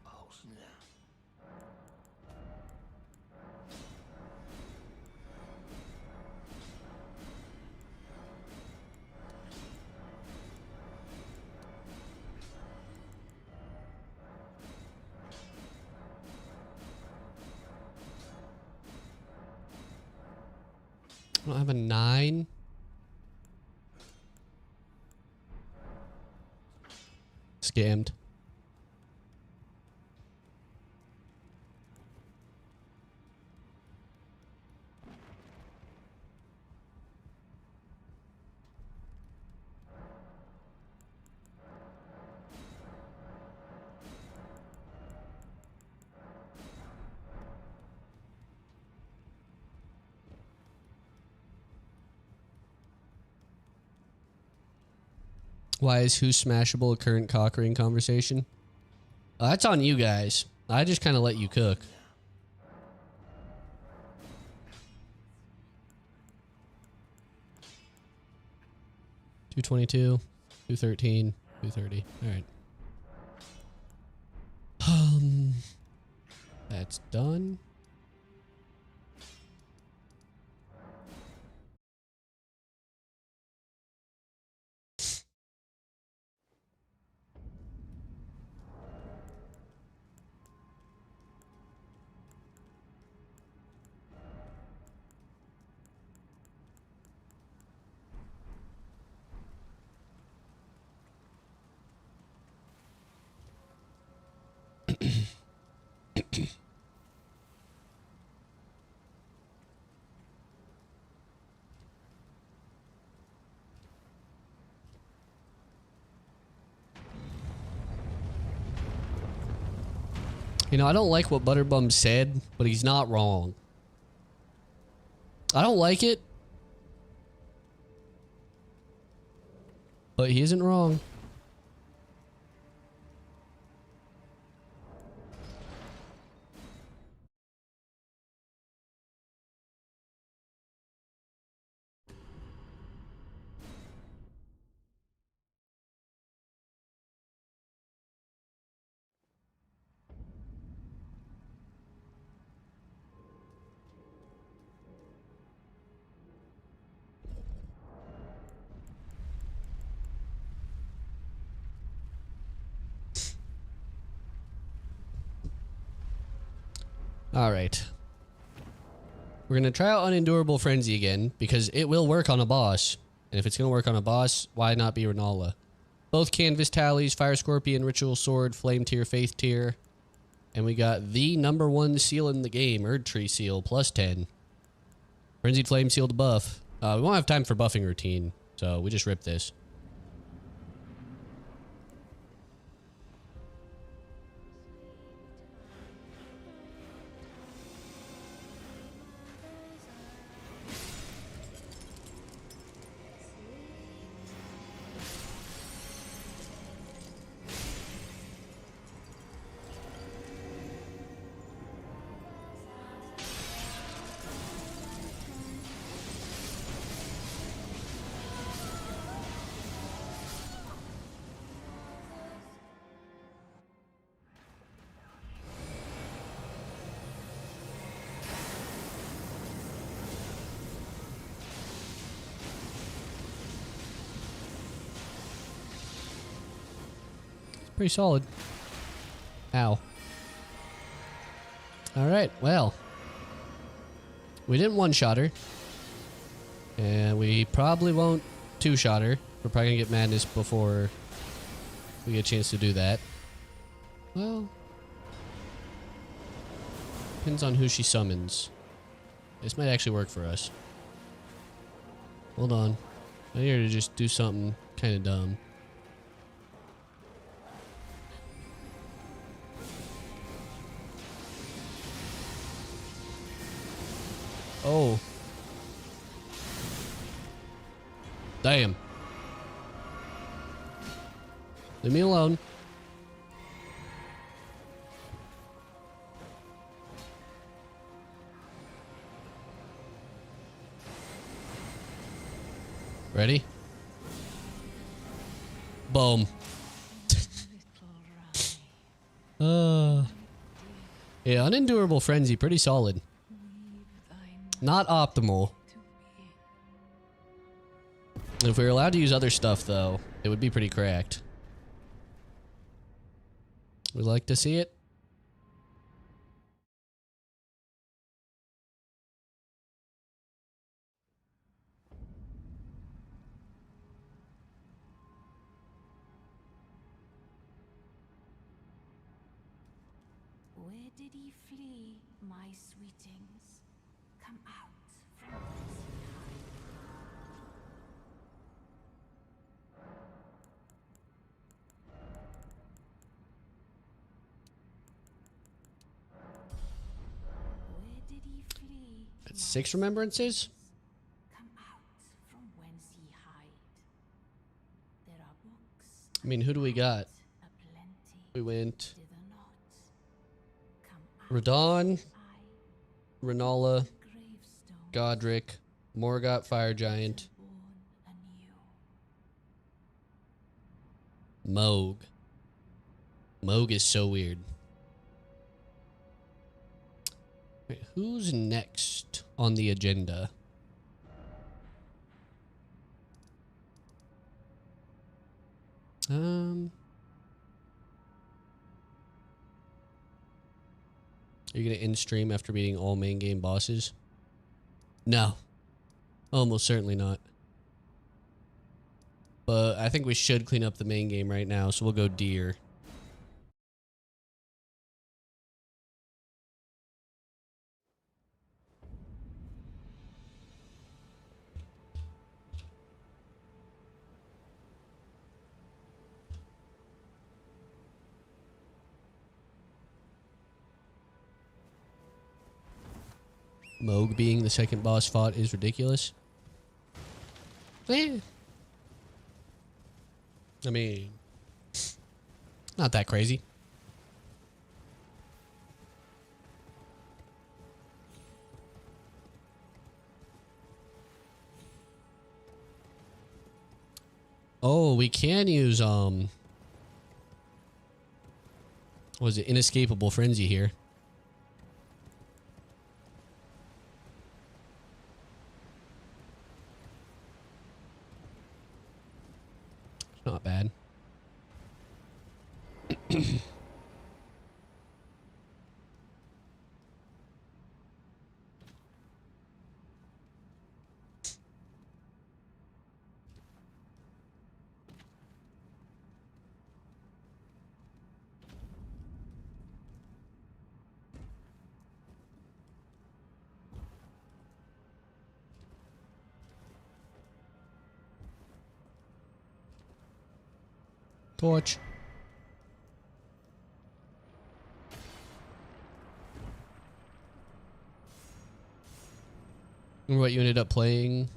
Oh, snap. I don't have a 9. Scammed. Why is who's smashable a current cockering conversation? That's on you guys. I just kind of let you cook. 222, 213, 230. All right. That's done. You know, I don't like what Butterbum said, but he's not wrong. I don't like it, but he isn't wrong. Alright. We're going to try out Unendurable Frenzy again, because it will work on a boss. And if it's going to work on a boss, why not be Renala? Both canvas tallies, Fire Scorpion, Ritual Sword, Flame Tier, Faith Tier. And we got the #1 seal in the game, Erdtree Seal, plus 10. Frenzied Flame Seal to buff. We won't have time for buffing routine, so we just rip this. Pretty solid. Ow. Alright, well. We didn't one-shot her. And we probably won't two-shot her. We're probably gonna get Madness before we get a chance to do that. Well. Depends on who she summons. This might actually work for us. Hold on. I'm here to just do something kind of dumb. Oh. Damn. Leave me alone. Ready? Boom. Yeah, Unendurable Frenzy, pretty solid. Not optimal. If we were allowed to use other stuff, though, it would be pretty cracked. We like to see it. Where did he flee, my sweetings? Come out from whence he hide. Where did he flee? That's 6 remembrances? Come out from whence he hide. There are books. I mean, who do we got? Aplenty. We went Thither not. Come out. Radon, I, Renala, gravestone, Godric, Morgott Fire Giant, born anew. Moog. Moog is so weird. Wait, who's next on the agenda? Are you gonna end stream after beating all main game bosses? No. Almost certainly not. But I think we should clean up the main game right now, so we'll go deer. Moog being the second boss fought is ridiculous. Eh. I mean, not that crazy. Oh, we can use, was it Inescapable Frenzy here? Not bad. Torch. Remember what you ended up playing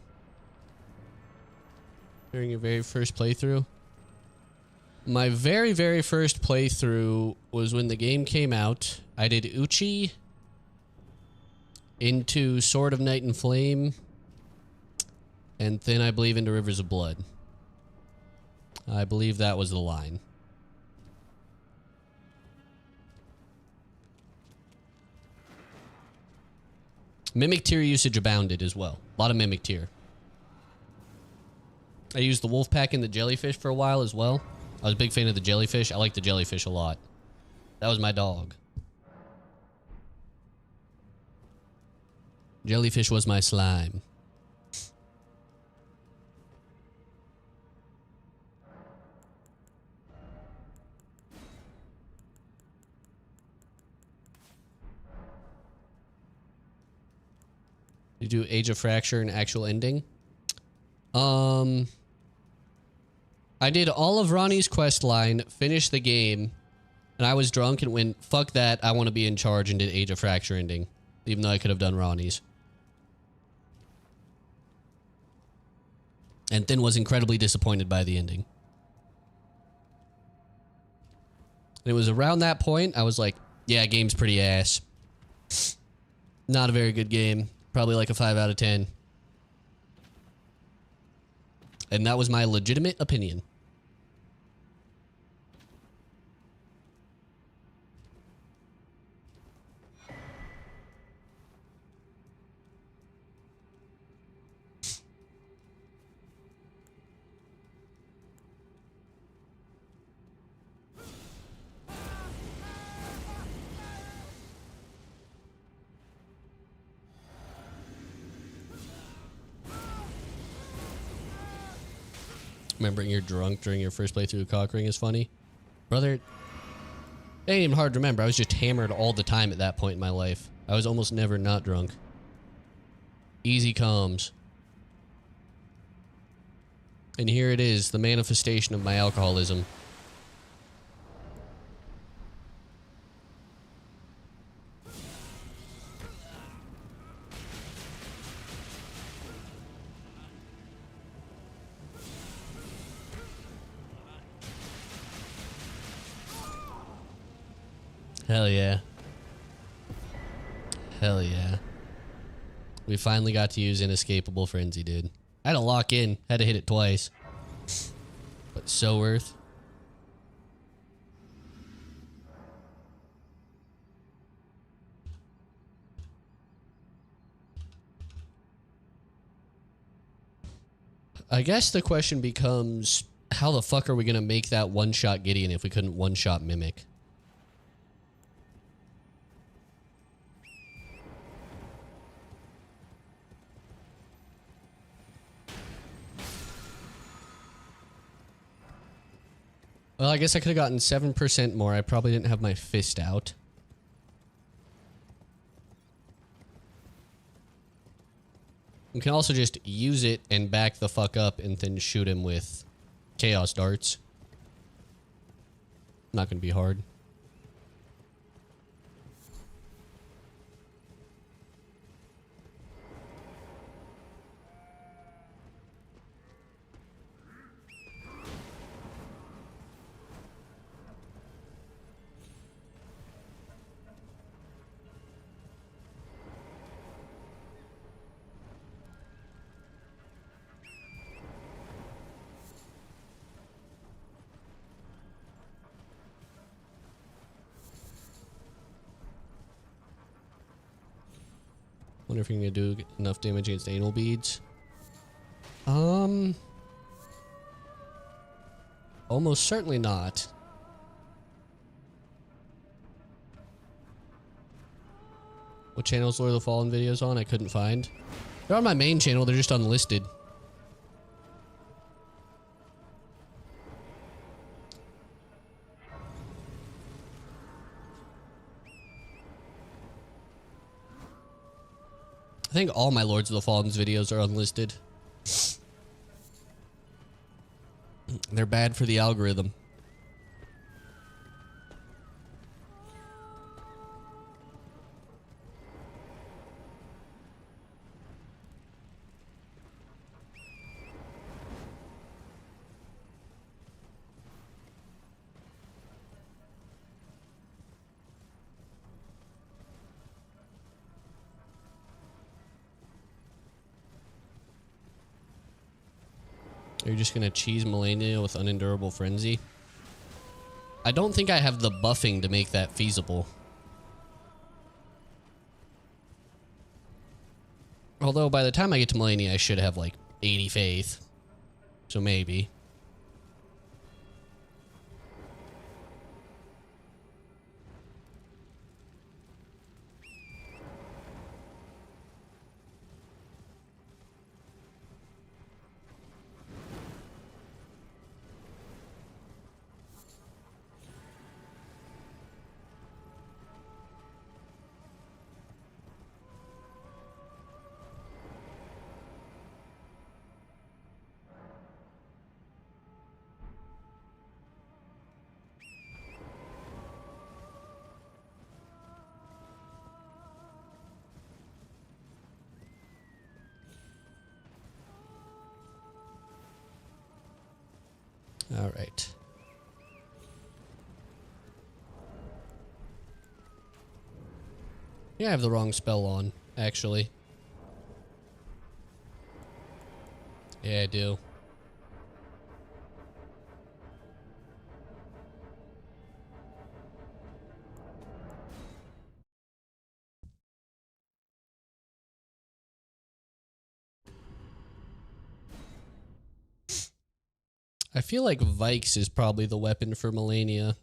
during your very first playthrough? My very, very first playthrough was when the game came out. I did Uchi into Sword of Night and Flame, and then I believe into Rivers of Blood. I believe that was the line. Mimic Tear usage abounded as well. A lot of Mimic Tear. I used the wolf pack and the jellyfish for a while as well. I was a big fan of the jellyfish. I like the jellyfish a lot. That was my dog. Jellyfish was my slime. You do Age of Fracture and actual ending? I did all of Ronnie's quest line, finished the game, and I was drunk and went, fuck that, I want to be in charge, and did Age of Fracture ending. Even though I could have done Ronnie's. And then was incredibly disappointed by the ending. And it was around that point, I was like, yeah, game's pretty ass. Not a very good game. Probably like a 5 out of 10. And that was my legitimate opinion. Remembering you're drunk during your first playthrough of Cock Ring is funny. Brother, it ain't even hard to remember. I was just hammered all the time at that point in my life. I was almost never not drunk. Easy comes. And here it is, the manifestation of my alcoholism. Hell yeah. Hell yeah. We finally got to use Inescapable Frenzy, dude. I had to lock in. Had to hit it twice. But so worth. I guess the question becomes, how the fuck are we going to make that one-shot Gideon if we couldn't one-shot Mimic? Well, I guess I could have gotten 7% more. I probably didn't have my fist out. You can also just use it and back the fuck up and then shoot him with chaos darts. Not gonna be hard. Wonder if you're gonna do enough damage against anal beads. Almost certainly not. What channels Lord of the Fallen videos on? I couldn't find. They're on my main channel, they're just unlisted. I think all my Lords of the Fallen's videos are unlisted. They're bad for the algorithm. Are you just gonna cheese Melania with Unendurable Frenzy? I don't think I have the buffing to make that feasible. Although by the time I get to Melania, I should have like 80 faith. So maybe. All right. Yeah, I have the wrong spell on, actually. Yeah, I do. I feel like Vikes is probably the weapon for Melania.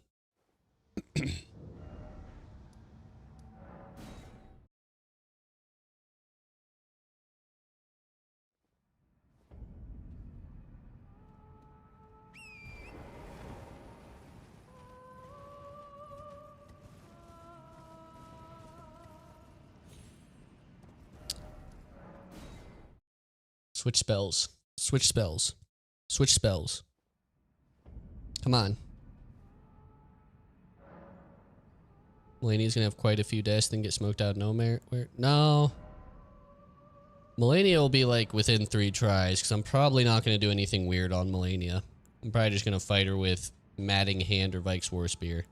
Switch spells. Switch spells. Switch spells. Come on. Melania's gonna have quite a few deaths, then get smoked out nowhere. No. Melania will be like within 3 tries, because I'm probably not gonna do anything weird on Melania. I'm probably just gonna fight her with Matting Hand or Vike's War Spear.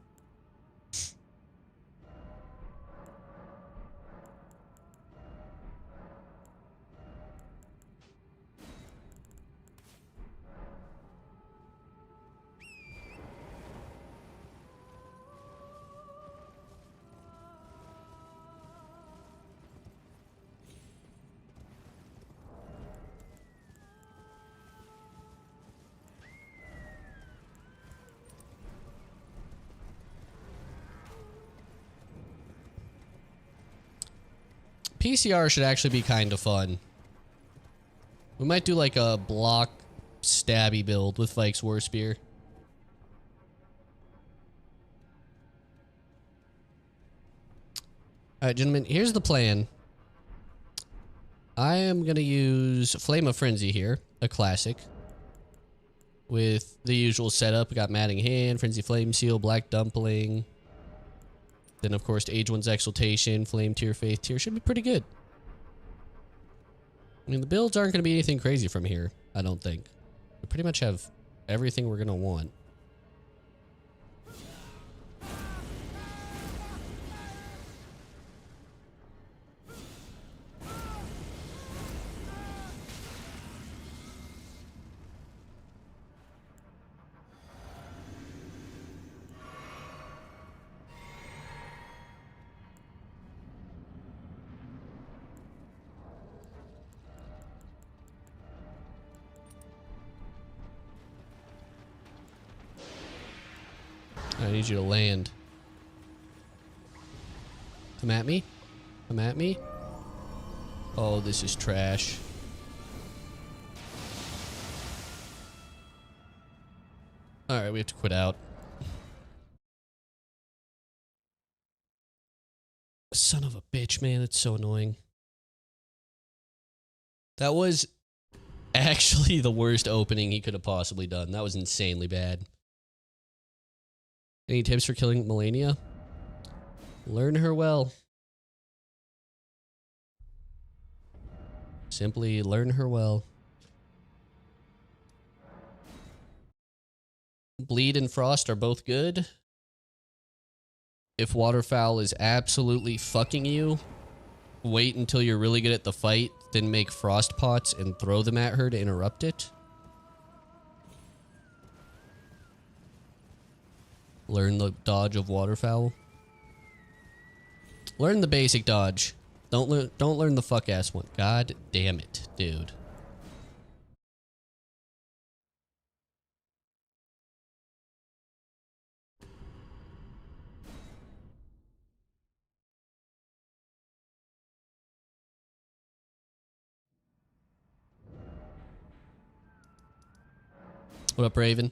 PCR should actually be kind of fun. We might do like a block stabby build with Vike's War Spear. Alright, gentlemen, here's the plan. I am going to use Flame of Frenzy here, a classic. With the usual setup. We got Matting Hand, Frenzy Flame Seal, Black Dumpling. Then, of course, Age One's Exaltation, Flame Tear, Faith Tear. Should be pretty good. I mean, the builds aren't going to be anything crazy from here, I don't think. We pretty much have everything we're going to want. need you to land. Come at me. Come at me. Oh, this is trash. Alright, we have to quit out. Son of a bitch, man. That's so annoying. That was actually the worst opening he could have possibly done. That was insanely bad. Any tips for killing Melania? Learn her well. Simply learn her well. Bleed and Frost are both good. If Waterfowl is absolutely fucking you, wait until you're really good at the fight, then make Frost Pots and throw them at her to interrupt it. Learn the dodge of Waterfowl. Learn the basic dodge. Don't learn the fuck ass one. God damn it, dude. What up, Raven?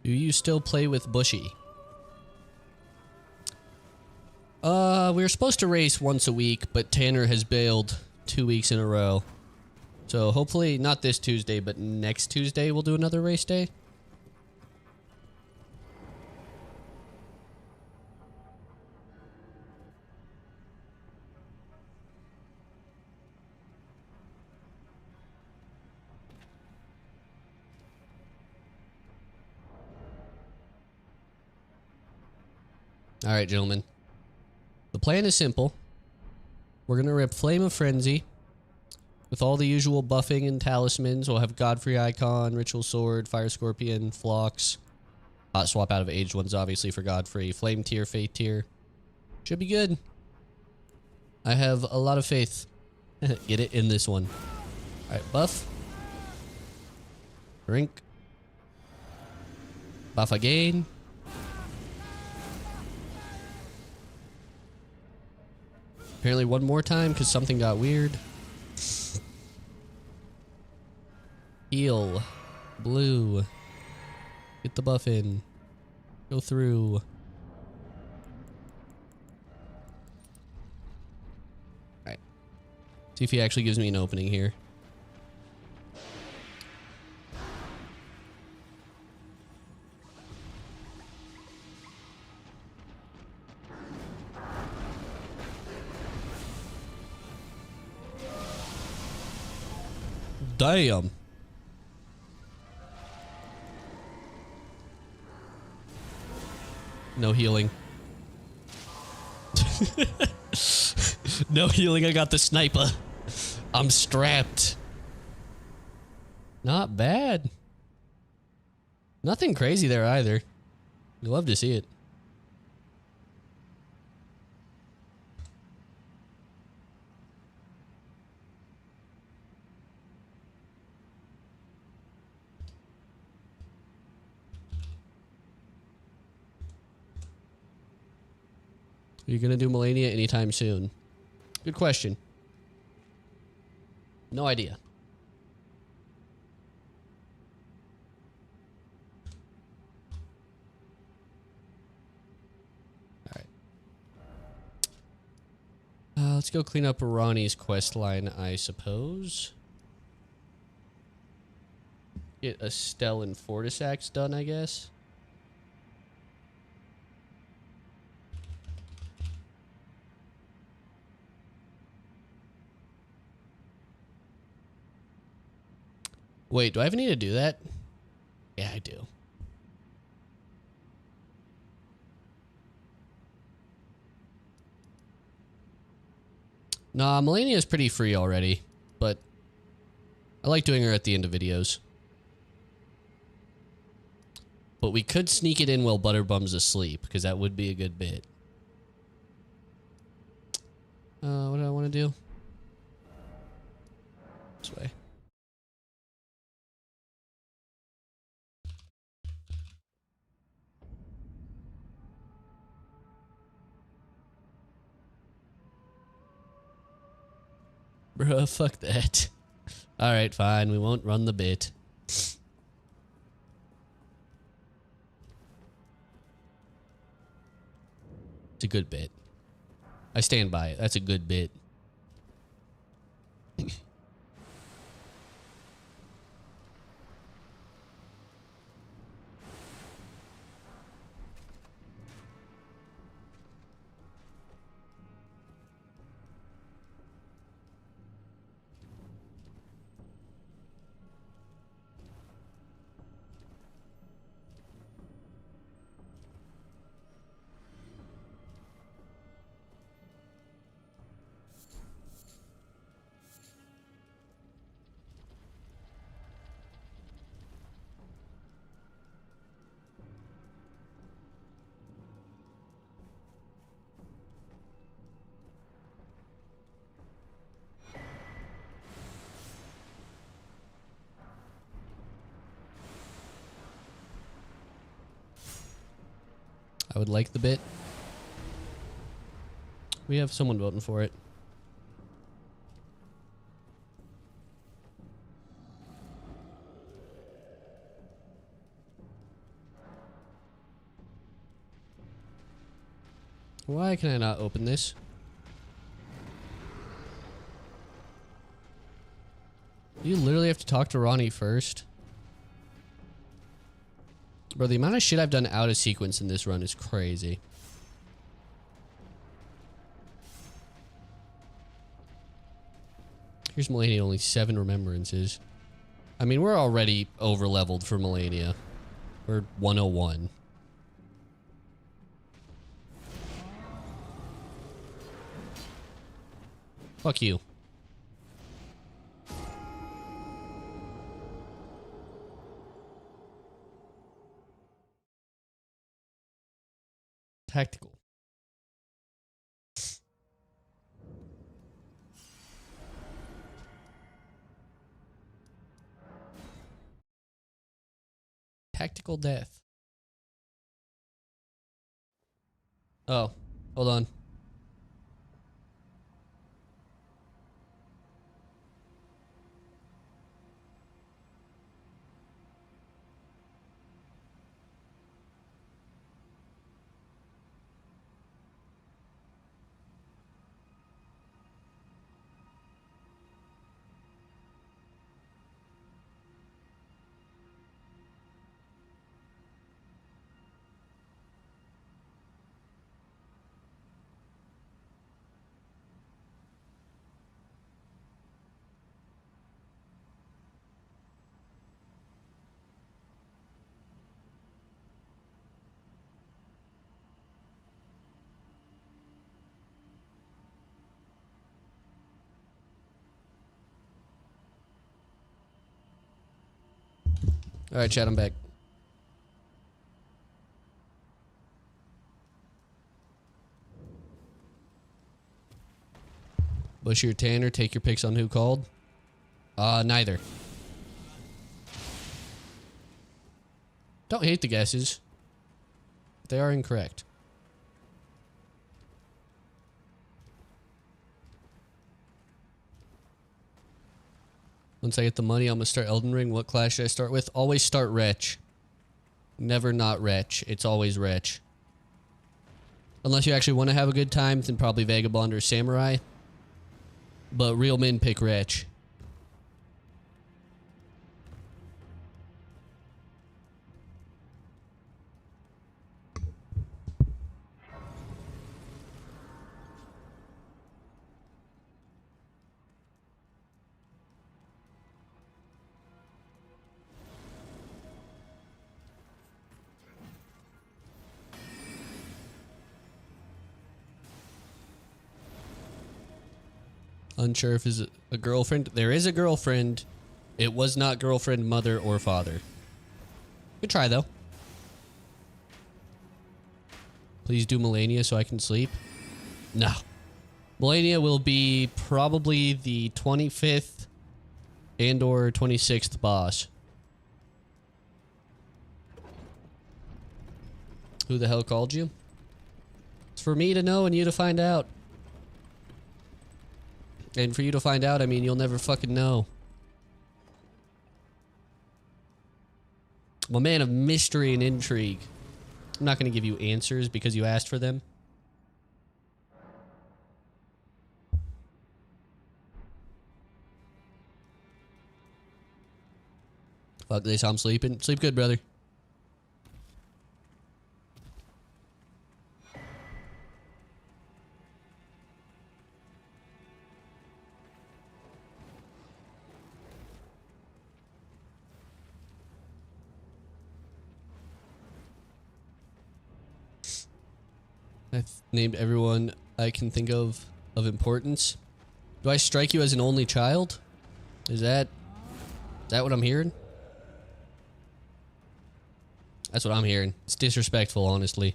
Do you still play with Bushy? We were supposed to race once a week, but Tanner has bailed 2 weeks in a row. So hopefully not this Tuesday, but next Tuesday we'll do another race day. All right, gentlemen. The plan is simple. We're going to rip Flame of Frenzy with all the usual buffing and talismans. We'll have Godfrey Icon, Ritual Sword, Fire Scorpion, Phlox. Hot swap out of aged ones, obviously, for Godfrey. Flame Tier, Fate Tier. Should be good. I have a lot of faith. Get it in this one. All right, buff. Drink. Buff again. Apparently one more time because something got weird. Heal. Blue. Get the buff in. Go through. Alright. See if he actually gives me an opening here. Damn. No healing. No healing, I got the sniper. I'm strapped. Not bad. Nothing crazy there either. You love to see it. Are you gonna do Melania anytime soon? Good question. No idea. Alright. Let's go clean up Ronnie's quest line, I suppose. Get Estelle and Fortisax done, I guess. Wait, do I even need to do that? Yeah, I do. Nah, Melania is pretty free already, but I like doing her at the end of videos. But we could sneak it in while Butterbum's asleep, because that would be a good bit. What do I want to do? This way. Bruh, fuck that. Alright, fine. We won't run the bit. It's a good bit. I stand by it. That's a good bit. I would like the bit. We have someone voting for it. Why can I not open this? You literally have to talk to Ronnie first. Bro, the amount of shit I've done out of sequence in this run is crazy. Here's Melania, only 7 remembrances. I mean, we're already over-leveled for Melania. We're 101. Fuck you. Tactical. Tactical death. Oh, hold on. Alright, chat, I'm back. Bushy or Tanner, take your picks on who called. Neither. Don't hate the guesses. They are incorrect. Once I get the money, I'm gonna start Elden Ring. What class should I start with? Always start Wretch. Never not Wretch. It's always Wretch. Unless you actually want to have a good time, then probably Vagabond or Samurai. But real men pick Wretch. Unsure if is a girlfriend. There is a girlfriend. It was not girlfriend, mother, or father. Good try, though. Please do Melania so I can sleep. No. Melania will be probably the 25th and or 26th boss. Who the hell called you? It's for me to know and you to find out. And for you to find out, I mean, you'll never fucking know. I'm a man of mystery and intrigue. I'm not going to give you answers because you asked for them. Fuck this, I'm sleeping. Sleep good, brother. I've named everyone I can think of importance. Do I strike you as an only child? Is that what I'm hearing? That's what I'm hearing. It's disrespectful, honestly.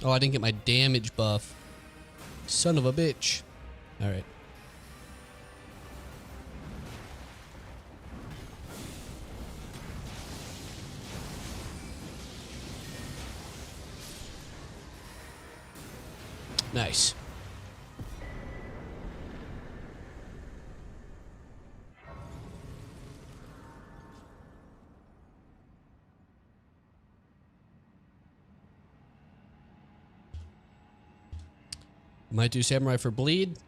Oh, I didn't get my damage buff. Son of a bitch. Alright. Nice. Might do samurai for bleed.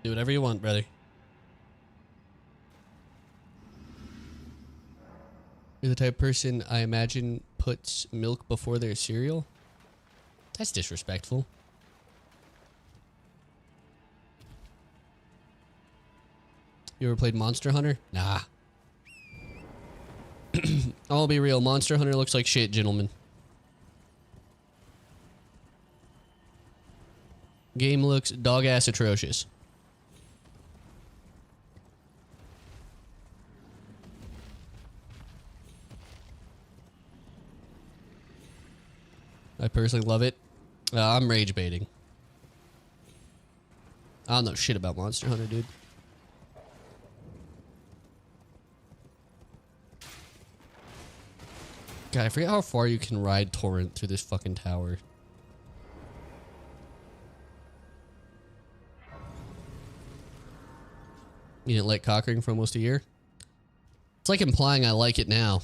Do whatever you want, brother. You're the type of person I imagine puts milk before their cereal? That's disrespectful. You ever played Monster Hunter? Nah. I'll be real. Monster Hunter looks like shit, gentlemen. Game looks dog-ass atrocious. I personally love it. I'm rage baiting. I don't know shit about Monster Hunter, dude. God, I forget how far you can ride Torrent through this fucking tower. You didn't like Cockring for almost a year? It's like implying I like it now.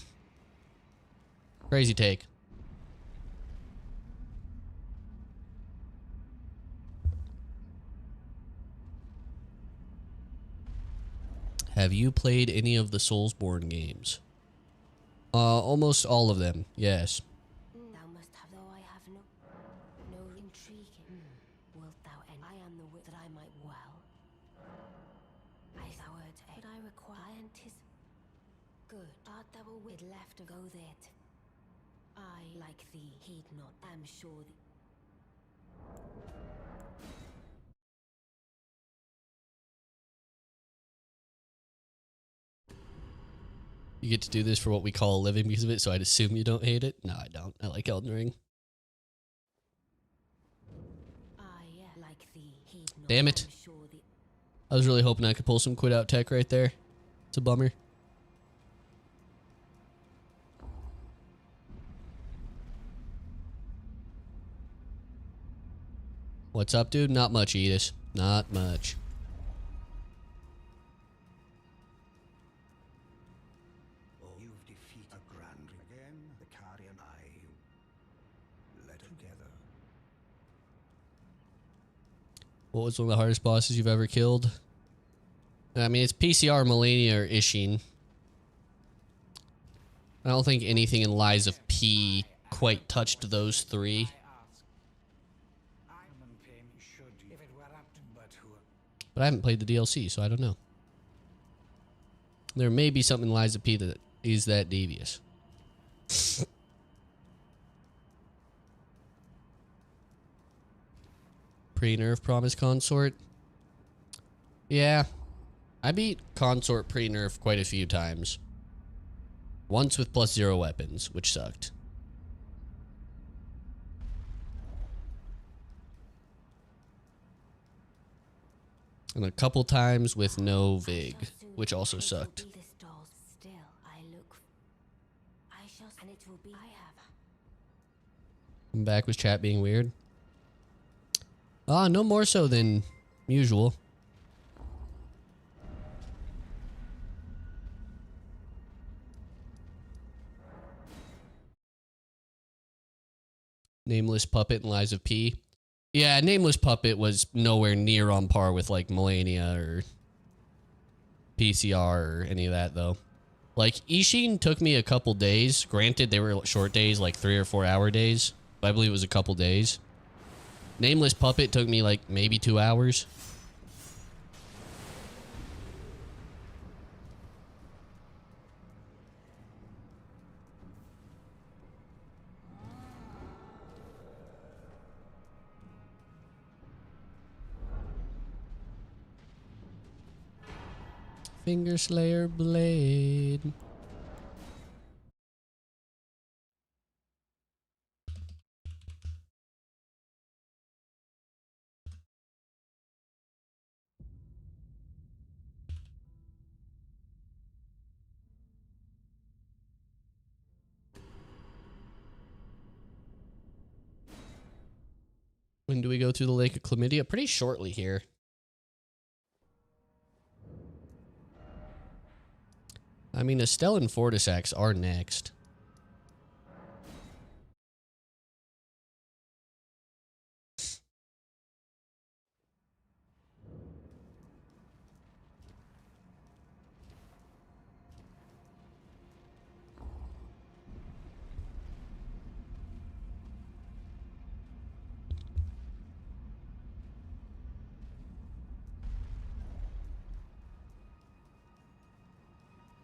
Crazy take. Have you played any of the Soulsborne games? Almost all of them, yes. Thou must have, though I have no intriguing. Wilt thou end? I am the wit that I might well. I thou art, but I require, and 'tis good. Art thou a wit left to go there? I, like thee, heed not. Am sure thee. You get to do this for what we call a living because of it, so I'd assume you don't hate it. No, I don't. I like Elden Ring. I, like thee, heed not. Damn it. Am sure thee. I was really hoping I could pull some quit out tech right there. It's a bummer. What's up, dude? Not much, Edith. Not much. Oh, you've defeated a grand again. The carrion I led together. What was one of the hardest bosses you've ever killed? I mean, it's PCR, Melania, or Ishin. I don't think anything in Lies of P quite touched those three. But I haven't played the DLC, so I don't know. There may be something in Lies of P that is that devious. Pre-nerf Promise Consort? Yeah. I beat Consort pre-nerf quite a few times. Once with +0 weapons, which sucked. And a couple times with no Vig, which also sucked. I'm back with chat being weird. No more so than usual. Nameless Puppet and Lies of P. Yeah, Nameless Puppet was nowhere near on par with like Melania or PCR or any of that though. Like Ishin took me a couple days. Granted, they were short days, like 3 or 4 hour days. But I believe it was a couple days. Nameless Puppet took me like maybe 2 hours. Finger Slayer Blade. When do we go through the Lake of Chlamydia? Pretty shortly here. I mean, Estelle and Fortisax are next.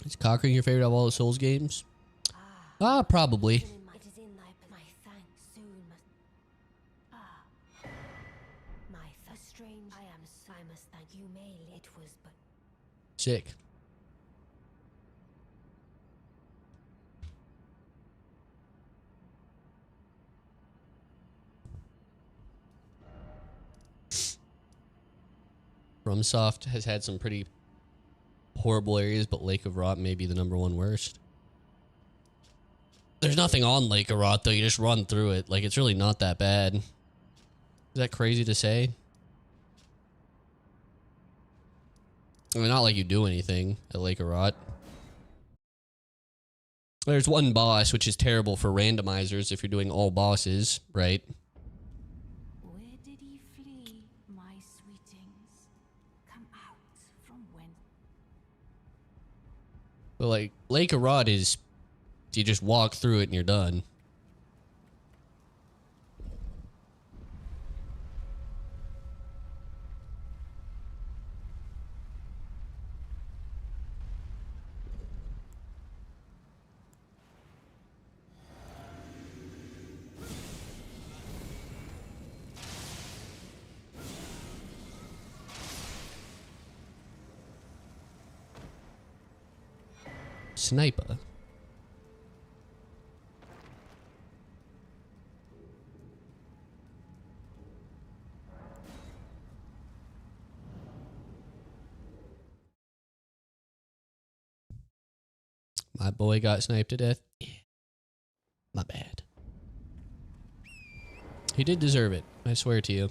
Is Conquering your favorite of all the Souls games? Probably. It is in my thanks soon my strange I must thank you may it was but Sick. FromSoft has had some pretty horrible areas, but Lake of Rot may be the #1 worst. There's nothing on Lake of Rot, though. You just run through it. Like, it's really not that bad. Is that crazy to say? I mean, not like you do anything at Lake of Rot. There's one boss, which is terrible for randomizers if you're doing all bosses, right? Where did he flee, my sweetings? Come out from when? But, like, Lake of Rot is... You just walk through it and you're done. Sniper. My boy got sniped to death. Yeah. My bad. He did deserve it. I swear to you.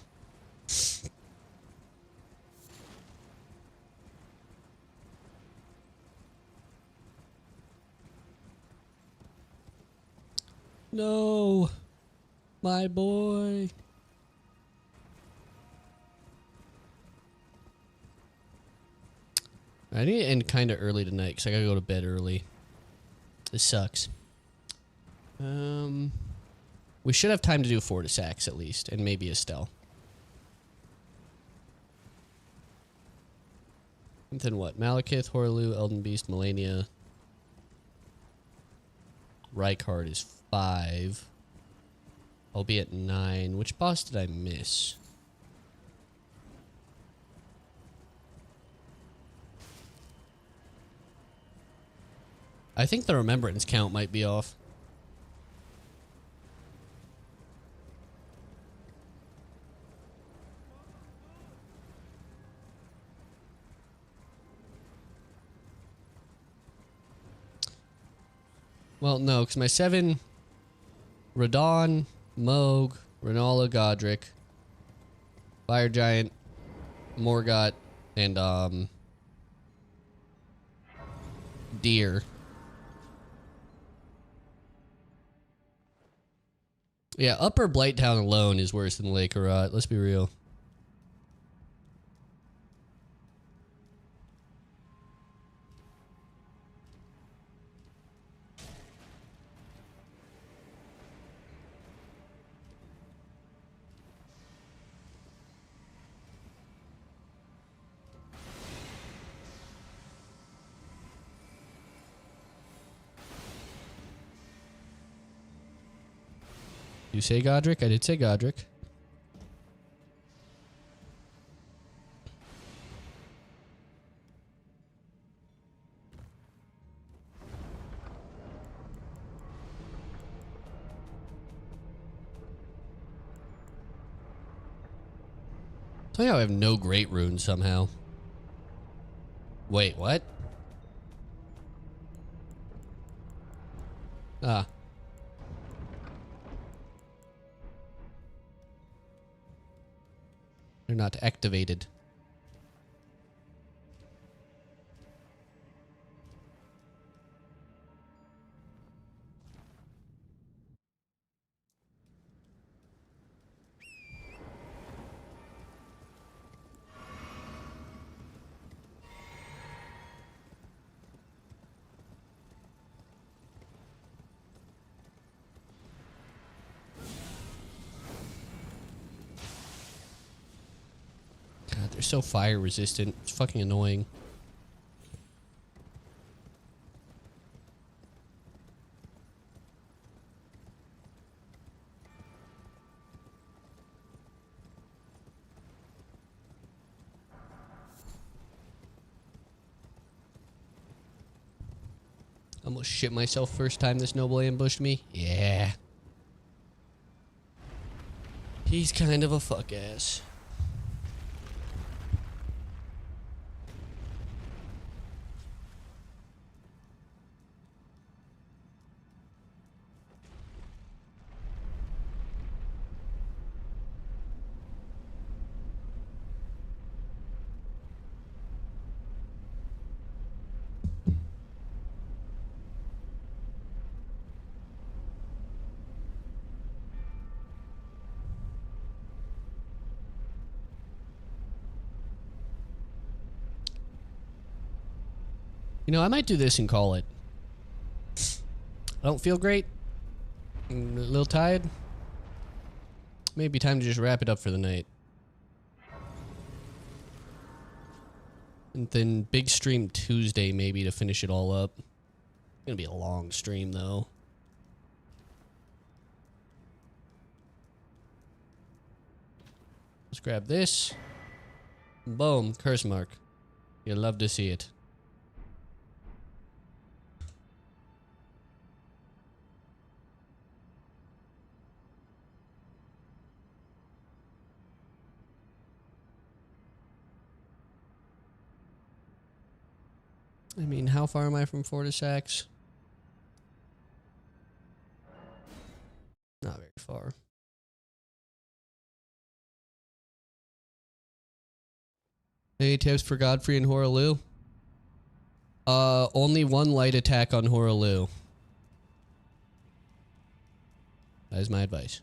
No, my boy. I need to end kind of early tonight because I gotta go to bed early. This sucks. We should have time to do Fortisax at least, and maybe Estelle. And then what? Malekith, Horlu, Elden Beast, Melania. Rykard is 5. I'll be at 9. Which boss did I miss? I think the remembrance count might be off. Well, no, because my 7... Radon, Moog, Renala, Godric, Fire Giant, Morgott, and, Deer. Yeah, Upper Blighttown alone is worse than Lake Rot. Let's be real. You say Godric? I did say Godric. Tell you how I have no great runes somehow. Wait, what? Ah. They're not activated. God, they're so fire resistant. It's fucking annoying. Almost shit myself first time this noble ambushed me. Yeah. He's kind of a fuck ass. You know, I might do this and call it. I don't feel great. I'm a little tired. Maybe time to just wrap it up for the night. And then big stream Tuesday maybe to finish it all up. It's gonna be a long stream though. Let's grab this. Boom, curse mark. You'll love to see it. I mean, how far am I from Fortisax? Not very far. Any tips for Godfrey and Horaloo? Only one light attack on Horaloo. That is my advice.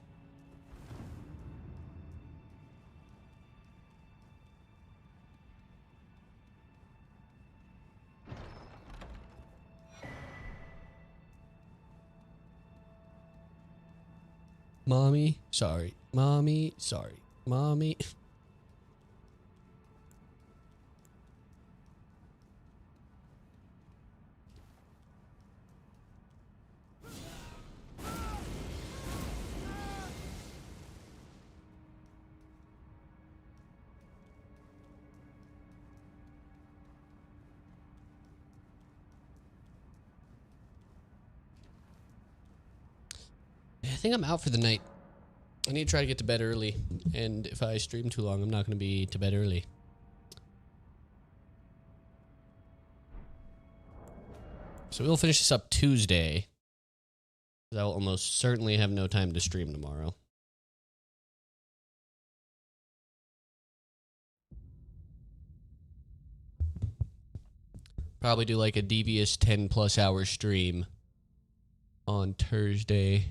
Mommy, sorry. Mommy, sorry. Mommy. I think I'm out for the night. I need to try to get to bed early. And if I stream too long, I'm not going to be to bed early. So we'll finish this up Tuesday. I will almost certainly have no time to stream tomorrow. Probably do like a devious 10+ hour stream on Thursday.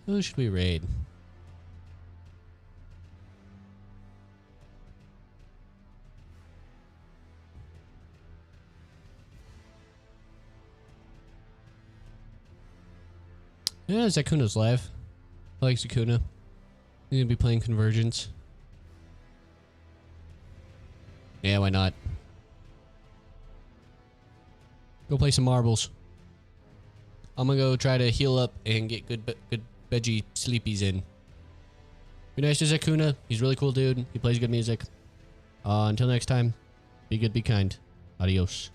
Who should we raid? Yeah, Zakuna's live. I like Zakuna. He's gonna be playing Convergence. Yeah, why not? Go play some marbles. I'm gonna go try to heal up and get good veggie sleepies in. Be nice to Zakuna. He's a really cool dude. He plays good music. Until next time, be good, be kind. Adios.